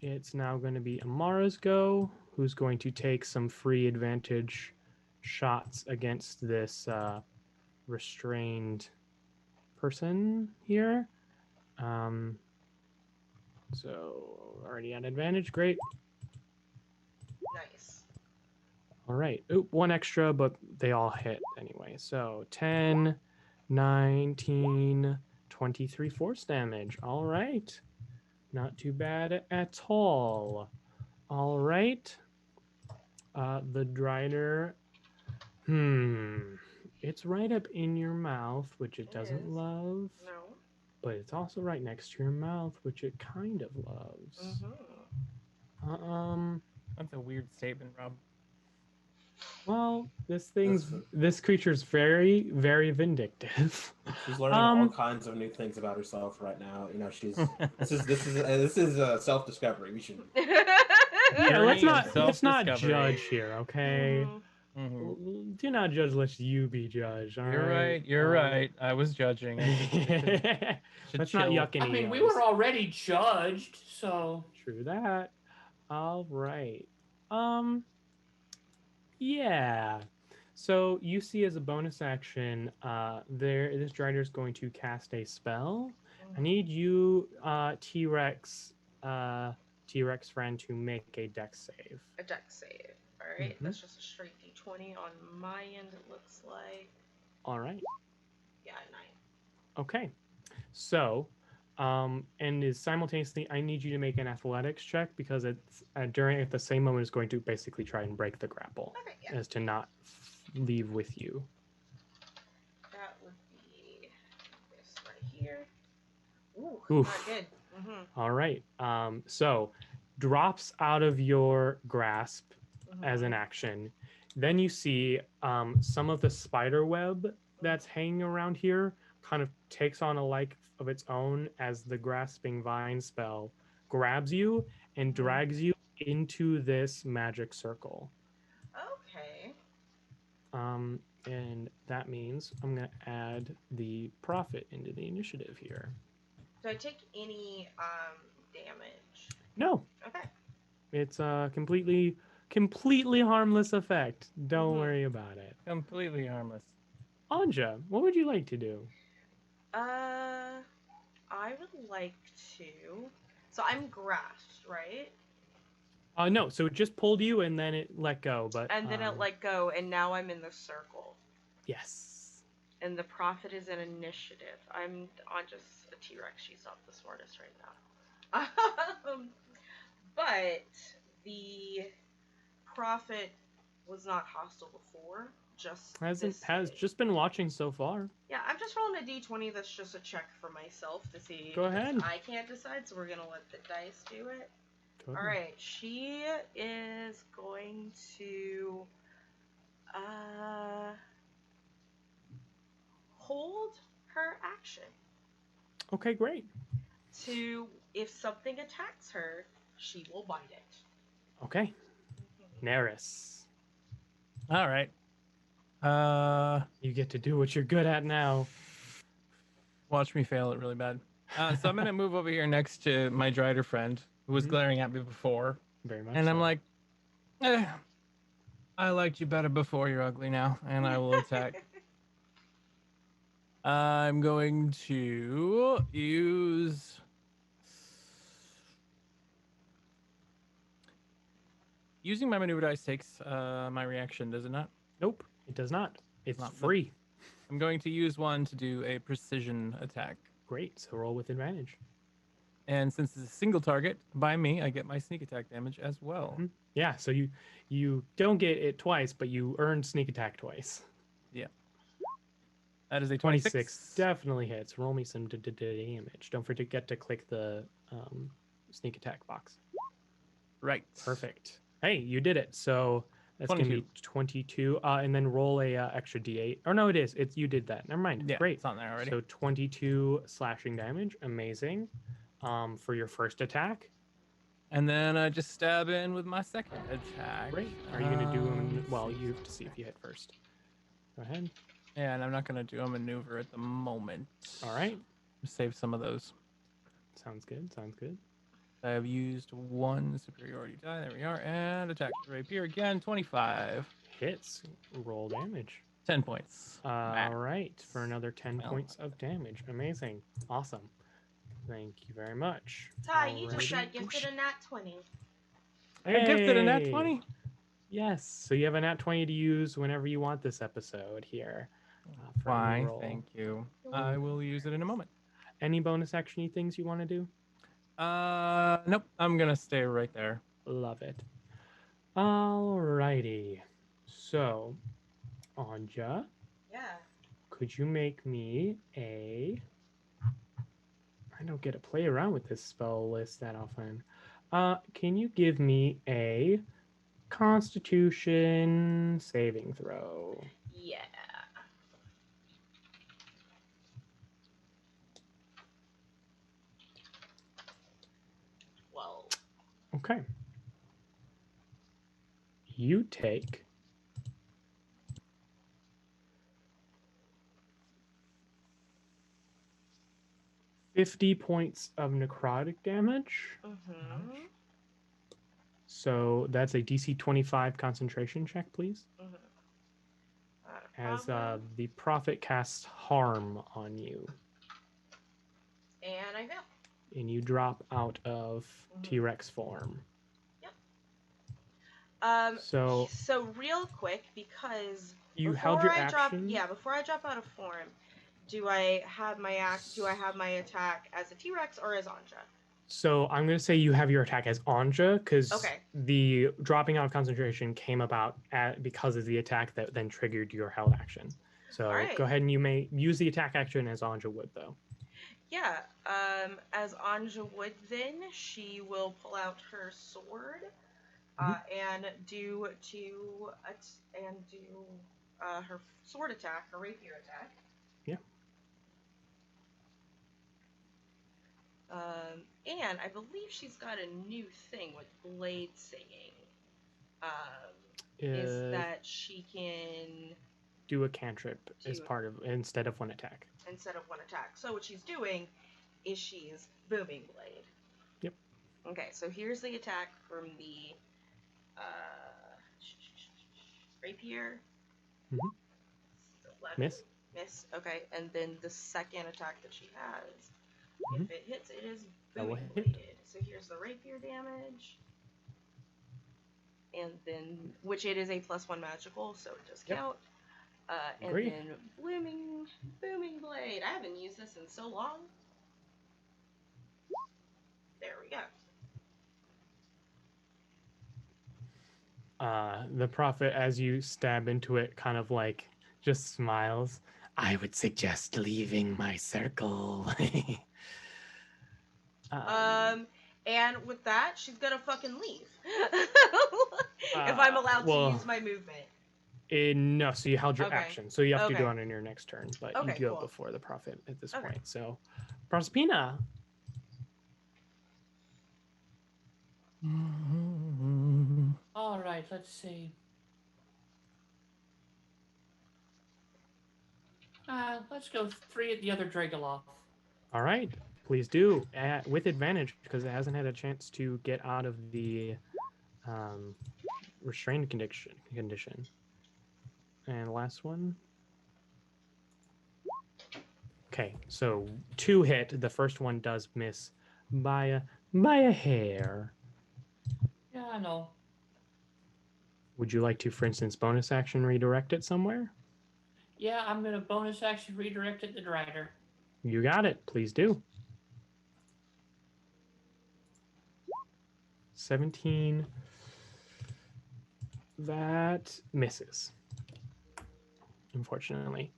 it's now going to be Amara's go, who's going to take some free advantage shots against this restrained person here. So already at advantage. Great. Nice. All right. Oop, 1 extra, but they all hit anyway. So 10, 19, 23 force damage. All right. Not too bad at all. All right. The Drider. It's right up in your mouth, which it doesn't is. love. No. But it's also right next to your mouth, which it kind of loves. Mm-hmm. That's a weird statement, Rob. Well, this creature's very, very vindictive. She's learning all kinds of new things about herself right now. You know, this is self discovery. We should. Yeah, let's Journey of not self-discovery. judge here, okay? Mhm. Do not judge, lest you be judged. All You're right. You're right. I was judging. Let's not yuck any I mean, we yums. were already judged, so. True that. All right. Yeah. So you see as a bonus action, this Drider is going to cast a spell. I need you, T-Rex friend, to make a dex save. A dex save. All right, that's just a straight d20 on my end. It looks like. All right. Yeah, 9. Okay. So, and is simultaneously, I need you to make an athletics check because it's at the same moment is going to basically try and break the grapple, Okay, yeah. as to not leave with you. That would be this right here. Ooh, Oof. not good. Mm-hmm. All right. So drops out of your grasp as an action. Then you see some of the spider web that's hanging around here kind of takes on a life of its own as the grasping vine spell grabs you and drags you into this magic circle. Okay. And that means I'm going to add the profit into the initiative here. Do I take any damage? No. Okay. It's a completely harmless effect. Don't worry about it. Completely harmless. Anja, what would you like to do? I would like to. So I'm grasped, right? No, so it just pulled you and then it let go, but And then it let go, and now I'm in the circle. Yes. And the profit is an initiative. I'm just a T-Rex. She's not the smartest right now. But the prophet was not hostile before. Has just been watching so far. Yeah, I'm just rolling a d20. That's just a check for myself to see. Go ahead. I can't decide, so we're gonna let the dice do it. Go ahead. All right, she is going to hold her action. Okay, great. If something attacks her, she will bite it. Okay. Neris. All right. You get to do what you're good at now. Watch me fail it really bad. So I'm gonna move over here next to my Drider friend who was glaring at me before. Very much. And I'm so. like, I liked you better before. You're ugly now, and I will attack. I'm going to use. Using my maneuver dice takes my reaction, does it not? Nope, it does not. It's not free. I'm going to use one to do a precision attack. Great, so roll with advantage. And since it's a single target by me, I get my sneak attack damage as well. Yeah, so you don't get it twice, but you earn sneak attack twice. Yeah. That is a 26. Definitely hits. Roll me some damage. Don't forget to click the sneak attack box. Right. Perfect. Hey, you did it. So that's going to be 22. And then roll a extra d8. Or no, it is. You did that. Never mind. Yeah, Great. it's on there already. So 22 slashing damage. Amazing. For your first attack. And then I just stab in with my second attack. Great. Are you going to do them? Well, you have to see if you hit first. Go ahead. Yeah, and I'm not going to do a maneuver at the moment. All right. Save some of those. Sounds good. Sounds good. I have used one superiority die. There we are. And attack the rapier again. 25. Hits. Roll damage. 10 points. All right. For another 10 points of damage. Amazing. Awesome. Thank you very much. Ty, you just got gifted a nat 20. I got gifted a nat 20? Yes. So you have a nat 20 to use whenever you want this episode here. Fine. Thank you. I will use it in a moment. Any bonus action-y things you want to do? Nope. I'm gonna stay right there. Love it. Alrighty. So, Anja, Yeah. could you make me a... I don't get to play around with this spell list that often. Can you give me a Constitution saving throw? Yeah. Well, Okay. You take 50 points of necrotic damage. mm-hmm. So that's a DC 25 concentration check, please. Mm-hmm. As the prophet casts harm on you. And I fail. And you drop out of T-Rex form. So real quick, because you held your action. action. Before I drop out of form, do I have my attack as a T-Rex or as Anja? So I'm going to say you have your attack as Anja because Okay. the dropping out of concentration came about because of the attack that then triggered your held action. So Alright. Go ahead and you may use the attack action as Anja would, though. Yeah. As Anja would, then she will pull out her sword and do her sword attack, her rapier attack. Yeah. And I believe she's got a new thing with blade singing. Is that she can do a cantrip as part of instead of one attack. So what she's doing is she's booming blade. Yep. Okay, so here's the attack from the rapier. Miss. Okay, and then the second attack that she has, if it hits, it is That will booming hit. bladed. So here's the rapier damage. And then, which it is a +1 magical, so it does count. And Great. then booming blade. I haven't used this in so long. There we go. The prophet, as you stab into it, kind of like just smiles. I would suggest leaving my circle. And with that, she's gonna fucking leave. If I'm allowed to use my movement. No, so you held your action, so you have to do Okay. it on your next turn, but Okay, you go cool. before the prophet at this Okay. point. So, Prospina. All right, let's see. Let's go 3 at the other Dragoloth. All right, please do with advantage because it hasn't had a chance to get out of the restrained condition. And last one. Okay, so 2 hit. The first one does miss by a hair. Yeah, I know. Would you like to, for instance, bonus action redirect it somewhere? Yeah, I'm going to bonus action redirect at the Drider. You got it. Please do. 17. That misses. Unfortunately.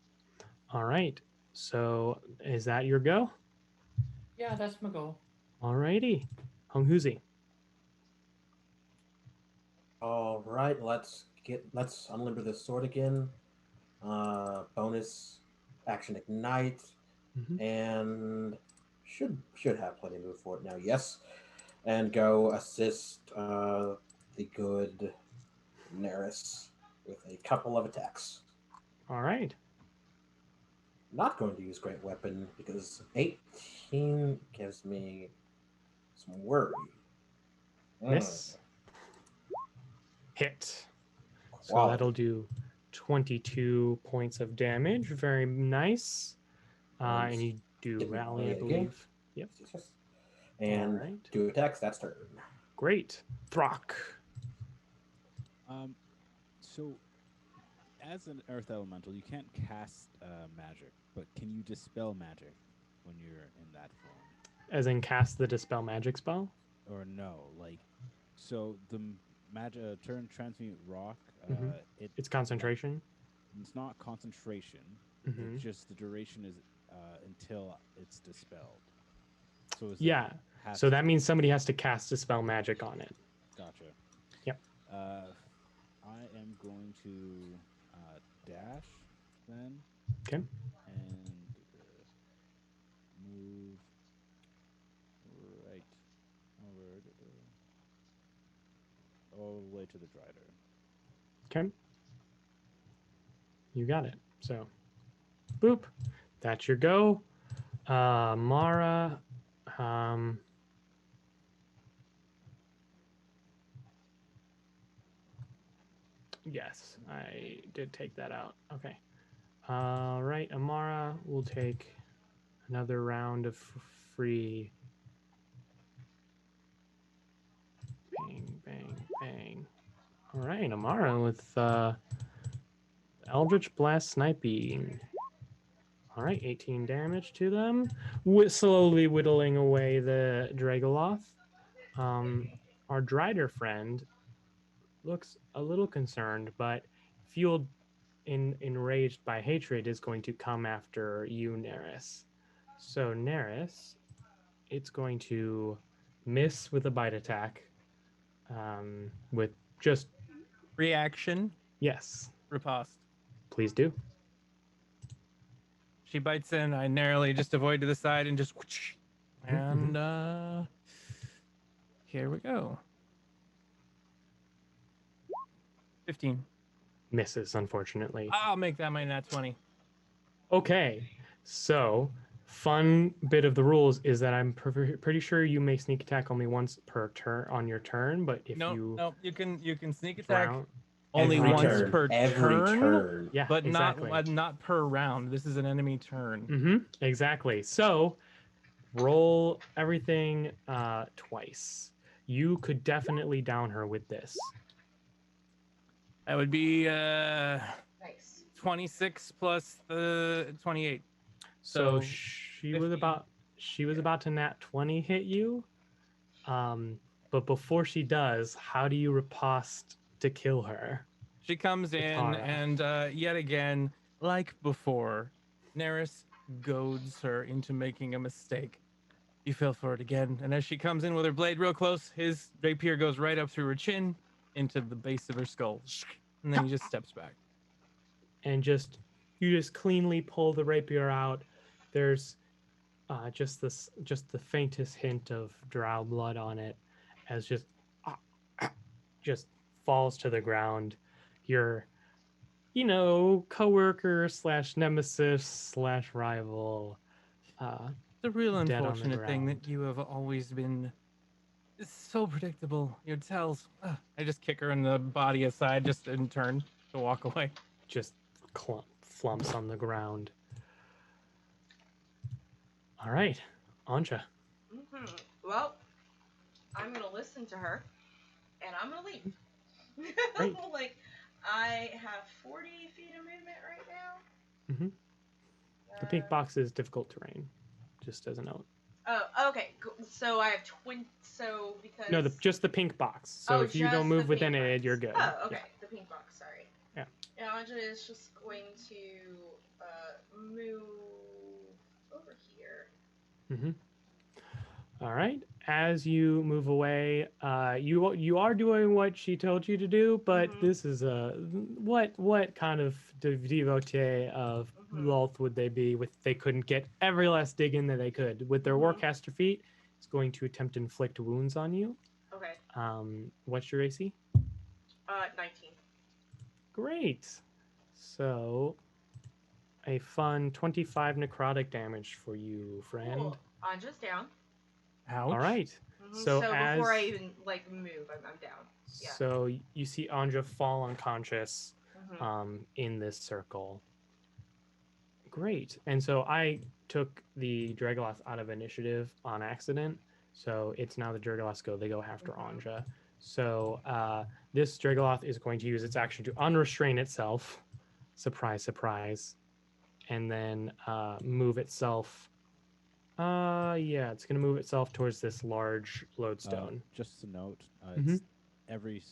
All right. So is that your go? Yeah, that's my goal. All righty. Hung Huzi. All right, let's unlimber this sword again. Bonus action ignite, and should have plenty of move for it now. Yes, and go assist the good Neris with a couple of attacks. All right. Not going to use Great Weapon because 18 gives me some worry. Miss. Hit. So Quality. that'll do 22 points of damage. Very nice. And you do rally, I believe. Yep. Yes. And right. 2 attacks, that's turn. Great. Throck. So, as an earth elemental, you can't cast magic, but can you dispel magic when you're in that form? As in cast the dispel magic spell? Or no, like, so the turn transmute rock. Mhm. It's concentration. It's not concentration. Mhm. It's just the duration is until it's dispelled. So is Yeah. has So to that be- means somebody has to cast dispel magic on it. Gotcha. Yep. I am going to dash then. Okay. And move right over all the way to the Drider. Okay. You got it. So, boop. That's your go. Mara. Yes, I did take that out. Okay. All right, Amara will take another round of free. Bang, bang, bang. All right, Amara with Eldritch Blast sniping. All right, 18 damage to them. Slowly whittling away the Dragoloth. Our Drider friend looks a little concerned, but fueled enraged by hatred is going to come after you, Neris. So Neris, it's going to miss with a bite attack. With just Reaction, yes, riposte. please do. She bites in. I narrowly just avoid to the side and just whoosh, Mhm. and here we go. 15. Misses, unfortunately. I'll make that my nat 20. Okay, so fun bit of the rules is that I'm pretty sure you may sneak attack only once per turn on your turn, but if you you can sneak attack round only Every once turn, per every turn, turn. yeah, but exactly. not per round. This is an enemy turn. Exactly. So roll everything twice. You could definitely down her with this. That would be Nice. 26 plus the 28. So So she was 50. about to nat 20 hit you. But before she does, how do you riposte to kill her? She comes in Katara. and yet again, like before, Neris goads her into making a mistake. You fell for it again, and as she comes in with her blade real close, his rapier goes right up through her chin into the base of her skull, and then he just steps back. And you just cleanly pull the rapier out. There's just the faintest hint of drow blood on it, as just falls to the ground. Your coworker / nemesis / rival. The real Dead on the unfortunate thing that ground. you have always been so predictable. Your tells. I just kick her in the body aside, just in turn to walk away. Just flumps on the ground. All right, Anja. Well, I'm gonna listen to her, and I'm gonna leave. Great. Like, I have 40 feet of movement right now. Mm-hmm. The pink box is difficult terrain, just as a note. Oh, okay. So I have 20. So because No, just the pink box. So if you don't move within it, box. you're good. Oh, okay. Yeah. The pink box. Sorry. Yeah. And Anja is just going to move over here. Mm-hmm. All right. As you move away, you are doing what she told you to do, but this is what kind of devotee of Lolth would they be if they couldn't get every last dig in that they could with their warcaster feat? It's going to attempt to inflict wounds on you. Okay. What's your AC? 19. Great. So a fun 25 necrotic damage for you, friend. Cool. Anja's down. Ouch. All right. So before I even move, I'm down. Yeah. So you see Anja fall unconscious in this circle. Great. And so I took the Dragoloth out of initiative on accident. So it's now the Dragoloth's go. They go after Anja. So this Dragoloth is going to use its action to unrestrain itself. Surprise, surprise. And then move itself Yeah, it's gonna move itself towards this large lodestone. Just to note, Mhm. it's every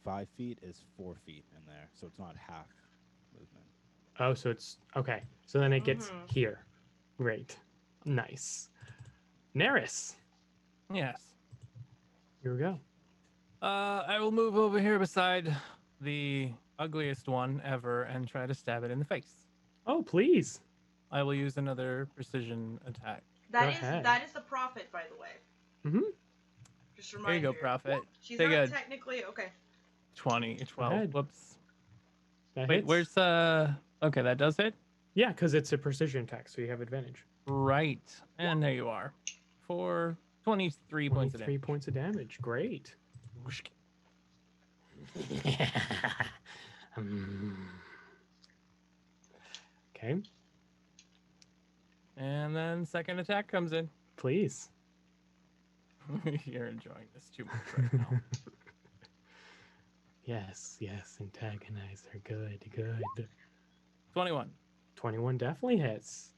5 feet is 4 feet in there, so it's not half movement. Oh, so it's okay. So then it gets Mhm. here. Great. Nice. Neris, Yes. here we go. I will move over here beside the ugliest one ever and try to stab it in the face. Oh, please. I will use another precision attack. Go ahead. That is the prophet, by the way. Mm-hmm. Just There you remind go, Prophet. She's Take not a technically okay. 20, 12. ahead. Whoops. That Wait, hits. where's okay, that does hit? Yeah, because it's a precision attack, so you have advantage. Right. And there you are. For 23 points of 23 damage. points of damage. Great. Okay, And then second attack comes in. please. You're enjoying this too much right now. Yes, antagonize are good, good. 21 21 definitely hits.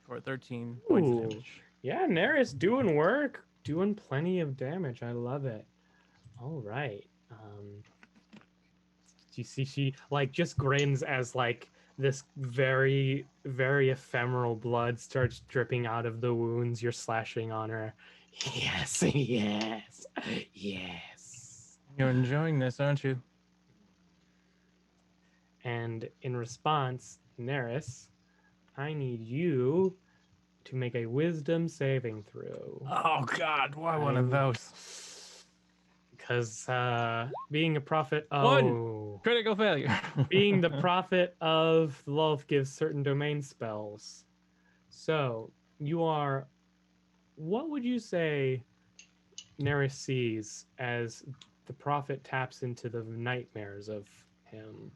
for 13 points of Ooh. damage. Yeah, Neris doing work, doing plenty of damage. I love it. All right. You see, she like just grins as like this very, very ephemeral blood starts dripping out of the wounds you're slashing on her. Yes, yes, yes. You're enjoying this, aren't you? And in response, Neris, I need you to make a wisdom saving throw. Oh God, why one of those? Because being a prophet, One. Critical failure. being the prophet of the Lolth gives certain domain spells. So you are, what would you say Neris sees as the prophet taps into the nightmares of him?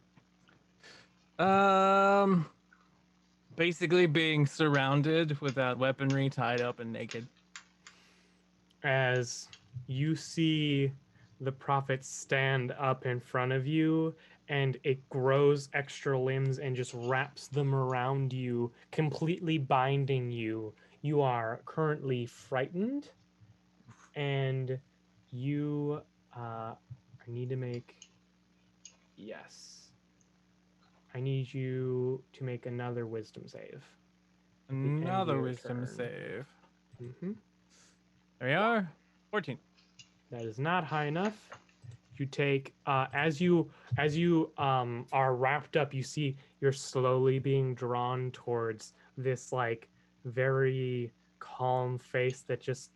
Basically being surrounded without weaponry, tied up and naked. As you see the prophet stand up in front of you and it grows extra limbs and just wraps them around you, completely binding you. You are currently frightened and you need to make, yes, I need you to make another wisdom save. Another wisdom turn. save. Mm-hmm. There you are. 14. That is not high enough. You take as you are wrapped up, you see you're slowly being drawn towards this like very calm face that just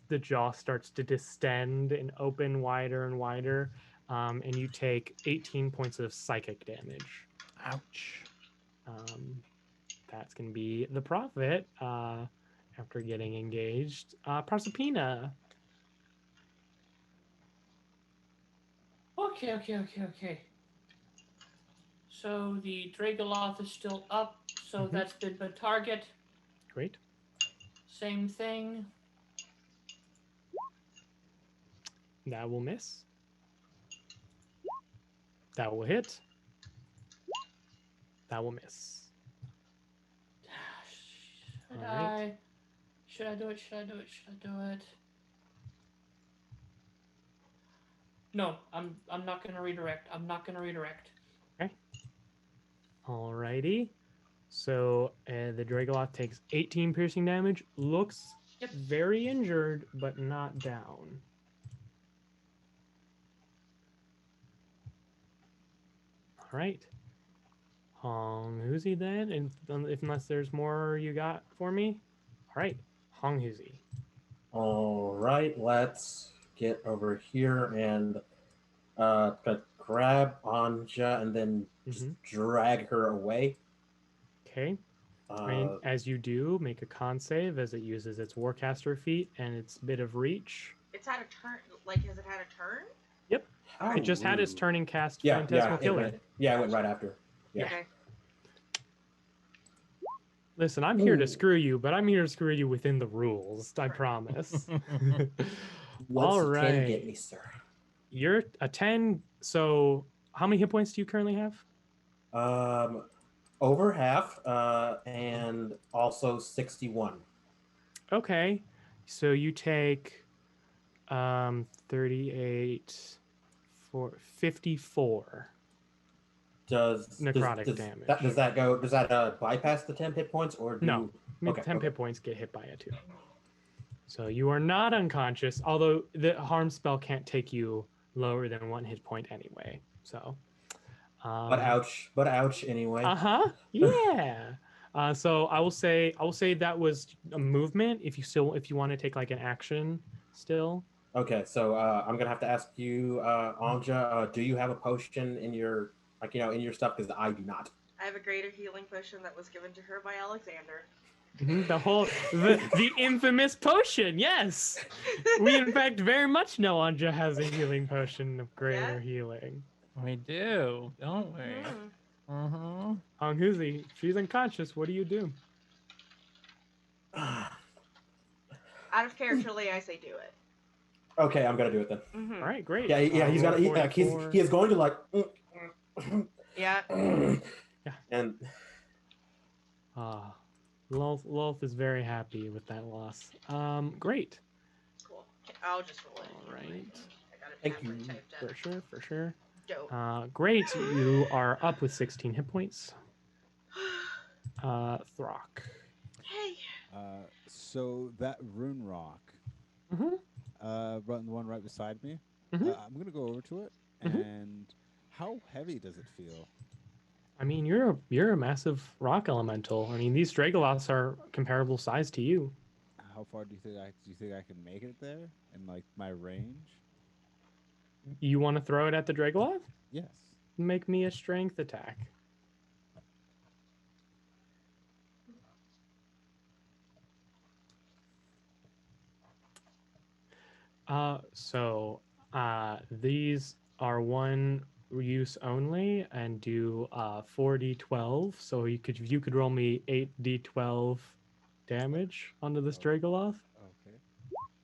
the jaw starts to distend and open wider and wider, and you take 18 points of psychic damage. Ouch. That's gonna be the prophet after getting engaged. Proserpina. Okay. So the Dragoloth is still up, so Mhm. that's been the target. Great. Same thing. That will miss. That will hit. That will miss. Should All right. Should I do it? No, I'm not gonna redirect. Okay. Alrighty. So the Dragoloth takes 18 piercing damage. Looks Yep. very injured, but not down. All right. Hong Huzi then, if unless there's more you got for me. All right, Hong Huzi. All right, let's get over here and grab Anja and then just drag her away. Okay. And as you do, make a con save as it uses its Warcaster feat and its bit of reach. It's had a turn. Like, has it had a turn? Yep. It just had its turning cast Yeah, Phantasmal it Killer. went, it went right after. Yeah. Okay. Listen, I'm here to screw you, but I'm here to screw you within the rules. I promise. What's All a 10 right. get me, sir? You're a 10. So how many hit points do you currently have? Over half, and and also 61. Okay, so you take 38 for 54 Does necrotic damage. Does that bypass the 10 hit points or do? No, Okay, 10 okay. hit points get hit by it too. So you are not unconscious, although the harm spell can't take you lower than 1 hit point anyway. So, But ouch anyway. Yeah. So I will say that was a movement. If you want to take like an action still. Okay, so I'm gonna have to ask you, Anja, do you have a potion in your in your stuff? Because I do not. I have a greater healing potion that was given to her by Alexander. The infamous potion. Yes, we in fact very much know Anja has a healing potion of greater healing. We do, don't we? Honghuzi, she's unconscious. What do you do? Out of characterly, I say do it. Okay, I'm gonna do it then. All right, great. Yeah, he's gonna. He is going to like. Yeah. And. Lolth is very happy with that loss. Great. Cool. I'll just roll it. All right. Thank you. For sure. Dope. Great. You are up with 16 hit points. Throck. Hey. So that rune rock, the one right beside me, I'm gonna go over to it. And how heavy does it feel? I mean, you're a massive rock elemental. I mean, these Dragoloths are comparable size to you. How far do you think I can make it there in like my range? You want to throw it at the Dragoloth? Yes. Make me a strength attack. These are one use only and do 4d12. So you could roll me 8d12 damage onto this Dragoloth. Okay.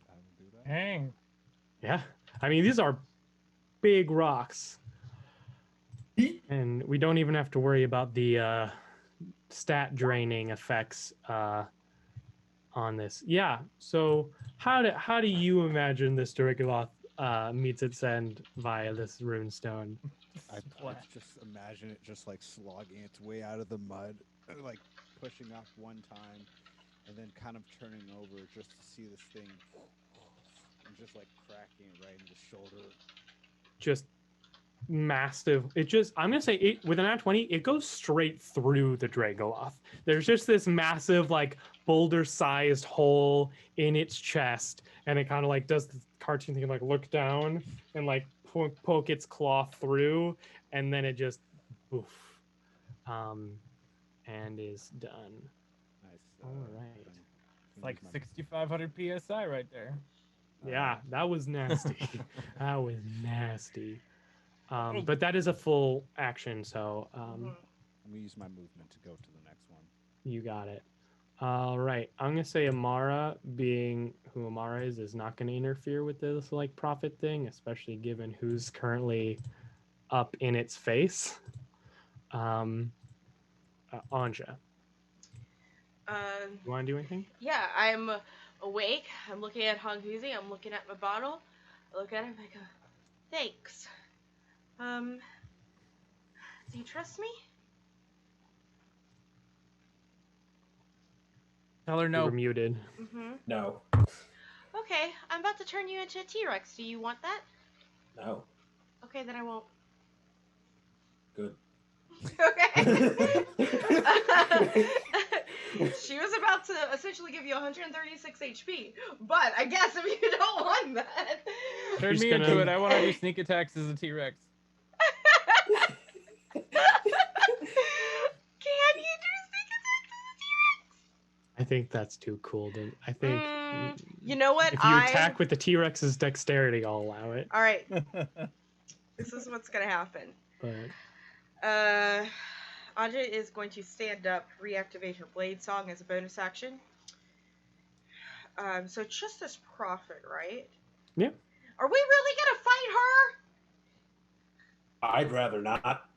I will do that. Dang. Yeah. I mean, these are big rocks. And we don't even have to worry about the stat draining effects on this. Yeah. So how do you imagine this Dragoloth meets its end via this runestone? I just imagine it just like slogging its way out of the mud, like pushing up one time, and then kind of turning over just to see this thing, and just like cracking it right in the shoulder. Just massive. I'm gonna say with an @20, it goes straight through the Dragoloth. There's just this massive like boulder-sized hole in its chest, and it kind of like does the cartoon thing, like look down and like poke its claw through, and then it just poof, and is done. Nice. All right. It's like 6,500 psi right there. Yeah, that was nasty. That was nasty. But that is a full action, so I'm gonna use my movement to go to the next one. you got it. All right, I'm gonna say Amara, being who Amara is not gonna interfere with this like profit thing, especially given who's currently up in its face. Anja, you want to do anything? Yeah, I'm awake. I'm looking at Honghuzi. I'm looking at my bottle. I look at it and I go, thanks. Do you trust me? Tell her You no. were muted. No. Okay, I'm about to turn you into a T-Rex. Do you want that? No. Okay, then I won't. Good. Okay. She was about to essentially give you 136 HP, but I guess if you don't want that. Turn me into it. I want to do sneak attacks as a T-Rex. Can you do sneak attacks as a T-Rex? I think that's too cool. I think you know what? if you attack with the T-Rex's dexterity, I'll allow it. All right. This is what's gonna happen. But Anja is going to stand up, reactivate her blade song as a bonus action. So it's just this profit, right? Yeah. Are we really gonna fight her? I'd rather not.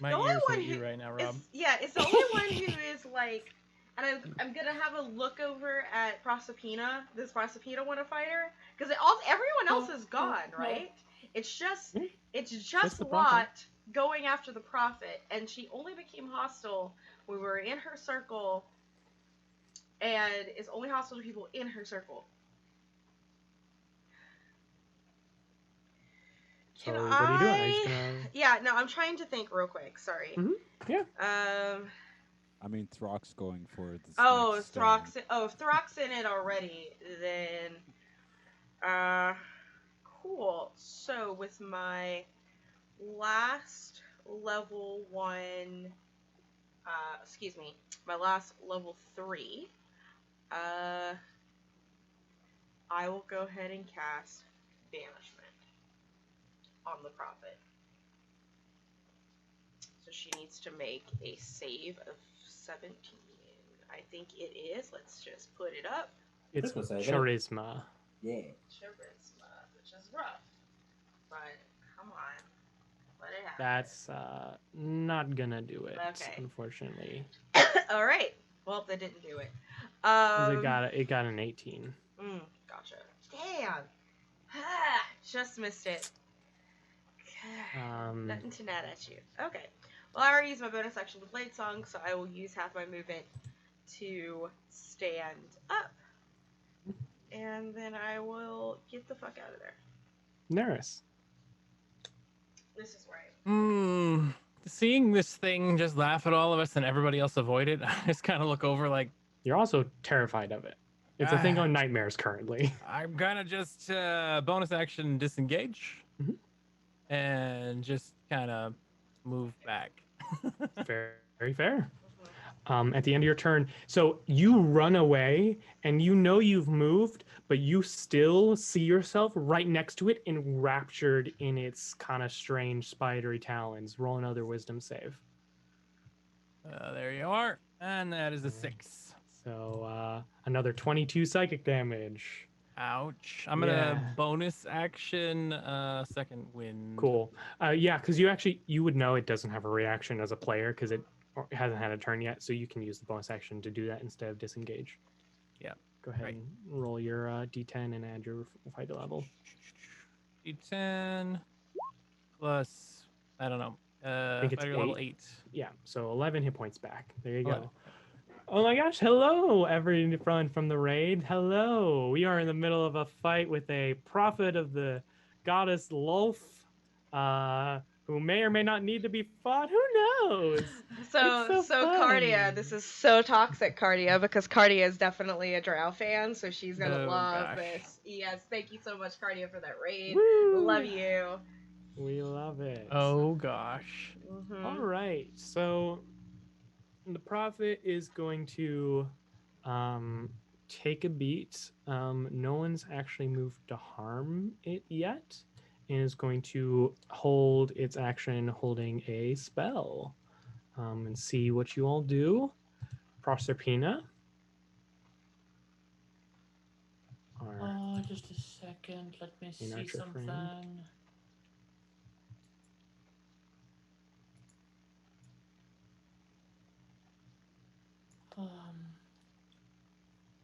My The only ears one hate you who right now, Rob. it's the only one who is like, and I'm gonna have a look over at Proserpina, this Proserpina one a fighter, because everyone else is gone, right? It's just Just the Lot prophet. going after the prophet, and she only became hostile when we were in her circle, and is only hostile to people in her circle. So what are you doing? Are you just gonna? Yeah, no, I'm trying to think real quick. Sorry. Mhm, yeah. I mean, Throck's going for this. Oh, next stone. Throck's. Oh, if Throck's in it already, then. Cool. So with my last level 1, my last level 3, I will go ahead and cast Banishment on the Prophet. So she needs to make a save of 17. I think it is. Let's just put it up. It's Christmas, I think. charisma. Yeah. Charisma, which is rough. But come on. Let it happen. That's not gonna do it, Okay. unfortunately. All right. Well, they didn't do it. 'Cause it got an 18. Gotcha. Damn. Just missed it. Nothing to gnat at you. Okay. Well, I already used my bonus action with Blade Song, so I will use half my movement to stand up. And then I will get the fuck out of there. Neris. This is where I Seeing this thing just laugh at all of us and everybody else avoid it, I just kind of look over like, You're also terrified of it. It's a thing on nightmares currently. I'm gonna just bonus action disengage Mhm. and just kind of move back. Very, very fair. At the end of your turn, so you run away and you know you've moved, but you still see yourself right next to it, enraptured in its kind of strange spidery talons. Roll another wisdom save. There you are, and that is a 6. So another 22 psychic damage. Ouch. I'm gonna bonus action second wind. Cool. Yeah, because you would know it doesn't have a reaction as a player because it hasn't had a turn yet, so you can use the bonus action to do that instead of disengage. Yeah. Go ahead and roll your d10 and add your fight level. D10 plus, I don't know, I think it's fighter level 8. Yeah, so 11 hit points back. There you 11. go. Oh my gosh, hello everyone from the raid. Hello. We are in the middle of a fight with a prophet of the goddess Lolth, who may or may not need to be fought. Who knows? So fun. Cardia, this is so toxic, Cardia, because Cardia is definitely a Drow fan, so she's gonna love this. Yes, thank you so much, Cardia, for that raid. Woo! Love you. We love it. Oh gosh. All right, so the prophet is going to take a beat. No one's actually moved to harm it yet, and is going to hold its action holding a spell, and see what you all do. Proserpina. Just a second. Let me see Archer something. friend.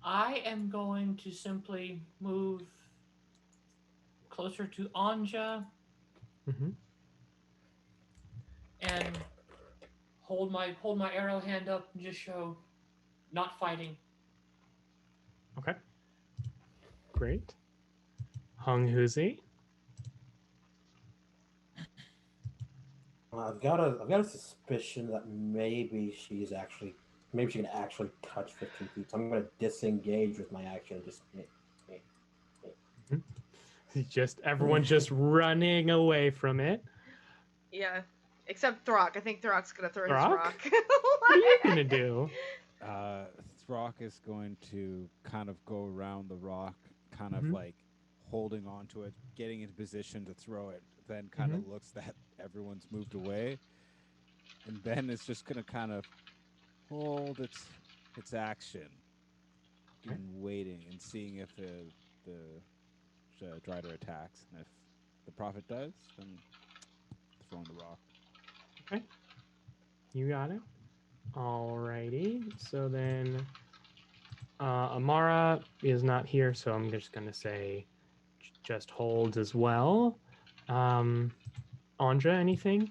I am going to simply move closer to Anja and hold my arrow hand up and just show not fighting. Okay. Great. Hung Huzi. I've got a suspicion that maybe she can actually touch 15 feet. So I'm going to disengage with my action. Everyone's just running away from it. Yeah, except Throck. I think Throck's gonna throw his rock. What are you gonna do? Throck is going to kind of go around the rock, kind of like holding onto it, getting into position to throw it, then kind of looks that everyone's moved away, and then it's just going to kind of hold its action and waiting and seeing if the Drider attacks, and if the prophet does, then throwing the rock. Okay. You got it. Alrighty. So then Amara is not here, so I'm just gonna say just hold as well. Anja, anything?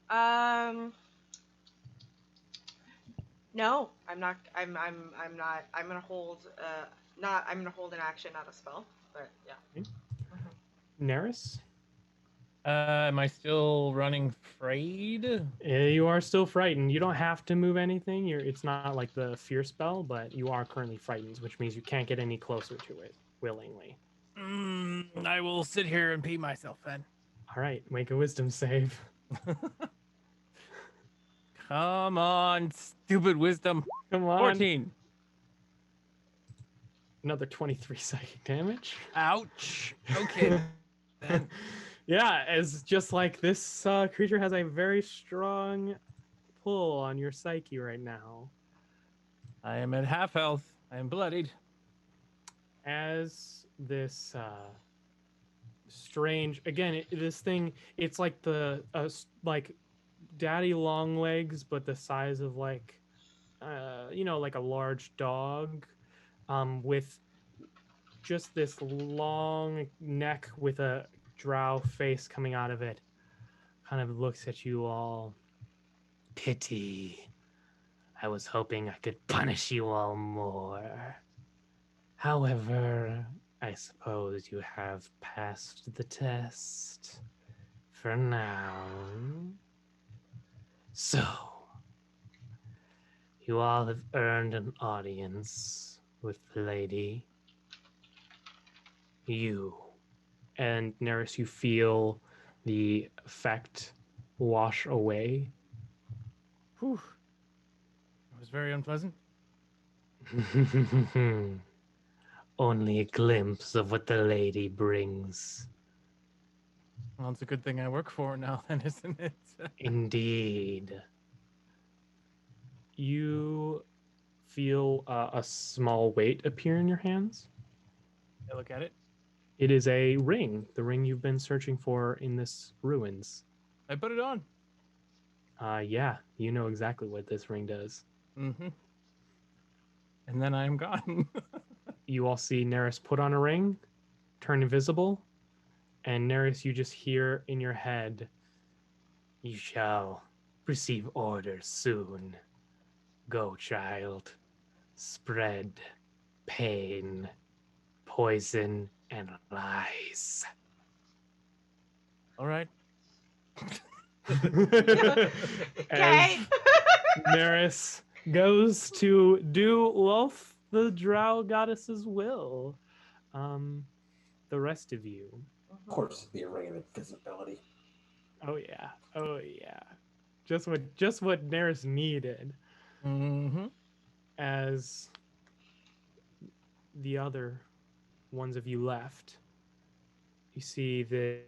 Um, no, I'm not. I'm not. I'm gonna hold. Not. I'm gonna hold an action, not a spell. But yeah. Okay. Neris? Am I still running frayed? You are still frightened. You don't have to move anything. It's not like the fear spell, but you are currently frightened, which means you can't get any closer to it willingly. I will sit here and pee myself then. All right, make a wisdom save. Come on, stupid wisdom. Come on. 14. Another 23 psychic damage. Ouch. Okay. Then. Yeah, as just like this creature has a very strong pull on your psyche right now. I am at half health. I am bloodied. As this strange, again, this thing, it's like the like daddy long legs, but the size of like like a large dog, with just this long neck with a drow face coming out of it. Kind of looks at you all. Pity. I was hoping I could punish you all more. However, I suppose you have passed the test for now. So, you all have earned an audience with the lady. You. And Neris, you feel the effect wash away. Whew. It was very unpleasant. Only a glimpse of what the lady brings. Well, it's a good thing I work for now, then, isn't it? Indeed. You feel a small weight appear in your hands. I look at it. It is a ring, the ring you've been searching for in this ruins. I put it on. Yeah, you know exactly what this ring does. Mm-hmm. And then I am gone. You all see Neris put on a ring, turn invisible, and Neris, you just hear in your head, "You shall receive orders soon. Go, child. Spread pain, poison, and lies." All right. Okay. As Neris goes to do Wolf, the drow goddess's will. The rest of you. Of course, the ring of invisibility. Oh yeah. Just what Neris needed. Mm-hmm. As the other ones of you left, you see the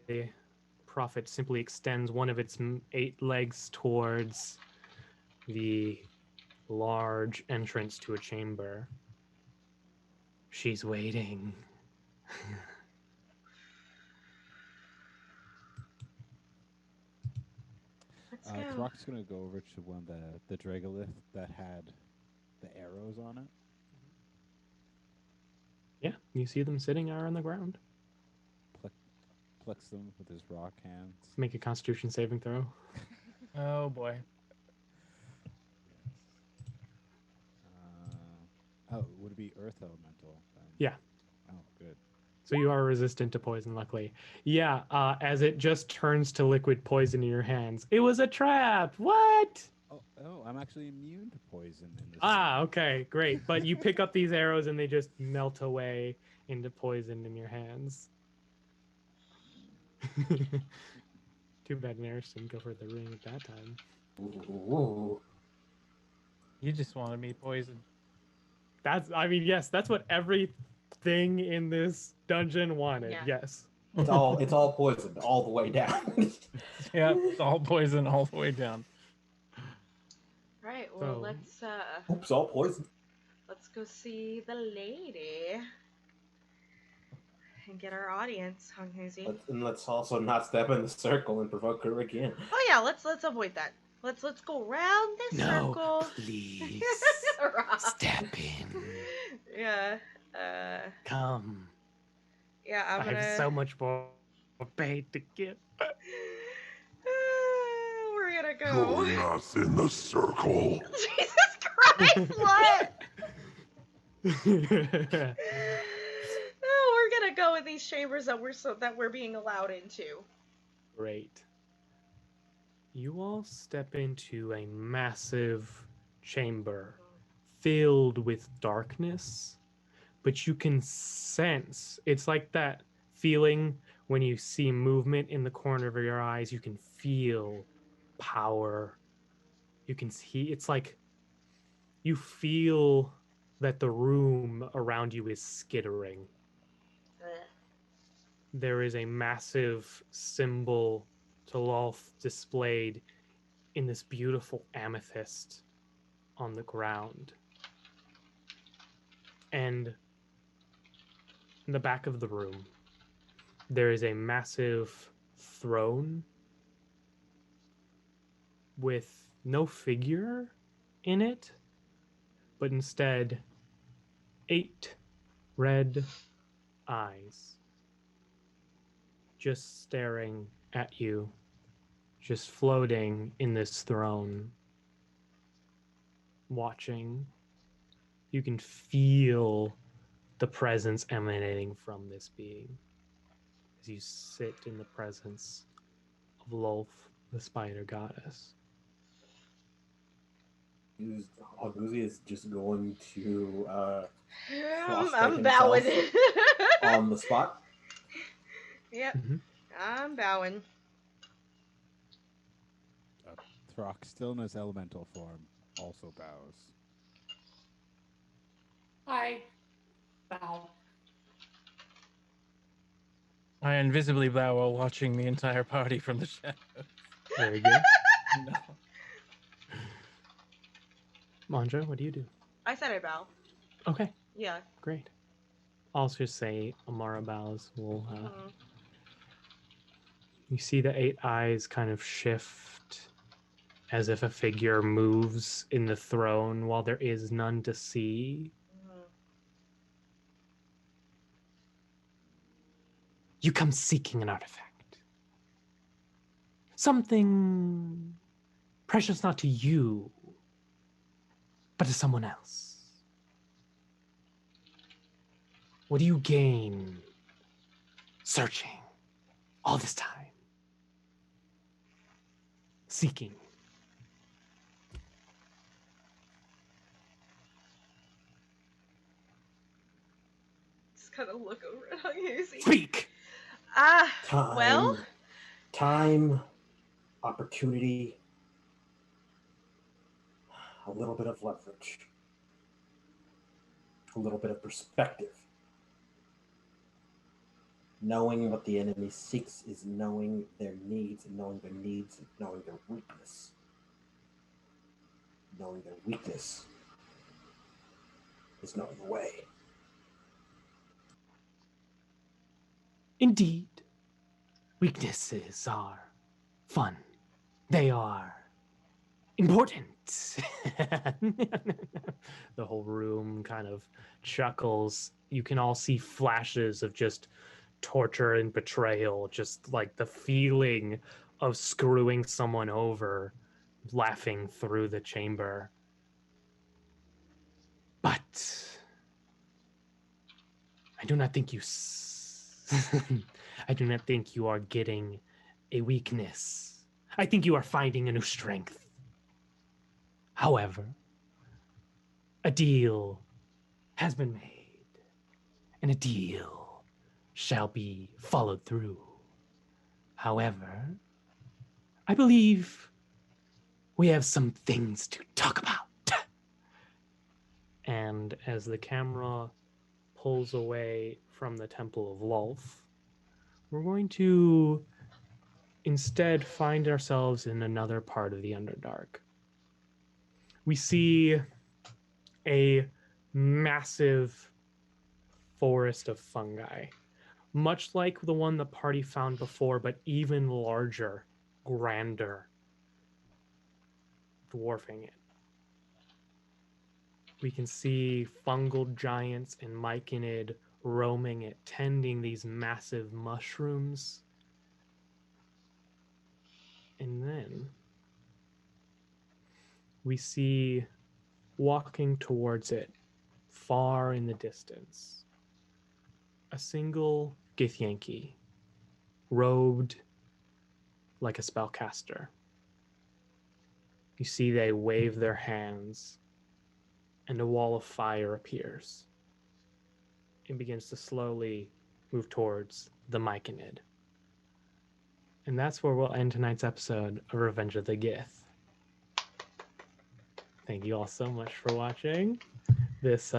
prophet simply extends one of its 8 legs towards the large entrance to a chamber. She's waiting. Let's go. Throck's gonna go over to one of the Dragolith that had the arrows on it. Yeah, you see them sitting there on the ground. Plucks them with his rock hands. Make a Constitution saving throw. Oh boy. Would it be Earth Elemental then? Yeah. Oh, good. So you are resistant to poison, luckily. Yeah, as it just turns to liquid poison in your hands. It was a trap! What? Oh, I'm actually immune to poison in this. Okay, great. But you pick up these arrows and they just melt away into poison in your hands. Too bad Neris didn't go for the ring at that time. Ooh. You just wanted me poisoned. Yes, that's what everything in this dungeon wanted. Yeah. Yes. It's all poisoned all the way down. Yeah, it's all poison all the way down. Right. Well, So- let's Oops, all poisoned. let's go see the lady and get our audience, Hung Hazy. Let's also not step in the circle and provoke her again. Oh yeah, let's avoid that. Let's go around this circle. please. Rob. Step in. Yeah. Come. Yeah, I'm I gonna. have so much more paid to give. We're gonna go. Join us in the circle. Jesus Christ! What? Oh, we're gonna go in these chambers that we're being allowed into. Great. You all step into a massive chamber filled with darkness, but you can sense, it's like that feeling when you see movement in the corner of your eyes. You can feel power. You can see, it's like you feel that the room around you is skittering. There is a massive symbol to Lolth displayed in this beautiful amethyst on the ground. And in the back of the room, there is a massive throne with no figure in it, but instead 8 red eyes just staring at you, just floating in this throne, watching. You can feel the presence emanating from this being as you sit in the presence of Lolth, the spider goddess. Alguzi is just going to I'm bowing. on the spot. Yep, Mhm. I'm bowing. Throck, still in his elemental form, also bows. I bow. I invisibly bow while watching the entire party from the shadows. Very good. No. Manja, what do you do? I said I bow. Okay, Yeah. great. I'll just say Amara bows. We'll, you see the 8 eyes kind of shift as if a figure moves in the throne while there is none to see. You come seeking an artifact. Something precious not to you, but to someone else. What do you gain searching all this time? Seeking. Just kind of look over at Uzi. Speak! Well? Time, opportunity, a little bit of leverage, a little bit of perspective. Knowing what the enemy seeks is knowing their needs, and knowing their needs is knowing their weakness. Knowing their weakness is knowing the way. Indeed, weaknesses are fun. They are important. The whole room kind of chuckles. You can all see flashes of just torture and betrayal, just like the feeling of screwing someone over, laughing through the chamber. But I do not think you I do not think you are getting a weakness. I think you are finding a new strength. However, a deal has been made, and a deal shall be followed through. However, I believe we have some things to talk about. And as the camera pulls away from the Temple of Lolth, we're going to instead find ourselves in another part of the Underdark. We see a massive forest of fungi, much like the one the party found before, but even larger, grander. dwarfing it. We can see fungal giants and myconid roaming it, tending these massive mushrooms. And then we see walking towards it, far in the distance, a single Githyanki, robed like a spellcaster. You see they wave their hands, and a wall of fire appears. It begins to slowly move towards the myconid. And that's where we'll end tonight's episode of Revenge of the Gith. Thank you all so much for watching this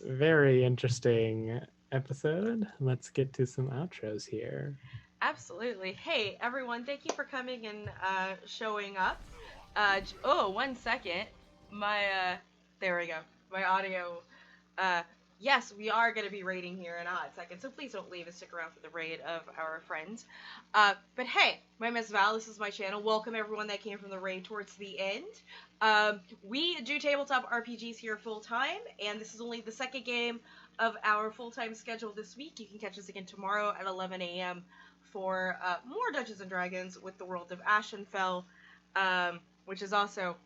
very interesting episode. Let's get to some outros here. Absolutely. Hey, everyone, thank you for coming and showing up. One second. There we go. My audio. Yes, we are going to be raiding here in a hot second, so please don't leave and stick around for the raid of our friends. But hey, my name is Val, this is my channel. Welcome everyone that came from the raid towards the end. We do tabletop RPGs here full time, and this is only the second game of our full-time schedule this week. You can catch us again tomorrow at 11 a.m. for more Dungeons & Dragons with the World of Ashenfell, which is also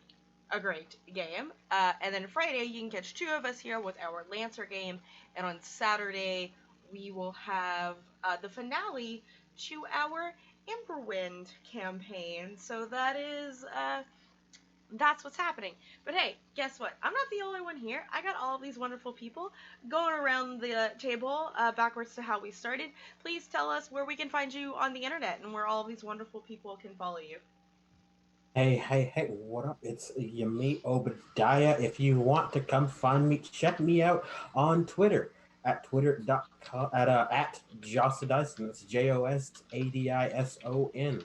a great game. And then Friday, you can catch two of us here with our Lancer game. And on Saturday, we will have the finale to our Emberwind campaign. So that is, that's what's happening. But hey, guess what? I'm not the only one here. I got all of these wonderful people going around the table backwards to how we started. Please tell us where we can find you on the internet and where all of these wonderful people can follow you. Hey, what up? It's Yami Obadiah. If you want to come find me, check me out on Twitter at twitter.com at Josadison. That's JOSADISON.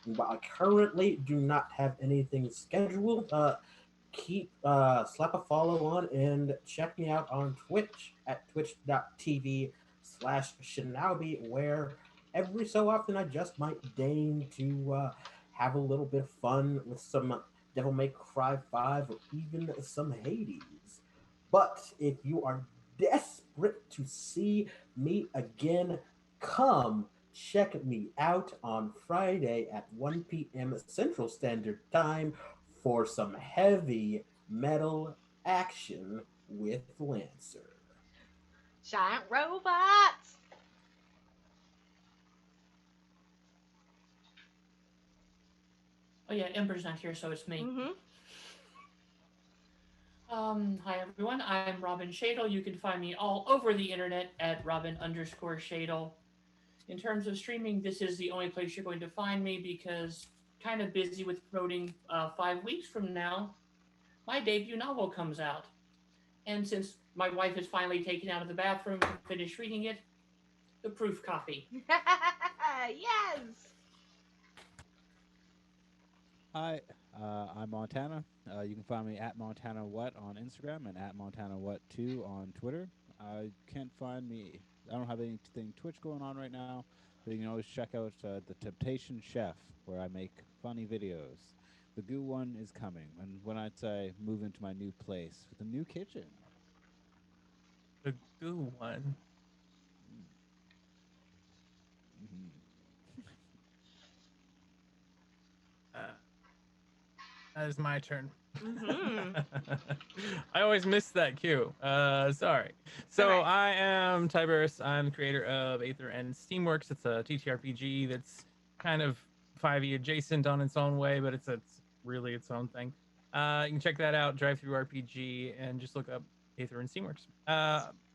But I currently do not have anything scheduled. Slap a follow on and check me out on Twitch at twitch.tv/Shinobi, where every so often I just might deign to have a little bit of fun with some Devil May Cry 5 or even some Hades. But if you are desperate to see me again, come check me out on Friday at 1 p.m. Central Standard Time for some heavy metal action with Lancer. Giant robots! Oh yeah, Ember's not here, so it's me. Hi everyone, I'm Robin Shadle. You can find me all over the internet at Robin_Shadle. In terms of streaming, this is the only place you're going to find me because kind of busy with promoting 5 weeks from now, my debut novel comes out. And since my wife is finally taken out of the bathroom to finish reading it, the proof copy. Yes! Hi, I'm Montana. You can find me at MontanaWhat on Instagram and at MontanaWhat2 on Twitter. You can't find me. I don't have anything Twitch going on right now, but you can always check out The Temptation Chef, where I make funny videos. The goo one is coming, and when I'd say move into my new place with a new kitchen. The goo one. That is my turn. I always miss that cue. Sorry. So right. I am Tiberius. I'm the creator of Aether and Steamworks. It's a TTRPG that's kind of 5e adjacent on its own way, but it's really its own thing. You can check that out, Drive Through RPG, and just look up Aether and Steamworks.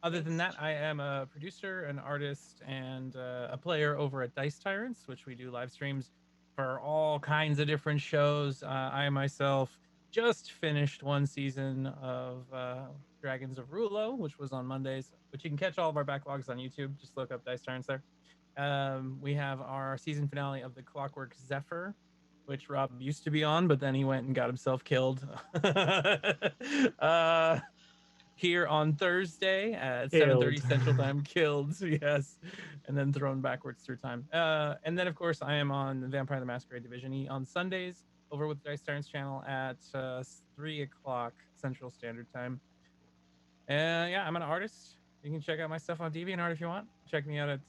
Other than that, I am a producer, an artist, and a player over at Dice Tyrants, which we do live streams for all kinds of different shows. I myself just finished one season of Dragons of Rulo, which was on Mondays, but you can catch all of our backlogs on YouTube. Just look up Dice Tyrants there. We have our season finale of The Clockwork Zephyr, which Rob used to be on, but then he went and got himself killed. Here on Thursday at 7:30 Central Time, killed, yes, and then thrown backwards through time. And then, of course, I am on the Vampire the Masquerade Division E on Sundays, over with Dice Tyrants channel at 3 o'clock Central Standard Time. And yeah, I'm an artist. You can check out my stuff on DeviantArt if you want. Check me out at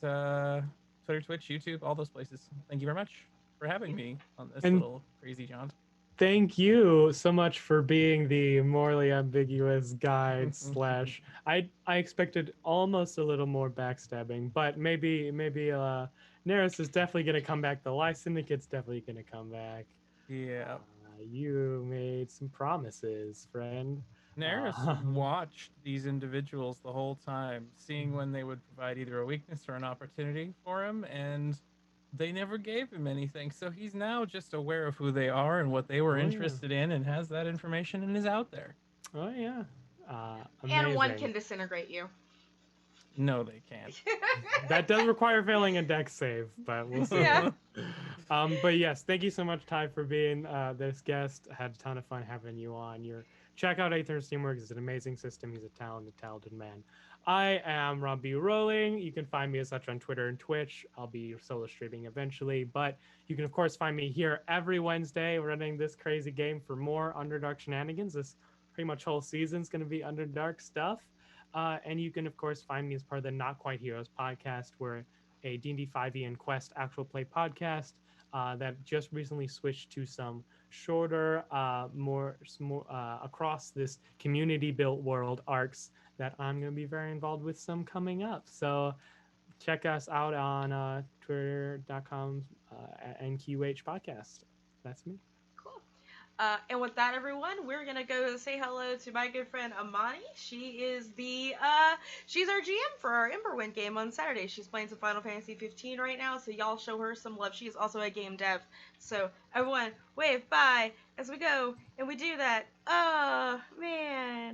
Twitter, Twitch, YouTube, all those places. Thank you very much for having me on this And little crazy jaunt. thank you so much for being the morally ambiguous guide slash. I expected almost a little more backstabbing, but maybe Neris is definitely gonna come back. The Lie Syndicate's definitely gonna come back. Yeah. You made some promises, friend. Neris watched these individuals the whole time, seeing when they would provide either a weakness or an opportunity for him, and they never gave him anything. So he's now just aware of who they are and what they were interested in, and has that information and is out there. Oh yeah, amazing. And one can disintegrate you. No, they can't. That does require failing a dex save, but we'll see. Yeah. But yes, thank you so much, Ty, for being this guest. I had a ton of fun having you on. Check out Aether Steamworks. It's an amazing system. He's a talented man. I am Rob B. Rowling. You can find me as such on Twitter and Twitch. I'll be solo streaming eventually, but you can of course find me here every Wednesday running this crazy game for more Underdark shenanigans. This pretty much whole season's going to be Underdark stuff. And you can, of course, find me as part of the Not Quite Heroes podcast. We're a D&D 5e and Quest actual play podcast that just recently switched to some shorter, more across this community-built world arcs that I'm going to be very involved with some coming up. So check us out on twitter.com NQH podcast. That's me. And with that, everyone, we're gonna go say hello to my good friend Amani. She is she's our GM for our Emberwind game on Saturday. She's playing some Final Fantasy 15 right now, so y'all show her some love. She is also a game dev. So everyone, wave bye as we go, and we do that. Oh man.